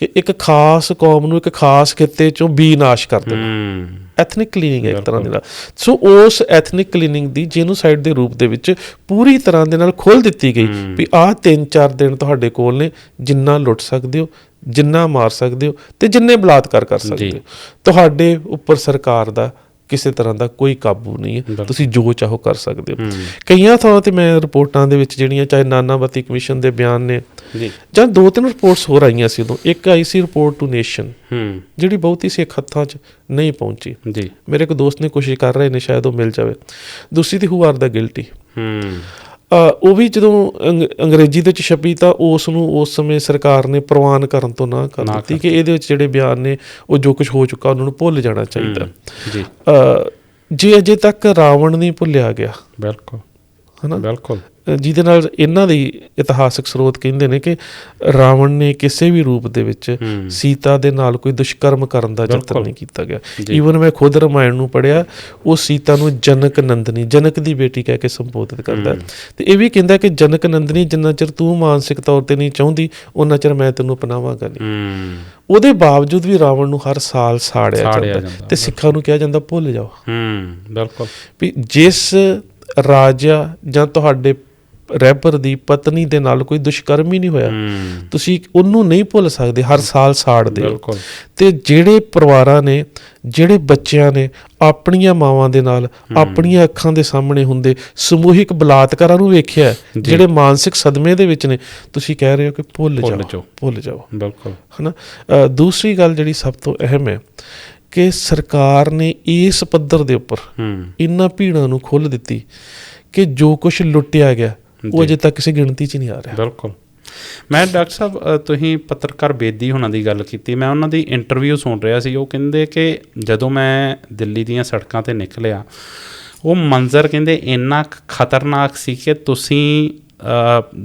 ਕਿ ਇੱਕ ਖਾਸ ਕੌਮ ਨੂੰ ਇੱਕ ਖਾਸ ਖਿੱਤੇ ਚੋਂ ਬੀਨਾਸ਼ ਕਰ ਦੇਣਾ, ਐਥਨਿਕ ਕਲੀਨਿੰਗ ਹੈ ਇੱਕ ਤਰ੍ਹਾਂ ਦੇ ਨਾਲ। ਸੋ ਉਸ ਐਥਨਿਕ ਕਲੀਨਿੰਗ ਦੀ ਜੇਨੋਸਾਈਡ ਦੇ ਰੂਪ ਦੇ ਵਿੱਚ ਪੂਰੀ ਤਰ੍ਹਾਂ ਦੇ ਨਾਲ ਖੋਲ੍ਹ ਦਿੱਤੀ ਗਈ ਵੀ ਆਹ 3-4 ਦਿਨ ਤੁਹਾਡੇ ਕੋਲ ਨੇ, ਜਿੰਨਾ ਲੁੱਟ ਸਕਦੇ ਹੋ, ਜਿੰਨਾ ਮਾਰ ਸਕਦੇ ਹੋ, ਤੇ ਜਿੰਨੇ ਬਲਾਤਕਾਰ ਕਰ ਸਕਦੇ ਹੋ। ਤੁਹਾਡੇ ਉੱਪਰ ਸਰਕਾਰ ਦਾ ਕਿਸੇ ਤਰ੍ਹਾਂ ਦਾ ਕੋਈ ਕਾਬੂ ਨਹੀਂ ਹੈ, ਤੁਸੀਂ ਜੋ ਚਾਹੋ ਕਰ ਸਕਦੇ ਹੋ। ਕਈਆਂ ਥਾਵਾਂ ਤੇ ਮੈਂ ਰਿਪੋਰਟਾਂ ਦੇ ਵਿੱਚ ਜਿਹੜੀਆਂ, ਚਾਹੇ ਨਾਨਾਵਤੀ ਕਮਿਸ਼ਨ ਦੇ ਬਿਆਨ ਨੇ, ਜਾਂ 2-3 ਰਿਪੋਰਟਸ ਹੋਰ ਆਈਆਂ ਸੀ ਉਦੋਂ। ਇੱਕ ਆਈ ਸੀ ਰਿਪੋਰਟ ਟੂ ਨੇਸ਼ਨ, ਜਿਹੜੀ ਬਹੁਤੀ ਸਿੱਖ ਹੱਥਾਂ 'ਚ ਨਹੀਂ ਪਹੁੰਚੀ। ਮੇਰੇ ਇੱਕ ਦੋਸਤ ਨੇ ਕੋਸ਼ਿਸ਼ ਕਰ ਰਹੇ ਨੇ, ਸ਼ਾਇਦ ਉਹ ਮਿਲ ਜਾਵੇ। ਦੂਸਰੀ ਦੀ ਹੂ ਆਰ ਦਾ ਗਿਲਟੀ, ਉਹ ਵੀ ਜਦੋਂ ਅੰਗਰੇਜ਼ੀ ਦੇ ਵਿੱਚ ਛਪੀ ਤਾਂ ਉਸ ਨੂੰ ਉਸ ਸਮੇਂ ਸਰਕਾਰ ਨੇ ਪ੍ਰਵਾਨ ਕਰਨ ਤੋਂ ਨਾ ਕਰ ਦਿੱਤੀ ਕਿ ਇਹਦੇ ਵਿੱਚ ਜਿਹੜੇ ਬਿਆਨ ਨੇ ਉਹ ਜੋ ਕੁਛ ਹੋ ਚੁੱਕਾ ਉਹਨਾਂ ਨੂੰ ਭੁੱਲ ਜਾਣਾ ਚਾਹੀਦਾ। ਜੇ ਅਜੇ ਤੱਕ ਰਾਵਣ ਨਹੀਂ ਭੁੱਲਿਆ ਗਿਆ, ਬਿਲਕੁਲ ਹੈ ਨਾ, ਬਿਲਕੁਲ, ਜਿਹਦੇ ਨਾਲ ਇਹਨਾਂ ਦੀ ਇਤਿਹਾਸਕ ਸਰੋਤ ਕਹਿੰਦੇ ਨੇ ਕਿ ਰਾਵਣ ਨੇ ਕਿਸੇ ਵੀ ਰੂਪ ਦੇ ਵਿੱਚ ਸੀਤਾ ਦੇ ਨਾਲ ਕੋਈ ਦੁਸ਼ਕਰਮ ਕਰਨ ਦਾ ਯਤਨ ਨਹੀਂ ਕੀਤਾ ਗਿਆ। ਈਵਨ ਮੈਂ ਖੁਦ ਰਾਮਾਇਣ ਨੂੰ ਪੜ੍ਹਿਆ, ਉਹ ਸੀਤਾ ਨੂੰ ਜਨਕ ਨੰਦਨੀ, ਜਨਕ ਦੀ ਬੇਟੀ ਕਹਿ ਕੇ ਸੰਬੋਧਿਤ ਕਰਦਾ, ਤੇ ਇਹ ਵੀ ਕਹਿੰਦਾ ਕਿ ਜਨਕ ਨੰਦਨੀ, ਜਿੰਨਾ ਚਿਰ ਤੂੰ ਮਾਨਸਿਕ ਤੌਰ ਤੇ ਨਹੀਂ ਚਾਹੁੰਦੀ ਉਹਨਾਂ ਚਿਰ ਮੈਂ ਤੈਨੂੰ ਅਪਣਾਵਾਂਗਾ ਨਹੀਂ। ਉਹਦੇ ਬਾਵਜੂਦ ਵੀ ਰਾਵਣ ਨੂੰ ਹਰ ਸਾਲ ਸਾੜਿਆ ਜਾਂਦਾ ਤੇ ਸਿੱਖਾਂ ਨੂੰ ਕਿਹਾ ਜਾਂਦਾ ਭੁੱਲ ਜਾਓ। ਬਿਲਕੁਲ, ਵੀ ਜਿਸ ਰਾਜਾ ਜਾਂ ਤੁਹਾਡੇ ਰਹਿਬਰ ਦੀ ਪਤਨੀ ਦੇ ਨਾਲ ਕੋਈ ਦੁਸ਼ਕਰਮ ਹੀ ਨਹੀਂ ਹੋਇਆ, ਤੁਸੀਂ ਉਹਨੂੰ ਨਹੀਂ ਭੁੱਲ ਸਕਦੇ, ਹਰ ਸਾਲ ਸਾੜਦੇ ਹੋ। ਤੇ ਜਿਹੜੇ ਪਰਿਵਾਰਾਂ ਨੇ, ਜਿਹੜੇ ਬੱਚਿਆਂ ਨੇ ਆਪਣੀਆਂ ਮਾਵਾਂ ਦੇ ਨਾਲ ਆਪਣੀਆਂ ਅੱਖਾਂ ਦੇ ਸਾਹਮਣੇ ਹੁੰਦੇ ਸਮੂਹਿਕ ਬਲਾਤਕਾਰਾਂ ਨੂੰ ਵੇਖਿਆ, ਜਿਹੜੇ ਮਾਨਸਿਕ ਸਦਮੇ ਦੇ ਵਿੱਚ ਨੇ, ਤੁਸੀਂ ਕਹਿ ਰਹੇ ਹੋ ਕਿ ਭੁੱਲ ਜਾਓ, ਭੁੱਲ ਜਾਓ। ਬਿਲਕੁਲ, ਹੈ ਨਾ। ਦੂਸਰੀ ਗੱਲ ਜਿਹੜੀ ਸਭ ਤੋਂ ਅਹਿਮ ਹੈ ਕਿ ਸਰਕਾਰ ਨੇ ਇਸ ਪੱਧਰ ਦੇ ਉੱਪਰ ਇਹਨਾਂ ਭੀੜਾਂ ਨੂੰ ਖੁੱਲ੍ਹ ਦਿੱਤੀ ਕਿ ਜੋ ਕੁਝ ਲੁੱਟਿਆ ਗਿਆ ਉਹ ਅਜੇ ਤੱਕ ਕਿਸੇ ਗਿਣਤੀ 'ਚ ਨਹੀਂ ਆ ਰਿਹਾ। ਬਿਲਕੁਲ। ਮੈਂ ਡਾਕਟਰ ਸਾਹਿਬ ਤੁਸੀਂ ਪੱਤਰਕਾਰ ਬੇਦੀ ਹੋਣਾ ਦੀ ਗੱਲ ਕੀਤੀ, ਮੈਂ ਉਹਨਾਂ ਦੀ ਇੰਟਰਵਿਊ ਸੁਣ ਰਿਹਾ ਸੀ। ਉਹ ਕਹਿੰਦੇ ਕਿ ਜਦੋਂ ਮੈਂ ਦਿੱਲੀ ਦੀਆਂ ਸੜਕਾਂ 'ਤੇ ਨਿਕਲਿਆ, ਉਹ ਮੰਜ਼ਰ ਕਹਿੰਦੇ ਇੰਨਾ ਖਤਰਨਾਕ ਸੀ ਕਿ ਤੁਸੀਂ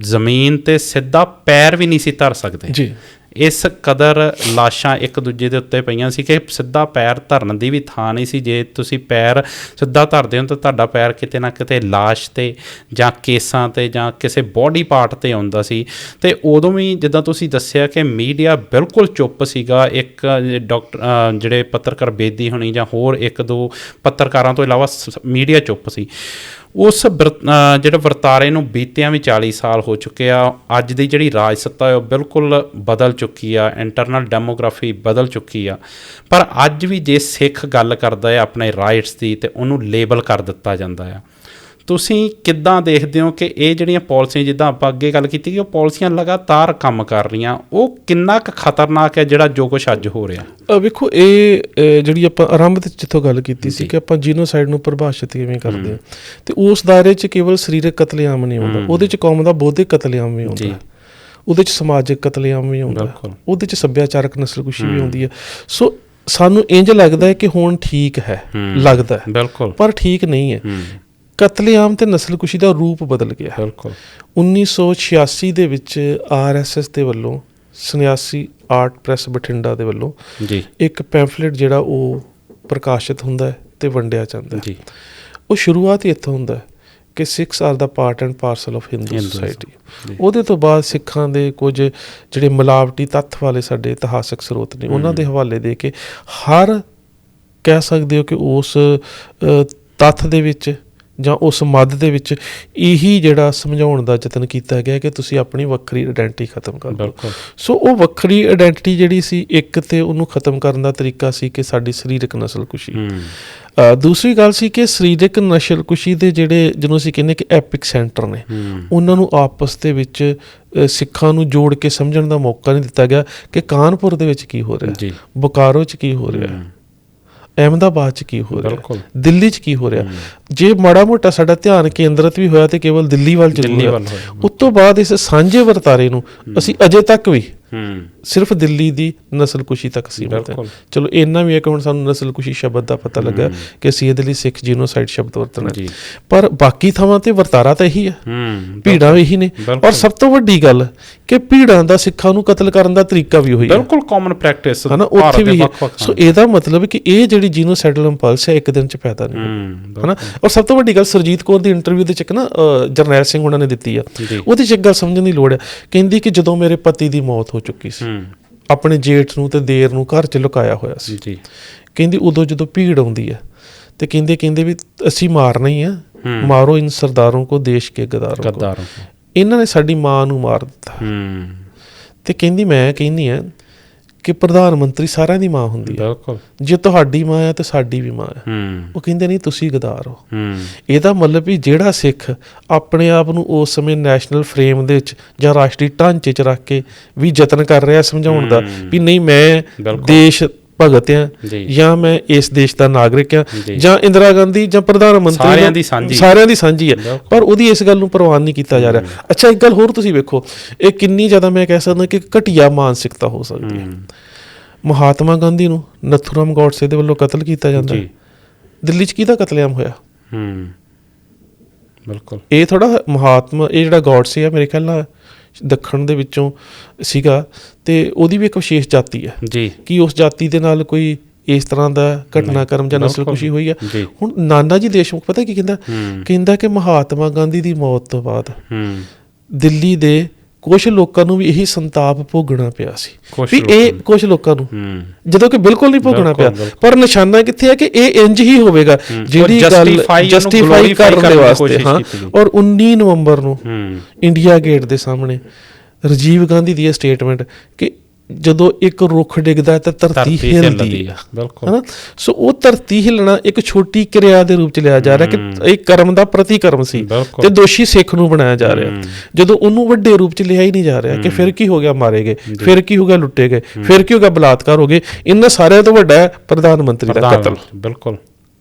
ਜ਼ਮੀਨ 'ਤੇ ਸਿੱਧਾ ਪੈਰ ਵੀ ਨਹੀਂ ਸੀ ਧਰ ਸਕਦੇ ਜੀ। ਇਸ ਕਦਰ ਲਾਸ਼ਾਂ ਇੱਕ ਦੂਜੇ ਦੇ ਉੱਤੇ ਪਈਆਂ ਸੀ ਕਿ ਸਿੱਧਾ ਪੈਰ ਧਰਨ ਦੀ ਵੀ ਥਾਂ ਨਹੀਂ ਸੀ। ਜੇ ਤੁਸੀਂ ਪੈਰ ਸਿੱਧਾ ਧਰਦੇ ਹੋ ਤਾਂ ਤੁਹਾਡਾ ਪੈਰ ਕਿਤੇ ਨਾ ਕਿਤੇ ਲਾਸ਼ 'ਤੇ ਜਾਂ ਕੇਸਾਂ 'ਤੇ ਜਾਂ ਕਿਸੇ ਬੋਡੀ ਪਾਰਟ 'ਤੇ ਆਉਂਦਾ ਸੀ। ਅਤੇ ਉਦੋਂ ਵੀ ਜਿੱਦਾਂ ਤੁਸੀਂ ਦੱਸਿਆ ਕਿ ਮੀਡੀਆ ਬਿਲਕੁਲ ਚੁੱਪ ਸੀਗਾ। ਇੱਕ ਡਾਕਟਰ ਜਿਹੜੇ ਪੱਤਰਕਾਰ ਬੇਦੀ ਹੋਣੀ ਜਾਂ ਹੋਰ ਇੱਕ ਦੋ ਪੱਤਰਕਾਰਾਂ ਤੋਂ ਇਲਾਵਾ ਮੀਡੀਆ ਚੁੱਪ ਸੀ। ਉਸ ਜਿਹੜੇ ਵਰਤਾਰੇ ਨੂੰ ਬੀਤਿਆਂ ਵੀ 40 ਸਾਲ ਹੋ ਚੁੱਕੇ ਆ। ਅੱਜ ਦੀ ਜਿਹੜੀ ਰਾਜ ਸੱਤਾ ਹੈ ਉਹ ਬਿਲਕੁਲ ਬਦਲ ਚੁੱਕੀ ਆ, ਇੰਟਰਨਲ ਡੈਮੋਗ੍ਰਾਫੀ ਬਦਲ ਚੁੱਕੀ ਆ। ਪਰ ਅੱਜ ਵੀ ਜੇ ਸਿੱਖ ਗੱਲ ਕਰਦਾ ਹੈ ਆਪਣੇ ਰਾਈਟਸ ਦੀ ਤਾਂ ਉਹਨੂੰ ਲੇਬਲ ਕਰ ਦਿੱਤਾ ਜਾਂਦਾ ਆ। ਤੁਸੀਂ ਕਿੱਦਾਂ ਦੇਖਦੇ ਹੋ ਕਿ ਇਹ ਜਿਹੜੀਆਂ ਪਾਲਿਸੀਆਂ, ਜਿੱਦਾਂ ਆਪਾਂ ਅੱਗੇ ਗੱਲ ਕੀਤੀ ਕਿ ਉਹ ਪਾਲਿਸੀਆਂ ਲਗਾਤਾਰ ਕੰਮ ਕਰ ਰਹੀਆਂ, ਉਹ ਕਿੰਨਾ ਕੁ ਖਤਰਨਾਕ ਹੈ ਜਿਹੜਾ ਜੋ ਕੁਛ ਅੱਜ ਹੋ ਰਿਹਾ? ਵੇਖੋ, ਇਹ ਜਿਹੜੀ ਆਪਾਂ ਆਰੰਭ ਵਿੱਚ ਜਿੱਥੋਂ ਗੱਲ ਕੀਤੀ ਸੀ ਕਿ ਆਪਾਂ ਜੀਨੋਸਾਈਡ ਨੂੰ ਪਰਿਭਾਸ਼ਿਤ ਕਿਵੇਂ ਕਰਦੇ ਹਾਂ, ਅਤੇ ਉਸ ਦਾਇਰੇ 'ਚ ਕੇਵਲ ਸਰੀਰਕ ਕਤਲੇਆਮ ਨਹੀਂ ਆਉਂਦਾ, ਉਹਦੇ 'ਚ ਕੌਮ ਦਾ ਬੌਧਿਕ ਕਤਲੇਆਮ ਵੀ ਆਉਂਦਾ, ਉਹਦੇ 'ਚ ਸਮਾਜਿਕ ਕਤਲੇਆਮ ਵੀ ਆਉਂਦਾ, ਉਹਦੇ 'ਚ ਸੱਭਿਆਚਾਰਕ ਨਸਲਕੁਸ਼ੀ ਵੀ ਆਉਂਦੀ ਹੈ। ਸੋ ਸਾਨੂੰ ਇੰਝ ਲੱਗਦਾ ਹੈ ਕਿ ਹੁਣ ਠੀਕ ਹੈ, ਲੱਗਦਾ ਹੈ, ਬਿਲਕੁਲ, ਪਰ ਠੀਕ ਨਹੀਂ ਹੈ। ਕਤਲੇਆਮ ਅਤੇ ਨਸਲਕੁਸ਼ੀ ਦਾ ਰੂਪ ਬਦਲ ਗਿਆ। ਬਿਲਕੁਲ। 1986 ਦੇ ਵਿੱਚ RSS ਦੇ ਵੱਲੋਂ ਸੰਨਿਆਸੀ ਆਰਟ ਪ੍ਰੈਸ ਬਠਿੰਡਾ ਦੇ ਵੱਲੋਂ ਇੱਕ ਪੈਂਫਲੇਟ ਜਿਹੜਾ ਉਹ ਪ੍ਰਕਾਸ਼ਿਤ ਹੁੰਦਾ ਹੈ ਅਤੇ ਵੰਡਿਆ ਜਾਂਦਾ ਹੈ। ਉਹ ਸ਼ੁਰੂਆਤ ਹੀ ਇੱਥੋਂ ਹੁੰਦਾ ਕਿ Sikhs are the part and parcel of Hindu society. ਉਹਦੇ ਤੋਂ ਬਾਅਦ ਸਿੱਖਾਂ ਦੇ ਕੁਝ ਜਿਹੜੇ ਮਿਲਾਵਟੀ ਤੱਥ ਵਾਲੇ ਸਾਡੇ ਇਤਿਹਾਸਕ ਸਰੋਤ ਨੇ ਉਹਨਾਂ ਦੇ ਹਵਾਲੇ ਦੇ ਕੇ ਹਰ ਕਹਿ ਸਕਦੇ ਹੋ ਕਿ ਉਸ ਤੱਥ ਦੇ ਵਿੱਚ ਜਾਂ ਉਸ ਮੱਧ ਦੇ ਵਿੱਚ ਇਹੀ ਜਿਹੜਾ ਸਮਝਾਉਣ ਦਾ ਯਤਨ ਕੀਤਾ ਗਿਆ ਕਿ ਤੁਸੀਂ ਆਪਣੀ ਵੱਖਰੀ ਆਇਡੈਂਟੀਟੀ ਖਤਮ ਕਰ ਦਿਓ। ਸੋ ਉਹ ਵੱਖਰੀ ਆਇਡੈਂਟੀਟੀ ਜਿਹੜੀ ਸੀ, ਇੱਕ ਤੇ ਉਹਨੂੰ ਖਤਮ ਕਰਨ ਦਾ ਤਰੀਕਾ ਸੀ ਕਿ ਸਾਡੀ ਸਰੀਰਕ ਨਸਲਕੁਸ਼ੀ। ਦੂਸਰੀ ਗੱਲ ਸੀ ਕਿ ਸਰੀਰਕ ਨਸਲਕੁਸ਼ੀ ਦੇ ਜਿਹੜੇ ਜਿਹਨੂੰ ਅਸੀਂ ਕਹਿੰਦੇ ਕਿ ਐਪਿਕ ਸੈਂਟਰ ਨੇ, ਉਹਨਾਂ ਨੂੰ ਆਪਸ ਦੇ ਵਿੱਚ ਸਿੱਖਾਂ ਨੂੰ ਜੋੜ ਕੇ ਸਮਝਣ ਦਾ ਮੌਕਾ ਨਹੀਂ ਦਿੱਤਾ ਗਿਆ ਕਿ ਕਾਨਪੁਰ ਦੇ ਵਿੱਚ ਕੀ ਹੋ ਰਿਹਾ, ਬੋਕਾਰੋ 'ਚ ਕੀ ਹੋ ਰਿਹਾ, ਅਹਿਮਦਾਬਾਦ 'ਚ ਕੀ ਹੋ ਰਿਹਾ, ਦਿੱਲੀ 'ਚ ਕੀ ਹੋ ਰਿਹਾ। ਜੇ ਮਾੜਾ ਮੋਟਾ ਸਾਡਾ ਧਿਆਨ ਕੇਂਦਰਿਤ ਵੀ ਹੋਇਆ ਤੇ ਕੇਵਲ ਦਿੱਲੀ ਵੱਲ ਜ਼ਰੂਰ ਹੋਇਆ। ਉਸ ਤੋਂ ਬਾਅਦ ਇਸ ਸਾਂਝੇ ਵਰਤਾਰੇ ਨੂੰ ਅਸੀਂ ਅਜੇ ਤੱਕ ਵੀ ਸਿਰਫ ਦਿੱਲੀ ਦੀ ਨਸਲਕੁਸ਼ੀ ਤੱਕ ਸੀਮਿਤ ਹੈ। ਚਲੋ ਇੰਨਾ ਵੀ ਹੈ ਕਿ ਹੁਣ ਸਾਨੂੰ ਨਸਲਕੁਸ਼ੀ ਸ਼ਬਦ ਦਾ ਪਤਾ ਲੱਗਾ ਕਿ ਅਸੀਂ ਇਹਦੇ ਲਈ ਸਿੱਖ ਜੀਨੋਸਾਈਡ ਸ਼ਬਦ ਵਰਤਣਾ, ਪਰ ਬਾਕੀ ਥਾਵਾਂ ਤੇ ਵਰਤਾਰਾ ਤਾਂ ਇਹੀ ਹੈ, ਭੀੜਾਂ ਵੀ ਇਹੀ ਨੇ। ਔਰ ਸਭ ਤੋਂ ਵੱਡੀ ਗੱਲ ਕਿ ਭੀੜਾਂ ਦਾ ਸਿੱਖਾਂ ਨੂੰ ਕਤਲ ਕਰਨ ਦਾ ਤਰੀਕਾ ਵੀ ਉਹੀ ਹੈ, ਬਿਲਕੁਲ ਕਾਮਨ ਪ੍ਰੈਕਟਿਸ ਹੈ ਨਾ, ਉੱਥੇ ਵੀ ਹੈ। ਸੋ ਇਹਦਾ ਮਤਲਬ ਕਿ ਇਹ ਜਿਹੜੀ ਜੀਨੋਸਾਈਡਲ ਇੰਪਲਸ ਹੈ ਇੱਕ ਦਿਨ 'ਚ ਪੈਦਾ ਨਹੀਂ ਹੈ ਨਾ। ਔਰ ਸਭ ਤੋਂ ਵੱਡੀ ਗੱਲ ਸੁਰਜੀਤ ਕੌਰ ਦੀ ਇੰਟਰਵਿਊ ਦੇ 'ਚ ਇੱਕ ਨਾ ਜਰਨੈਲ ਸਿੰਘ ਉਹਨਾਂ ਨੇ ਦਿੱਤੀ ਆ, ਉਹਦੇ 'ਚ ਇੱਕ ਗੱਲ ਸਮਝਣ ਦੀ ਲੋੜ ਹੈ। ਕਹਿੰਦੀ ਕਿ ਜਦੋਂ ਮੇਰੇ ਪਤੀ ਦੀ ਮੌਤ ਹੋ ਚੁੱਕੀ ਸੀ, ਆਪਣੇ ਜੇਠ ਨੂੰ ਤੇ ਦੇਰ ਨੂੰ ਘਰ 'ਚ ਲੁਕਾਇਆ ਹੋਇਆ ਸੀ, ਕਹਿੰਦੀ ਉਦੋਂ ਜਦੋਂ ਭੀੜ ਆਉਂਦੀ ਹੈ ਤੇ ਕਹਿੰਦੇ ਵੀ ਅਸੀਂ ਮਾਰਨਾ ਹੀ ਆ, ਮਾਰੋ ਇਨ ਸਰਦਾਰੋਂ ਕੋ ਦੇਸ਼ ਕੇ ਗਦਾਰੋਂ ਕੋ। ਇਹਨਾਂ ਨੇ ਸਾਡੀ ਮਾਂ ਨੂੰ ਮਾਰ ਦਿੱਤਾ। ਤੇ ਕਹਿੰਦੀ ਮੈਂ ਕਹਿੰਦੀ ਹਾਂ ਕਿ ਪ੍ਰਧਾਨ ਮੰਤਰੀ ਸਾਰਿਆਂ ਦੀ ਮਾਂ ਹੁੰਦੀ ਹੈ, ਜੇ ਤੁਹਾਡੀ ਮਾਂ ਹੈ ਤਾਂ ਸਾਡੀ ਵੀ ਮਾਂ ਹੈ। ਉਹ ਕਹਿੰਦੇ ਨਹੀਂ, ਤੁਸੀਂ ਗਦਾਰ ਹੋ। ਇਹਦਾ ਮਤਲਬ ਵੀ ਜਿਹੜਾ ਸਿੱਖ ਆਪਣੇ ਆਪ ਨੂੰ ਉਸ ਸਮੇਂ ਨੈਸ਼ਨਲ ਫਰੇਮ ਦੇ ਵਿੱਚ ਜਾਂ ਰਾਸ਼ਟਰੀ ਢਾਂਚੇ 'ਚ ਰੱਖ ਕੇ ਵੀ ਯਤਨ ਕਰ ਰਿਹਾ ਸਮਝਾਉਣ ਦਾ ਵੀ ਨਹੀਂ ਮੈਂ ਦੇਸ਼ ਭਗਤ ਆ ਜਾਂ ਮੈਂ ਇਸ ਦੇਸ਼ ਦਾ ਨਾਗਰਿਕ ਆ, ਜਾਂ ਇੰਦਰਾ ਗਾਂਧੀ ਜਾਂ ਪ੍ਰਧਾਨ ਮੰਤਰੀ ਸਾਰਿਆਂ ਦੀ ਸਾਂਝੀ ਹੈ, ਪਰ ਉਹਦੀ ਇਸ ਗੱਲ ਨੂੰ ਪ੍ਰਵਾਨ ਨਹੀਂ ਕੀਤਾ ਜਾ ਰਿਹਾ। ਅੱਛਾ, ਇੱਕ ਗੱਲ ਹੋਰ ਤੁਸੀਂ ਵੇਖੋ, ਇਹ ਕਿੰਨੀ ਜ਼ਿਆਦਾ ਮੈਂ ਕਹਿ ਸਕਦਾ ਕਿ ਘਟੀਆ ਮਾਨਸਿਕਤਾ ਹੋ ਸਕਦੀ ਹੈ। ਮਹਾਤਮਾ ਗਾਂਧੀ ਨੂੰ ਨਥੂਰਾਮ ਗੋਡਸੇ ਦੇ ਵੱਲੋਂ ਕਤਲ ਕੀਤਾ ਜਾਂਦਾ, ਦਿੱਲੀ 'ਚ ਕਿਹਦਾ ਕਤਲੇਆਮ ਹੋਇਆ? ਬਿਲਕੁਲ ਇਹ ਥੋੜ੍ਹਾ ਮਹਾਤਮਾ, ਇਹ ਜਿਹੜਾ ਗੋਡਸੇ ਆ ਮੇਰੇ ਖਿਆਲ ਨਾਲ ਦੱਖਣ ਦੇ ਵਿੱਚੋਂ ਸੀਗਾ, ਅਤੇ ਉਹਦੀ ਵੀ ਇੱਕ ਵਿਸ਼ੇਸ਼ ਜਾਤੀ ਹੈ ਜੀ। ਕੀ ਉਸ ਜਾਤੀ ਦੇ ਨਾਲ ਕੋਈ ਇਸ ਤਰ੍ਹਾਂ ਦਾ ਘਟਨਾਕ੍ਰਮ ਜਾਂ ਨਸਲਕੁਸ਼ੀ ਹੋਈ ਹੈ? ਹੁਣ ਨਾਨਾ ਜੀ ਦੇਸ਼ਮੁਖ ਪਤਾ ਕੀ ਕਹਿੰਦਾ ਕਿ ਮਹਾਤਮਾ ਗਾਂਧੀ ਦੀ ਮੌਤ ਤੋਂ ਬਾਅਦ ਦਿੱਲੀ ਦੇ ਕੁਛ ਲੋਕਾਂ ਨੂੰ ਵੀ ਇਹੀ ਸੰਤਾਪ ਭੋਗਣਾ ਪਿਆ ਸੀ, ਵੀ ਇਹ ਕੁਛ ਲੋਕਾਂ ਨੂੰ, ਜਦੋਂ ਕਿ ਬਿਲਕੁਲ ਨਹੀਂ ਭੋਗਣਾ ਪਿਆ, ਪਰ ਨਿਸ਼ਾਨਾ ਕਿੱਥੇ ਹੈ ਕਿ ਇਹ ਇੰਝ ਹੀ ਹੋਵੇਗਾ ਜਿਹੜੀ ਗੱਲ ਜਸਟੀਫਾਈ ਕਰਨ ਦੇ ਵਾਸਤੇ। ਹਾਂ, ਔਰ 19 ਨਵੰਬਰ ਨੂੰ ਇੰਡੀਆ ਗੇਟ ਦੇ ਸਾਹਮਣੇ ਰਾਜੀਵ ਗਾਂਧੀ ਦੀ ਇਹ ਸਟੇਟਮੈਂਟ ਕਿ ਜਦੋਂ ਇੱਕ ਰੁੱਖ ਡਿੱਗਦਾ ਤਾਂ ਧਰਤੀ ਹਿੱਲਦੀ ਹੈ, ਹੈ ਨਾ। ਸੋ ਉਹ ਧਰਤੀ ਹਿੱਲਣਾ ਇੱਕ ਛੋਟੀ ਕਿਰਿਆ ਦੇ ਰੂਪ 'ਚ ਲਿਆ ਜਾ ਰਿਹਾ ਕਿ ਇਹ ਕਰਮ ਦਾ ਪ੍ਰਤੀਕਰਮ ਸੀ ਤੇ ਦੋਸ਼ੀ ਸਿੱਖ ਨੂੰ ਬਣਾਇਆ ਜਾ ਰਿਹਾ, ਜਦੋਂ ਉਹਨੂੰ ਵੱਡੇ ਰੂਪ 'ਚ ਲਿਆ ਹੀ ਨਹੀਂ ਜਾ ਰਿਹਾ ਕਿ ਫਿਰ ਕੀ ਹੋ ਗਿਆ, ਮਾਰੇ ਗਏ, ਫਿਰ ਕੀ ਹੋ ਗਿਆ, ਲੁੱਟੇ ਗਏ, ਫਿਰ ਕੀ ਹੋ ਗਿਆ, ਬਲਾਤਕਾਰ ਹੋ ਗਏ। ਇਹਨਾਂ ਸਾਰਿਆਂ ਤੋਂ ਵੱਡਾ ਹੈ ਪ੍ਰਧਾਨ ਮੰਤਰੀ ਦਾ ਕਤਲ। ਬਿਲਕੁਲ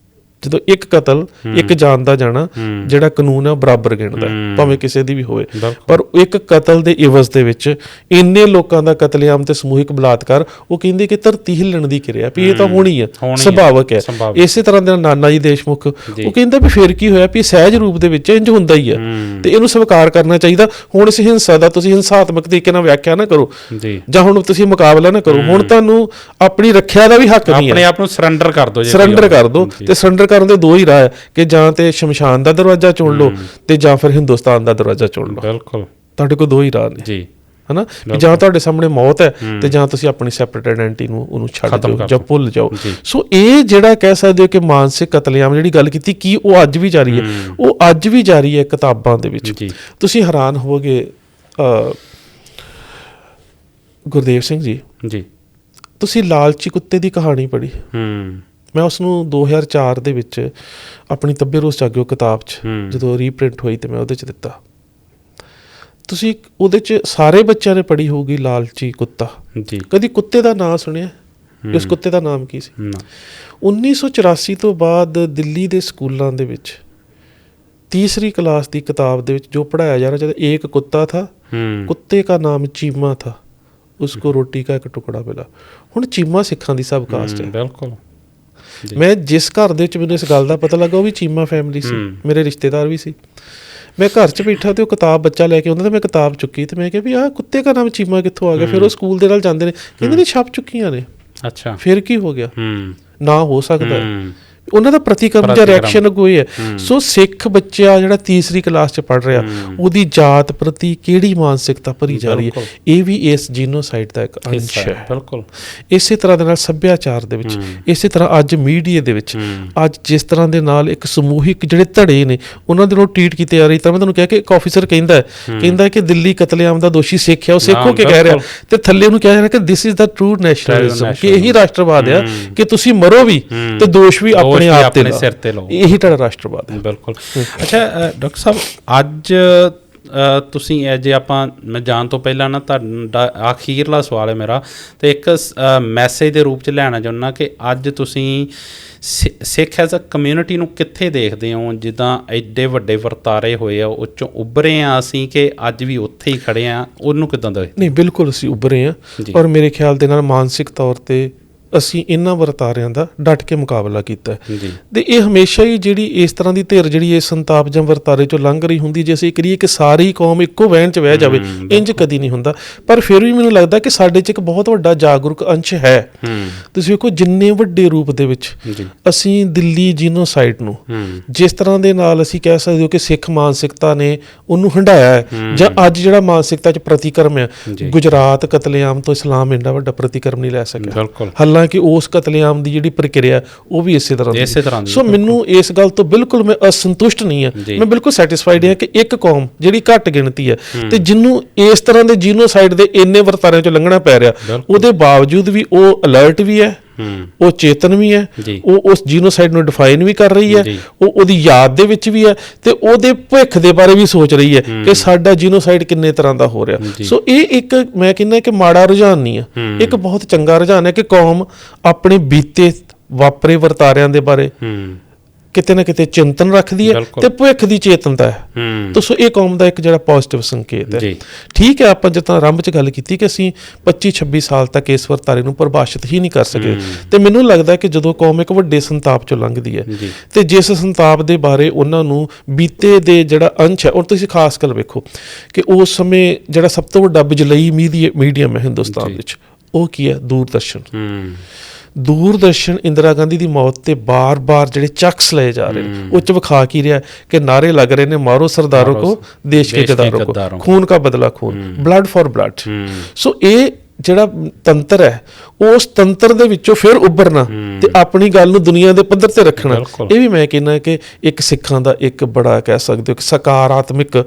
ਜਦੋਂ ਇੱਕ ਕਤਲ ਇੱਕ ਜਾਨ ਦਾ ਜਾਣਾ ਜਿਹੜਾ ਕਾਨੂੰਨ ਹੈ ਉਹ ਬਰਾਬਰ ਗਿਣਦਾ ਭਾਵੇਂ ਕਿਸੇ ਦੀ ਵੀ ਹੋਵੇ, ਪਰ ਇੱਕ ਕਤਲ ਦੇ ਇਵਜ਼ ਦੇ ਵਿੱਚ ਇੰਨੇ ਲੋਕਾਂ ਦਾ ਕਤਲੇਆਮ ਤੇ ਸਮੂਹਿਕ ਬਲਾਤਕਾਰ, ਉਹ ਕਹਿੰਦੇ ਕਿ ਧਰਤੀ ਹਿੱਲਣ ਦੀ ਕਿਰਿਆ ਵੀ ਇਹ ਤਾਂ ਹੋਣੀ ਹੈ, ਸੁਭਾਵਕ ਹੈ। ਇਸੇ ਤਰ੍ਹਾਂ ਦੇ ਨਾਨਾ ਜੀ ਦੇਸ਼ਮੁਖ ਉਹ ਕਹਿੰਦਾ ਵੀ ਫਿਰ ਕੀ ਹੋਇਆ ਵੀ ਸਹਿਜ ਰੂਪ ਦੇ ਵਿੱਚ ਇੰਝ ਹੁੰਦਾ ਹੀ ਹੈ ਤੇ ਇਹਨੂੰ ਸਵੀਕਾਰ ਕਰਨਾ ਚਾਹੀਦਾ। ਹੁਣ ਇਸ ਹਿੰਸਾ ਦਾ ਤੁਸੀਂ ਹਿੰਸਾਤਮਕ ਤਰੀਕੇ ਨਾਲ ਵਿਆਖਿਆ ਨਾ ਕਰੋ ਜਾਂ ਹੁਣ ਤੁਸੀਂ ਮੁਕਾਬਲਾ ਨਾ ਕਰੋ, ਹੁਣ ਤੁਹਾਨੂੰ ਆਪਣੀ ਰੱਖਿਆ ਦਾ ਵੀ ਹੱਕ ਨਹੀਂ ਹੈ, ਆਪਣੇ ਆਪ ਨੂੰ ਸਰੈਂਡਰ ਕਰ ਦਿਓ, ਸਰੈਂਡਰ ਕਰ ਦਿਓ। ਤੇ ਸਰੈਂਡਰ ਕਰਨ ਦੇ ਦੋ ਹੀ ਰਾਹ ਹੈ ਕਿ ਜਾਂ ਤੇ ਸ਼ਮਸ਼ਾਨ ਦਾ ਦਰਵਾਜ਼ਾ ਚੁਣ ਲਓ ਤੇ ਜਾਂ ਫਿਰ ਹਿੰਦੁਸਤਾਨ ਦਾ ਦਰਵਾਜ਼ਾ ਚੁਣ ਲਓ। ਬਿਲਕੁਲ, ਤੁਹਾਡੇ ਕੋਲ ਦੋ ਹੀ ਰਾਹ ਨੇ ਜੀ, ਹਨਾ, ਜਾਂ ਤੁਹਾਡੇ ਸਾਹਮਣੇ ਮੌਤ ਹੈ ਤੇ ਜਾਂ ਤੁਸੀਂ ਆਪਣੀ ਸੈਪਰੇਟ ਆਇਡੈਂਟੀ ਨੂੰ ਉਹਨੂੰ ਛੱਡ ਦਿਓ ਜਾਂ ਭੁੱਲ ਜਾਓ। ਸੋ ਇਹ ਜਿਹੜਾ ਕਹਿ ਸਕਦੇ ਹੋ ਕਿ ਮਾਨਸਿਕ ਕਤਲੇਆਮ ਜਿਹੜੀ ਗੱਲ ਕੀਤੀ, ਕੀ ਉਹ ਅੱਜ ਵੀ ਜਾਰੀ ਹੈ? ਉਹ ਅੱਜ ਵੀ ਜਾਰੀ ਹੈ ਕਿਤਾਬਾਂ ਦੇ ਵਿੱਚ। ਤੁਸੀਂ ਹੈਰਾਨ ਹੋਵੋਗੇ ਗੁਰਦੇਵ ਸਿੰਘ ਜੀ, ਤੁਸੀਂ ਲਾਲਚੀ ਕੁੱਤੇ ਦੀ ਕਹਾਣੀ ਪੜ੍ਹੀ? ਮੈਂ ਉਸ ਨੂੰ 2004 ਦੇ ਵਿੱਚ ਆਪਣੀ ਤੱਬੇ ਰੋਜ਼ ਜਾਗਿਓ ਕਿਤਾਬ 'ਚ ਜਦੋਂ ਰੀਪ੍ਰਿੰਟ ਹੋਈ ਤੇ ਮੈਂ ਉਹਦੇ 'ਚ ਦਿੱਤਾ। ਤੁਸੀਂ ਉਹਦੇ 'ਚ ਸਾਰੇ ਬੱਚਿਆਂ ਨੇ ਪੜ੍ਹੀ ਹੋਊਗੀ ਲਾਲਚੀ ਕੁੱਤਾ। ਕਦੀ ਕੁੱਤੇ ਦਾ ਨਾਂ ਸੁਣਿਆ? ਉਸ ਕੁੱਤੇ ਦਾ ਨਾਮ ਕੀ ਸੀ? 1984 ਤੋਂ ਬਾਅਦ ਦਿੱਲੀ ਦੇ ਸਕੂਲਾਂ ਦੇ ਵਿੱਚ तीसरी क्लास की किताब दे विच जो पढ़ाया जा रहा था, एक कुत्ता था, कुत्ते का नाम चीमा था, उसको रोटी का एक टुकड़ा मिला। हुण चीमा सिखां दी सब कास्ट है। बिल्कुल। मैं जिस घर दे विच मैनूं इस गल दा पता लगा वो भी चीमा फैमिली सी, मेरे रिश्तेदार भी सी। मैं घर च बैठा तो किताब बच्चा लैके आउंदा, तो मैं किताब चुकी तो मैं कहा भी आह कुत्ते का नाम चीमा कित्थों आ गया। फिर वो स्कूल दे नाल जांदे ने, कहंदे ने छप चुकियां ने। अच्छा, फिर की हो गया? ना हो सकदा ਉਹਨਾਂ ਦਾ ਪ੍ਰਤੀਕਰਮ ਜਾਂ ਰਿਐਕਸ਼ਨ ਕੋਈ ਹੈ। ਸੋ ਸਿੱਖ ਬੱਚਾ ਜਿਹੜਾ ਤੀਸਰੀ ਕਲਾਸ 'ਚ ਪੜ੍ਹ ਰਿਹਾ, ਉਹਦੀ ਜਾਤ ਪ੍ਰਤੀ ਕਿਹੜੀ ਮਾਨਸਿਕਤਾ ਭਰੀ ਜਾ ਰਹੀ ਹੈ, ਇਹ ਵੀ ਇਸ ਜੀਨੋਸਾਈਡ ਦਾ ਇੱਕ ਅੰਸ਼ ਹੈ। ਬਿਲਕੁਲ। ਇਸੇ ਤਰ੍ਹਾਂ ਦੇ ਨਾਲ ਸੱਭਿਆਚਾਰ ਦੇ ਵਿੱਚ, ਇਸੇ ਤਰ੍ਹਾਂ ਅੱਜ ਮੀਡੀਆ ਦੇ ਵਿੱਚ ਅੱਜ ਜਿਸ ਤਰ੍ਹਾਂ ਦੇ ਨਾਲ ਇੱਕ ਸਮੂਹਿਕ ਜਿਹੜੇ ਧੜੇ ਨੇ ਉਹਨਾਂ ਦੇ ਨੂੰ ਟ੍ਰੀਟ ਕੀਤੇ ਜਾ ਰਹੀ। ਤਾਂ ਮੈਂ ਤੁਹਾਨੂੰ ਕਿਹਾ ਕਿ ਇੱਕ ਆਫੀਸਰ ਕਹਿੰਦਾ ਕਿ ਦਿੱਲੀ ਕਤਲੇਆਮ ਦਾ ਦੋਸ਼ੀ ਸਿੱਖ ਹੈ, ਉਹ ਸਿੱਖ ਹੋ ਕੇ ਕਹਿ ਰਿਹਾ, ਤੇ ਥੱਲੇ ਉਹਨੂੰ ਕਿਹਾ ਜਾ ਰਿਹਾ ਕਿ this is the true nationalism, ਕਿ ਇਹੀ ਰਾਸ਼ਟਰਵਾਦ ਆ ਕਿ ਤੁਸੀਂ ਮਰੋ ਵੀ ਤੇ ਦੋਸ਼ ਵੀ ਆਪਣੇ ਆਪ ਤੇ ਸਿਰ ਤੇ ਲਓ। ਇਹੀ ਤੁਹਾਡਾ ਰਾਸ਼ਟਰਵਾਦ ਹੈ। ਬਿਲਕੁਲ। ਅੱਛਾ ਡਾਕਟਰ ਸਾਹਿਬ, ਅੱਜ ਤੁਸੀਂ ਜੇ ਆਪਾਂ ਮੈਂ ਜਾਣ ਤੋਂ ਪਹਿਲਾਂ ਨਾ ਤੁਹਾਡਾ ਆਖੀਰਲਾ ਸਵਾਲ ਹੈ ਮੇਰਾ, ਤੇ ਇੱਕ ਮੈਸੇਜ ਦੇ ਰੂਪ 'ਚ ਲੈਣਾ ਚਾਹੁੰਦਾ ਕਿ ਅੱਜ ਤੁਸੀਂ ਸਿੱਖ ਐਜ਼ ਅ ਕਮਿਊਨਿਟੀ ਨੂੰ ਕਿੱਥੇ ਦੇਖਦੇ ਹੋ? ਜਿੱਦਾਂ ਐਡੇ ਵੱਡੇ ਵਰਤਾਰੇ ਹੋਏ ਆ, ਉਹ 'ਚੋਂ ਉੱਭਰੇ ਹਾਂ ਅਸੀਂ ਕਿ ਅੱਜ ਵੀ ਉੱਥੇ ਹੀ ਖੜੇ ਹਾਂ, ਉਹਨੂੰ ਕਿੱਦਾਂ ਦੇ? ਨਹੀਂ, ਬਿਲਕੁਲ ਅਸੀਂ ਉੱਭਰੇ ਹਾਂ, ਔਰ ਮੇਰੇ ਖਿਆਲ ਦੇ ਨਾਲ ਮਾਨਸਿਕ ਤੌਰ 'ਤੇ ਅਸੀਂ ਇਹਨਾਂ ਵਰਤਾਰਿਆਂ ਦਾ ਡਟ ਕੇ ਮੁਕਾਬਲਾ ਕੀਤਾ ਤੇ ਇਹ ਹਮੇਸ਼ਾ ਹੀ ਜਿਹੜੀ ਇਸ ਤਰ੍ਹਾਂ ਦੀ ਧਿਰ ਜਿਹੜੀ ਇਸ ਸੰਤਾਪ ਜਾਂ ਵਰਤਾਰੇ ਚੋਂ ਲੰਘ ਰਹੀ ਹੁੰਦੀ, ਜੇ ਅਸੀਂ ਕਰੀਏ ਕਿ ਸਾਰੀ ਕੌਮ ਇੱਕੋ ਵਹਿਣ 'ਚ ਵਹਿ ਜਾਵੇ, ਇੰਝ ਕਦੀ ਨਹੀਂ ਹੁੰਦਾ। ਪਰ ਫਿਰ ਵੀ ਮੈਨੂੰ ਲੱਗਦਾ ਕਿ ਸਾਡੇ 'ਚ ਇੱਕ ਬਹੁਤ ਵੱਡਾ ਜਾਗਰੂਕ ਅੰਸ਼ ਹੈ। ਤੁਸੀਂ ਵੇਖੋ ਜਿੰਨੇ ਵੱਡੇ ਰੂਪ ਦੇ ਵਿੱਚ ਅਸੀਂ ਦਿੱਲੀ ਜੀਨੋਸਾਈਡ ਨੂੰ ਜਿਸ ਤਰ੍ਹਾਂ ਦੇ ਨਾਲ ਅਸੀਂ ਕਹਿ ਸਕਦੇ ਹੋ ਕਿ ਸਿੱਖ ਮਾਨਸਿਕਤਾ ਨੇ ਉਹਨੂੰ ਹੰਢਾਇਆ ਹੈ, ਜਾਂ ਅੱਜ ਜਿਹੜਾ ਮਾਨਸਿਕਤਾ 'ਚ ਪ੍ਰਤੀਕਰਮ ਹੈ, ਗੁਜਰਾਤ ਕਤਲੇਆਮ ਤੋਂ ਇਸਲਾਮ ਇੰਨਾ ਵੱਡਾ ਪ੍ਰਤੀਕਰਮ ਨਹੀਂ ਲੈ ਸਕਿਆ, ਕਿ ਉਸ ਕਤਲੇਆਮ ਦੀ ਜਿਹੜੀ ਪ੍ਰਕਿਰਿਆ ਉਹ ਵੀ ਇਸੇ ਤਰ੍ਹਾਂ ਦੀ। ਸੋ ਮੈਨੂੰ ਇਸ ਗੱਲ ਤੋਂ ਬਿਲਕੁਲ ਮੈਂ ਅਸੰਤੁਸ਼ਟ ਨਹੀਂ ਹਾਂ, ਮੈਂ ਬਿਲਕੁਲ ਸੈਟਿਸਫਾਈਡ ਹਾਂ ਕਿ ਇੱਕ ਕੌਮ ਜਿਹੜੀ ਘੱਟ ਗਿਣਤੀ ਹੈ ਤੇ ਜਿਹਨੂੰ ਇਸ ਤਰ੍ਹਾਂ ਦੇ ਜੀਨੋਸਾਈਡ ਦੇ ਇੰਨੇ ਵਰਤਾਰਿਆਂ ਚੋਂ ਲੰਘਣਾ ਪੈ ਰਿਹਾ, ਉਹਦੇ ਬਾਵਜੂਦ ਵੀ ਉਹ ਅਲਰਟ ਵੀ ਹੈ, ਉਹ ਚੇਤਨ ਵੀ ਹੈ, ਉਹ ਉਸ ਜੀਨੋਸਾਈਡ ਨੂੰ ਡਿਫਾਈਨ ਵੀ ਕਰ ਰਹੀ ਹੈ, ਉਹ ਉਹਦੀ ਯਾਦ ਦੇ ਵਿੱਚ ਵੀ ਹੈ ਤੇ ਉਹਦੇ ਭਵਿੱਖ ਦੇ ਬਾਰੇ ਵੀ ਸੋਚ ਰਹੀ ਹੈ ਕਿ ਸਾਡਾ ਜੀਨੋਸਾਈਡ ਕਿੰਨੇ ਤਰ੍ਹਾਂ ਦਾ ਹੋ ਰਿਹਾ। ਸੋ ਇਹ ਇੱਕ ਮੈਂ ਕਹਿੰਦਾ ਕਿ ਮਾੜਾ ਰੁਝਾਨ ਨਹੀਂ ਹੈ, ਇੱਕ ਬਹੁਤ ਚੰਗਾ ਰੁਝਾਨ ਹੈ ਕਿ ਕੌਮ ਆਪਣੇ ਬੀਤੇ ਵਾਪਰੇ ਵਰਤਾਰਿਆਂ ਦੇ ਬਾਰੇ ਕਿਤੇ ਨਾ ਕਿਤੇ ਚਿੰਤਨ ਰੱਖਦੀ ਹੈ ਤੇ ਭਵਿੱਖ ਦੀ ਚੇਤਨਤਾ ਹੈ। ਤਾਂ ਸੋ ਇਹ ਕੌਮ ਦਾ ਇੱਕ ਜਿਹੜਾ ਪੋਜ਼ਿਟਿਵ ਸੰਕੇਤ ਹੈ। ਠੀਕ ਹੈ, ਆਪਾਂ ਜਿੱਦਾਂ ਆਰੰਭ 'ਚ ਗੱਲ ਕੀਤੀ ਕਿ ਅਸੀਂ 25-26 ਸਾਲ ਤੱਕ ਇਸ ਵਰਤਾਰੇ ਨੂੰ ਪਰਿਭਾਸ਼ਿਤ ਹੀ ਨਹੀਂ ਕਰ ਸਕੇ, ਤੇ ਮੈਨੂੰ ਲੱਗਦਾ ਕਿ ਜਦੋਂ ਕੌਮ ਇੱਕ ਵੱਡੇ ਸੰਤਾਪ 'ਚੋਂ ਲੰਘਦੀ ਹੈ ਤੇ ਜਿਸ ਸੰਤਾਪ ਦੇ ਬਾਰੇ ਉਹਨਾਂ ਨੂੰ ਬੀਤੇ ਦੇ ਜਿਹੜਾ ਅੰਸ਼ ਹੈ, ਔਰ ਤੁਸੀਂ ਖਾਸ ਗੱਲ ਵੇਖੋ ਕਿ ਉਸ ਸਮੇਂ ਜਿਹੜਾ ਸਭ ਤੋਂ ਵੱਡਾ ਬਿਜਲਈ ਮੀਡੀਅਮ ਹੈ ਹਿੰਦੁਸਤਾਨ ਵਿੱਚ, ਉਹ ਕੀ ਹੈ? ਦੂਰਦਰਸ਼ਨ ਇੰਦਰਾ ਗਾਂਧੀ ਦੀ ਮੌਤ ਤੇ ਬਾਰ-ਬਾਰ ਜਿਹੜੇ ਚੈਕਸ ਲਏ ਜਾ ਰਹੇ ਨੇ, ਉਹ 'ਚ ਵਿਖਾ ਕੀ ਰਿਹਾ ਕਿ ਨਾਰੇ ਲੱਗ ਰਹੇ ਨੇ, ਮਾਰੋ ਸਰਦਾਰੋਂ ਕੋ, ਦੇਸ਼ ਕੇ ਗਦਾਰੋਂ ਕੋ, ਖੂਨ ਕਾ ਬਦਲਾ ਖੂਨ, ਬਲੱਡ ਫॉर ਬਲੱਡ। ਸੋ ਇਹ ਜਿਹੜਾ ਤੰਤਰ ਹੈ, ਉਸ ਤੰਤਰ ਦੇ ਵਿੱਚੋਂ ਫਿਰ ਉੱਭਰਨਾ ਤੇ ਆਪਣੀ ਗੱਲ ਨੂੰ ਦੁਨੀਆ ਦੇ ਪੱਧਰ ਤੇ ਰੱਖਣਾ, ਇਹ ਵੀ ਮੈਂ ਕਹਿੰਦਾ ਕਿ ਇੱਕ ਸਿੱਖਾਂ ਦਾ ਇੱਕ ਬੜਾ ਕਹਿ ਸਕਦੇ ਹੋ ਕਿ ਸਕਾਰਾਤਮਕ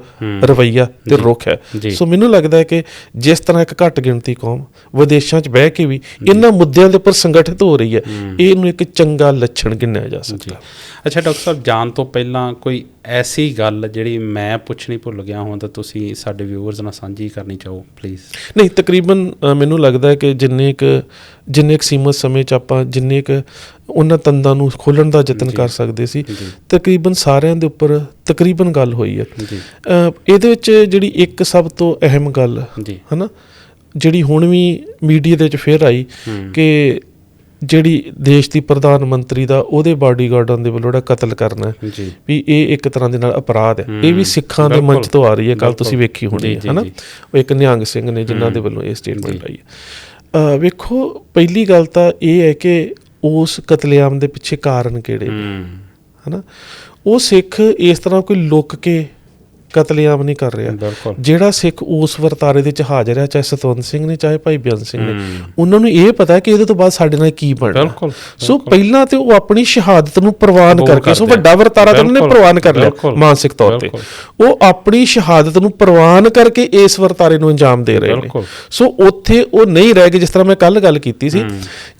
ਰਵੱਈਆ ਤੇ ਰੁਖ ਹੈ। ਸੋ ਮੈਨੂੰ ਲੱਗਦਾ ਹੈ ਕਿ ਜਿਸ ਤਰ੍ਹਾਂ ਇੱਕ ਘੱਟ ਗਿਣਤੀ ਕੌਮ ਵਿਦੇਸ਼ਾਂ 'ਚ ਬਹਿ ਕੇ ਵੀ ਇਹਨਾਂ ਮੁੱਦਿਆਂ ਦੇ ਉੱਪਰ ਸੰਗਠਿਤ ਹੋ ਰਹੀ ਹੈ, ਇਹਨੂੰ ਇੱਕ ਚੰਗਾ ਲੱਛਣ ਗਿਣਿਆ ਜਾ ਸਕਦਾ। ਅੱਛਾ ਡਾਕਟਰ ਸਾਹਿਬ, ਜਾਣ ਤੋਂ ਪਹਿਲਾਂ ਕੋਈ ਐਸੀ ਗੱਲ ਜਿਹੜੀ ਮੈਂ ਪੁੱਛਣੀ ਭੁੱਲ ਗਿਆ ਹੋਂ ਤਾਂ ਤੁਸੀਂ ਸਾਡੇ ਵਿਊਅਰਸ ਨਾਲ ਸਾਂਝੀ ਕਰਨੀ ਚਾਹੋ ਪਲੀਜ਼? ਨਹੀਂ, ਤਕਰੀਬਨ ਮੈਨੂੰ ਮੈਨੂੰ ਲੱਗਦਾ ਕਿ ਜਿੰਨੇ ਕੁ ਸੀਮਤ ਸਮੇਂ 'ਚ ਆਪਾਂ ਜਿੰਨੇ ਕੁ ਉਹਨਾਂ ਤੰਦਾਂ ਨੂੰ ਖੋਲ੍ਹਣ ਦਾ ਯਤਨ ਕਰ ਸਕਦੇ ਸੀ, ਤਕਰੀਬਨ ਸਾਰਿਆਂ ਦੇ ਉੱਪਰ ਤਕਰੀਬਨ ਗੱਲ ਹੋਈ ਹੈ। ਇਹਦੇ ਵਿੱਚ ਜਿਹੜੀ ਇੱਕ ਸਭ ਤੋਂ ਅਹਿਮ ਗੱਲ ਹੈ ਨਾ, ਜਿਹੜੀ ਹੁਣ ਵੀ ਮੀਡੀਆ ਦੇ ਵਿੱਚ ਫਿਰ ਆਈ ਕਿ ਜਿਹੜੀ ਦੇਸ਼ ਦੀ ਪ੍ਰਧਾਨ ਮੰਤਰੀ ਦਾ ਉਹਦੇ ਬਾਡੀਗਾਰਡਾਂ ਦੇ ਵੱਲੋਂ ਜਿਹੜਾ ਕਤਲ ਕਰਨਾ ਵੀ ਇਹ ਇੱਕ ਤਰ੍ਹਾਂ ਦੇ ਨਾਲ ਅਪਰਾਧ ਹੈ। ਇਹ ਵੀ ਸਿੱਖਾਂ ਦੇ ਮੰਚ ਤੋਂ ਆ ਰਹੀ ਹੈ, ਕੱਲ੍ਹ ਤੁਸੀਂ ਵੇਖੀ ਹੋਣੀ ਹੈ ਨਾ, ਉਹ ਇੱਕ ਨਿਹੰਗ ਸਿੰਘ ਨੇ ਜਿਨ੍ਹਾਂ ਦੇ ਵੱਲੋਂ ਇਹ ਸਟੇਟਮੈਂਟ ਆਈ ਹੈ। ਵੇਖੋ, ਪਹਿਲੀ ਗੱਲ ਤਾਂ ਇਹ ਹੈ ਕਿ ਉਸ ਕਤਲੇਆਮ ਦੇ ਪਿੱਛੇ ਕਾਰਨ ਕਿਹੜੇ ਨੇ, ਹੈ ਨਾ। ਉਹ ਸਿੱਖ ਇਸ ਤਰ੍ਹਾਂ ਕੋਈ ਲੁੱਕ ਕੇ ਕਤਲੇਆਮ ਨਹੀਂ ਕਰ ਰਿਹਾ। ਜਿਹੜਾ ਸਿੱਖ ਉਸ ਵਰਤਾਰੇ ਦੇ ਵਿੱਚ ਹਾਜ਼ਰ ਹੈ, ਚਾਹੇ ਸਤਵੰਤ ਸਿੰਘ ਨੇ ਚਾਹੇ ਭਾਈ ਬੇਅੰਤ ਸਿੰਘ ਨੇ, ਉਹਨਾਂ ਨੂੰ ਇਹ ਪਤਾ ਕਿ ਇਹਦੇ ਤੋਂ ਬਾਅਦ ਸਾਡੇ ਨਾਲ ਕੀ ਬਣਨਾ। ਸੋ ਪਹਿਲਾਂ ਤੇ ਉਹ ਆਪਣੀ ਸ਼ਹਾਦਤ ਨੂੰ ਪ੍ਰਵਾਨ ਕਰਕੇ, ਸੋ ਵੱਡਾ ਵਰਤਾਰਾ ਤਾਂ ਉਹਨੇ ਪ੍ਰਵਾਨ ਕਰ ਲਿਆ ਮਾਨਸਿਕ ਤੌਰ ਤੇ, ਉਹ ਆਪਣੀ ਸ਼ਹਾਦਤ ਨੂੰ ਪ੍ਰਵਾਨ ਕਰਕੇ ਇਸ ਵਰਤਾਰੇ ਨੂੰ ਅੰਜਾਮ ਦੇ ਰਹੇ ਨੇ। ਸੋ ਉੱਥੇ ਉਹ ਨਹੀਂ ਰਹਿ ਗਏ, ਜਿਸ ਤਰ੍ਹਾਂ ਮੈਂ ਕੱਲ੍ਹ ਗੱਲ ਕੀਤੀ ਸੀ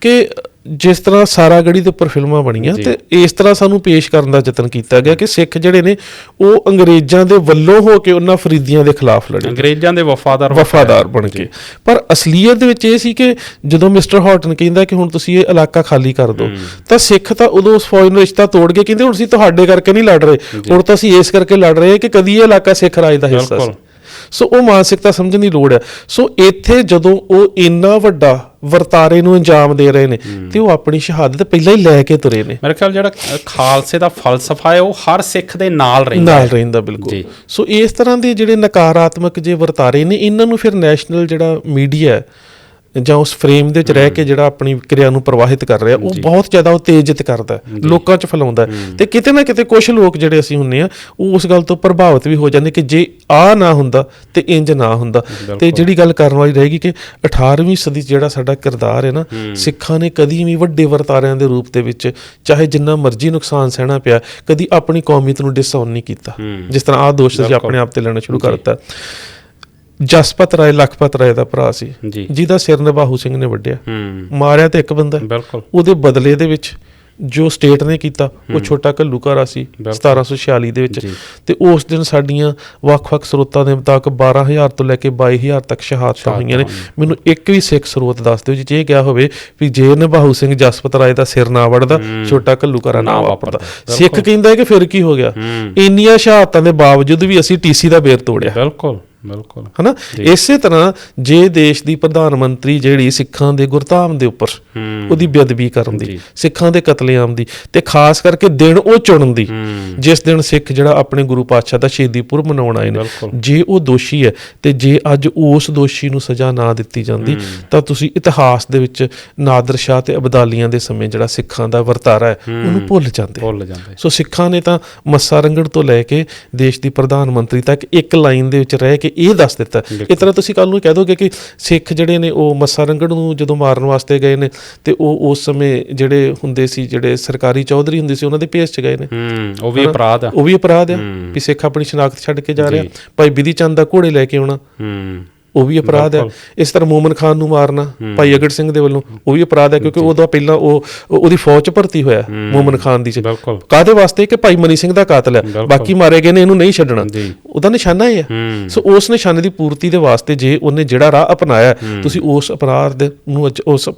ਕਿ ਜਿਸ ਤਰ੍ਹਾਂ ਸਾਰਾਗੜੀ ਦੇ ਉੱਪਰ ਫਿਲਮਾਂ ਬਣੀਆਂ ਤੇ ਇਸ ਤਰ੍ਹਾਂ ਸਾਨੂੰ ਪੇਸ਼ ਕਰਨ ਦਾ ਯਤਨ ਕੀਤਾ ਗਿਆ ਕਿ ਸਿੱਖ ਜਿਹੜੇ ਨੇ ਉਹ ਅੰਗਰੇਜ਼ਾਂ ਦੇ ਵੱਲੋਂ ਹੋ ਕੇ ਉਹਨਾਂ ਫਰੀਦੀਆਂ ਦੇ ਖਿਲਾਫ ਲੜੇ, ਅੰਗਰੇਜ਼ਾਂ ਦੇ ਵਫਾਦਾਰ ਬਣ ਕੇ। ਪਰ ਅਸਲੀਅਤ ਦੇ ਵਿੱਚ ਇਹ ਸੀ ਕਿ ਜਦੋਂ ਮਿਸਟਰ ਹਾਟਨ ਕਹਿੰਦਾ ਕਿ ਹੁਣ ਤੁਸੀਂ ਇਹ ਇਲਾਕਾ ਖਾਲੀ ਕਰ ਦਿਓ, ਤਾਂ ਸਿੱਖ ਤਾਂ ਉਦੋਂ ਉਸ ਫੌਜ ਨੂੰ ਰਿਸ਼ਤਾ ਤੋੜ ਕੇ ਕਹਿੰਦੇ ਹੁਣ ਅਸੀਂ ਤੁਹਾਡੇ ਕਰਕੇ ਨਹੀਂ ਲੜ ਰਹੇ, ਹੁਣ ਤਾਂ ਅਸੀਂ ਇਸ ਕਰਕੇ ਲੜ ਰਹੇ ਕਿ ਕਦੀ ਇਹ ਇਲਾਕਾ ਸਿੱਖ ਰਾਜ ਦਾ ਹਿੱਸਾ ਸੀ। ਸੋ ਉਹ ਮਾਨਸਿਕਤਾ ਸਮਝਣ ਦੀ ਲੋੜ ਹੈ। ਸੋ ਇੱਥੇ ਜਦੋਂ ਉਹ ਇੰਨਾ ਵੱਡਾ ਵਰਤਾਰੇ ਨੂੰ ਅੰਜਾਮ ਦੇ ਰਹੇ ਨੇ ਤੇ ਉਹ ਆਪਣੀ ਸ਼ਹਾਦਤ ਪਹਿਲਾਂ ਹੀ ਲੈ ਕੇ ਤੁਰੇ ਨੇ। ਮੇਰੇ ਖਿਆਲ ਜਿਹੜਾ ਖਾਲਸੇ ਦਾ ਫਲਸਫਾ ਹੈ ਉਹ ਹਰ ਸਿੱਖ ਦੇ ਨਾਲ ਰਹਿੰਦਾ ਬਿਲਕੁਲ। ਸੋ ਇਸ ਤਰ੍ਹਾਂ ਦੇ ਜਿਹੜੇ ਨਕਾਰਾਤਮਕ ਜੇ ਵਰਤਾਰੇ ਨੇ, ਇਹਨਾਂ ਨੂੰ ਫਿਰ ਨੈਸ਼ਨਲ ਜਿਹੜਾ ਮੀਡੀਆ ਜਾਂ ਉਸ ਫਰੇਮ ਦੇ ਵਿੱਚ ਰਹਿ ਕੇ ਜਿਹੜਾ ਆਪਣੀ ਕਿਰਿਆ ਨੂੰ ਪ੍ਰਵਾਹਿਤ ਕਰ ਰਿਹਾ, ਉਹ ਬਹੁਤ ਜ਼ਿਆਦਾ ਉਤੇਜਿਤ ਕਰਦਾ, ਲੋਕਾਂ 'ਚ ਫੈਲਾਉਂਦਾ। ਤੇ ਕਿਤੇ ਨਾ ਕਿਤੇ ਕੁਛ ਲੋਕ ਜਿਹੜੇ ਅਸੀਂ ਹੁੰਦੇ ਆ, ਉਹ ਉਸ ਗੱਲ ਤੋਂ ਪ੍ਰਭਾਵਿਤ ਵੀ ਹੋ ਜਾਂਦੇ ਕਿ ਜੇ ਆਹ ਨਾ ਹੁੰਦਾ ਤੇ ਇੰਜ ਨਾ ਹੁੰਦਾ। ਤੇ ਜਿਹੜੀ ਗੱਲ ਕਰਨ ਵਾਲੀ ਰਹੇਗੀ ਕਿ 18ਵੀਂ ਸਦੀ ਜਿਹੜਾ ਸਾਡਾ ਕਿਰਦਾਰ ਹੈ ਨਾ, ਸਿੱਖਾਂ ਨੇ ਕਦੀ ਵੀ ਵੱਡੇ ਵਰਤਾਰਿਆਂ ਦੇ ਰੂਪ ਦੇ ਵਿੱਚ ਚਾਹੇ ਜਿੰਨਾ ਮਰਜ਼ੀ ਨੁਕਸਾਨ ਸਹਿਣਾ ਪਿਆ, ਕਦੀ ਆਪਣੀ ਕੌਮੀਅਤ ਨੂੰ ਡਿਸਓਨ ਨਹੀਂ ਕੀਤਾ। ਜਿਸ ਤਰ੍ਹਾਂ ਆਹ ਦੋਸ਼ ਅਸੀਂ ਆਪਣੇ ਆਪ ਤੇ ਲੈਣਾ ਸ਼ੁਰੂ ਕਰ ਦਿੱਤਾ। ਜਸਪਤ ਰਾਏ ਲਖਪਤ ਰਾਏ ਦਾ ਭਰਾ ਸੀ, ਜਿਹਦਾ ਸਿਰ ਨਿਬਾਹੂ ਸਿੰਘ ਨੇ ਵੱਢਿਆ, ਮਾਰਿਆ ਤੇ ਇੱਕ ਬੰਦਾ। ਉਹਦੇ ਬਦਲੇ ਦੇ ਵਿੱਚ ਜੋ ਸਟੇਟ ਨੇ ਕੀਤਾ ਉਹ ਛੋਟਾ ਘੱਲੂਘਾਰਾ ਸੀ 1746 ਦੇ ਵਿੱਚ। ਤੇ ਉਸ ਦਿਨ ਸਾਡੀਆਂ ਵੱਖ-ਵੱਖ ਸਰੋਤਾਂ ਦੇ ਮੁਤਾਬਕ 12,000 ਤੋਂ ਲੈ ਕੇ 22,000 ਤੱਕ ਸ਼ਹਾਦਤਾਂ ਹੋਈਆਂ ਨੇ। ਮੈਨੂੰ ਇੱਕ ਵੀ ਸਿੱਖ ਸਰੋਤ ਦੱਸ ਦਿਓ ਜਿਹ 'ਚ ਇਹ ਕਿਹਾ ਹੋਵੇ ਵੀ ਜੇ ਨਿਬਾਹੂ ਸਿੰਘ ਜਸਪਤ ਰਾਏ ਦਾ ਸਿਰ ਨਾ ਵੱਢਦਾ, ਛੋਟਾ ਘੱਲੂਘਾਰਾ ਨਾ ਵਾਪਰਦਾ। ਸਿੱਖ ਕਹਿੰਦਾ ਕਿ ਫਿਰ ਕੀ ਹੋ ਗਿਆ, ਇੰਨੀਆਂ ਸ਼ਹਾਦਤਾਂ ਦੇ ਬਾਵਜੂਦ ਵੀ ਅਸੀਂ ਟੀਸੀ ਦਾ ਬੇਰ ਤੋੜਿਆ। ਬਿਲਕੁਲ ਹਨਾ। ਇਸੇ ਤਰ੍ਹਾਂ ਜੇ ਦੇਸ਼ ਦੀ ਪ੍ਰਧਾਨ ਮੰਤਰੀ ਜਿਹੜੀ ਸਿੱਖਾਂ ਦੇ ਗੁਰਧਾਮ ਦੇ ਉੱਪਰ ਉਹਦੀ ਬੇਅਦਬੀ ਕਰਨ ਦੀ, ਸਿੱਖਾਂ ਦੇ ਕਤਲੇਆਮ ਦੀ, ਤੇ ਖਾਸ ਕਰਕੇ ਦਿਨ ਉਹ ਚੁਣਨ ਦੀ ਜਿਸ ਦਿਨ ਸਿੱਖ ਜਿਹੜਾ ਆਪਣੇ ਗੁਰੂ ਪਾਤਸ਼ਾਹ ਦਾ ਸ਼ਹੀਦੀ ਪੁਰਬ ਮਨਾਉਣ ਆਏ ਨੇ, ਜੇ ਉਹ ਦੋਸ਼ੀ ਹੈ ਤੇ ਜੇ ਅੱਜ ਉਸ ਦੋਸ਼ੀ ਨੂੰ ਸਜ਼ਾ ਨਾ ਦਿੱਤੀ ਜਾਂਦੀ, ਤਾਂ ਤੁਸੀਂ ਇਤਿਹਾਸ ਦੇ ਵਿੱਚ ਨਾਦਰ ਸ਼ਾਹ ਤੇ ਅਬਦਾਲੀਆਂ ਦੇ ਸਮੇਂ ਜਿਹੜਾ ਸਿੱਖਾਂ ਦਾ ਵਰਤਾਰਾ ਹੈ ਉਹਨੂੰ ਭੁੱਲ ਜਾਂਦੇ। ਸੋ ਸਿੱਖਾਂ ਨੇ ਤਾਂ ਮੱਸਾ ਰੰਗੜ ਤੋਂ ਲੈ ਕੇ ਦੇਸ਼ ਦੀ ਪ੍ਰਧਾਨ ਮੰਤਰੀ ਤੱਕ ਇੱਕ ਲਾਈਨ ਦੇ ਵਿੱਚ ਰਹਿ ਕੇ ਇਹ ਦੱਸ ਦਿੱਤਾ। ਇਸ ਤਰ੍ਹਾਂ ਤੁਸੀਂ ਕੱਲ ਨੂੰ ਕਹਿ ਦੋਗੇ ਕਿ ਸਿੱਖ ਜਿਹੜੇ ਨੇ ਉਹ ਮੱਸਾ ਰੰਗੜ ਨੂੰ ਜਦੋਂ ਮਾਰਨ ਵਾਸਤੇ ਗਏ ਨੇ ਤੇ ਉਹ ਉਸ ਸਮੇਂ ਜਿਹੜੇ ਹੁੰਦੇ ਸੀ, ਜਿਹੜੇ ਸਰਕਾਰੀ ਚੌਧਰੀ ਹੁੰਦੇ ਸੀ, ਉਹਨਾਂ ਦੇ ਭੇਸ 'ਚ ਗਏ ਨੇ। ਉਹ ਵੀ ਅਪਰਾਧ ਆ ਵੀ ਸਿੱਖ ਆਪਣੀ ਸ਼ਨਾਖਤ ਛੱਡ ਕੇ ਜਾ ਰਿਹਾ। ਭਾਈ ਬਿਧੀ ਚੰਦ ਦਾ ਘੋੜੇ ਲੈ ਕੇ ਆਉਣਾ ਉਹ ਵੀ ਅਪਰਾਧ ਹੈ। ਇਸ ਤਰ੍ਹਾਂ ਮੋਮਨ ਖਾਨ ਨੂੰ ਮਾਰਨਾ ਭਾਈ ਅਗੜ ਸਿੰਘ ਦੇ ਵੱਲੋਂ ਉਹ ਵੀ ਅਪਰਾਧ ਹੈ, ਕਿਉਂਕਿ ਉਹਦਾ ਪਹਿਲਾਂ ਉਹਦੀ ਫੌਜ 'ਚ ਭਰਤੀ ਹੋਇਆ ਮੋਮਨ ਖਾਨ ਦੀ। ਕਾਹਦੇ ਵਾਸਤੇ ਕਿ ਭਾਈ ਮਨੀ ਸਿੰਘ ਦਾ ਕਾਤਲ ਹੈ, ਬਾਕੀ ਮਾਰੇ ਗਏ ਨੇ, ਇਹਨੂੰ ਨਹੀਂ ਛੱਡਣਾ। ਉਹਦਾ ਨਿਸ਼ਾਨਾ ਇਹ ਹੈ। ਸੋ ਉਸ ਨਿਸ਼ਾਨੇ ਦੀ ਪੂਰਤੀ ਦੇ ਵਾਸਤੇ ਜੇ ਉਹਨੇ ਜਿਹੜਾ ਰਾਹ ਅਪਣਾਇਆ, ਤੁਸੀਂ ਉਸ ਅਪਰਾਧ ਨੂੰ, ਉਸ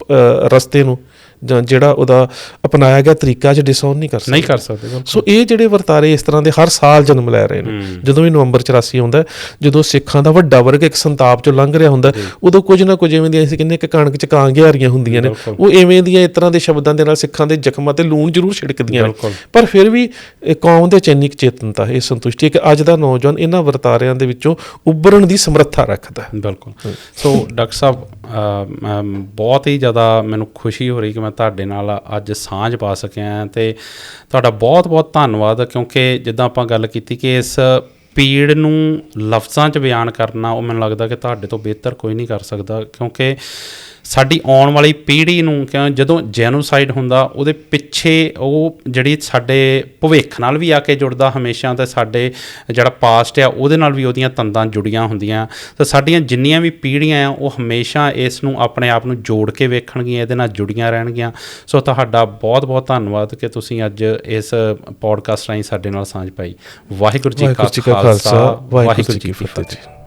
ਰਸਤੇ ਨੂੰ ਜਾਂ ਜਿਹੜਾ ਉਹਦਾ ਅਪਣਾਇਆ ਗਿਆ ਤਰੀਕਾ 'ਚ ਡਿਸਓਨ ਨਹੀਂ ਕਰ ਸਕਦੇ। ਸੋ ਇਹ ਜਿਹੜੇ ਵਰਤਾਰੇ ਇਸ ਤਰ੍ਹਾਂ ਦੇ ਹਰ ਸਾਲ ਜਨਮ ਲੈ ਰਹੇ ਨੇ। ਜਦੋਂ ਵੀ ਨਵੰਬਰ 84 ਆਉਂਦਾ, ਜਦੋਂ ਸਿੱਖਾਂ ਦਾ ਵੱਡਾ ਵਰਗ ਇੱਕ ਸੰਤਾਪ 'ਚੋਂ ਲੰਘ ਰਿਹਾ ਹੁੰਦਾ, ਉਦੋਂ ਕੁਝ ਨਾ ਕੁਝ ਇਵੇਂ ਦੀਆਂ ਅਸੀਂ ਕਹਿੰਦੇ ਕਿ ਕਣਕ 'ਚ ਕਾਂ ਗਿਆਰੀਆਂ ਹੁੰਦੀਆਂ ਨੇ, ਉਹ ਇਵੇਂ ਦੀਆਂ ਇਸ ਤਰ੍ਹਾਂ ਦੇ ਸ਼ਬਦਾਂ ਦੇ ਨਾਲ ਸਿੱਖਾਂ ਦੇ ਜ਼ਖਮਾਂ ਤੇ ਲੂਣ ਜ਼ਰੂਰ ਛਿੜਕਦੀਆਂ ਨੇ। ਪਰ ਫਿਰ ਵੀ ਕੌਮ ਦੇ 'ਚ ਇੰਨੀ ਕੁ ਚੇਤਨਤਾ, ਇਹ ਸੰਤੁਸ਼ਟੀ ਹੈ ਕਿ ਅੱਜ ਦਾ ਨੌਜਵਾਨ ਇਹਨਾਂ ਵਰਤਾਰਿਆਂ ਦੇ ਵਿੱਚੋਂ ਉੱਭਰਨ ਦੀ ਸਮਰੱਥਾ ਰੱਖਦਾ। ਬਿਲਕੁਲ। ਸੋ ਡਾਕਟਰ ਸਾਹਿਬ, ਬਹੁਤ ਹੀ ਜ਼ਿਆਦਾ ਮੈਨੂੰ ਖੁਸ਼ੀ ਹੋ ਰਹੀ ਕਿ ਮੈਂ ਤੁਹਾਡੇ ਨਾਲ ਅੱਜ ਸਾਂਝ ਪਾ ਸਕਿਆ, ਅਤੇ ਤੁਹਾਡਾ ਬਹੁਤ ਬਹੁਤ ਧੰਨਵਾਦ। ਕਿਉਂਕਿ ਜਿੱਦਾਂ ਆਪਾਂ ਗੱਲ ਕੀਤੀ ਕਿ ਇਸ ਪੀੜ ਨੂੰ ਲਫ਼ਜ਼ਾਂ 'ਚ ਬਿਆਨ ਕਰਨਾ, ਉਹ ਮੈਨੂੰ ਲੱਗਦਾ ਕਿ ਤੁਹਾਡੇ ਤੋਂ ਬਿਹਤਰ ਕੋਈ ਨਹੀਂ ਕਰ ਸਕਦਾ। ਕਿਉਂਕਿ ਸਾਡੀ ਆਉਣ ਵਾਲੀ ਪੀੜ੍ਹੀ ਨੂੰ ਜਦੋਂ ਜੈਨੋਸਾਈਡ ਹੁੰਦਾ, ਉਹਦੇ ਪਿੱਛੇ ਉਹ ਜਿਹੜੀ ਸਾਡੇ ਭਵਿੱਖ ਨਾਲ ਵੀ ਆ ਕੇ ਜੁੜਦਾ ਹਮੇਸ਼ਾ, ਅਤੇ ਸਾਡੇ ਜਿਹੜਾ ਪਾਸਟ ਆ ਉਹਦੇ ਨਾਲ ਵੀ ਉਹਦੀਆਂ ਤੰਦਾਂ ਜੁੜੀਆਂ ਹੁੰਦੀਆਂ। ਤਾਂ ਸਾਡੀਆਂ ਜਿੰਨੀਆਂ ਵੀ ਪੀੜ੍ਹੀਆਂ ਆ ਉਹ ਹਮੇਸ਼ਾ ਇਸ ਨੂੰ ਆਪਣੇ ਆਪ ਨੂੰ ਜੋੜ ਕੇ ਵੇਖਣਗੀਆਂ, ਇਹਦੇ ਨਾਲ ਜੁੜੀਆਂ ਰਹਿਣਗੀਆਂ। ਸੋ ਤੁਹਾਡਾ ਬਹੁਤ ਬਹੁਤ ਧੰਨਵਾਦ ਕਿ ਤੁਸੀਂ ਅੱਜ ਇਸ ਪੋਡਕਾਸਟ ਰਾਹੀਂ ਸਾਡੇ ਨਾਲ ਸਾਂਝ ਪਾਈ। ਵਾਹਿਗੁਰੂ ਜੀ ਕਾ ਖਾਲਸਾ, ਵਾਹਿਗੁਰੂ ਜੀ ਕੀ ਫਤਿਹ।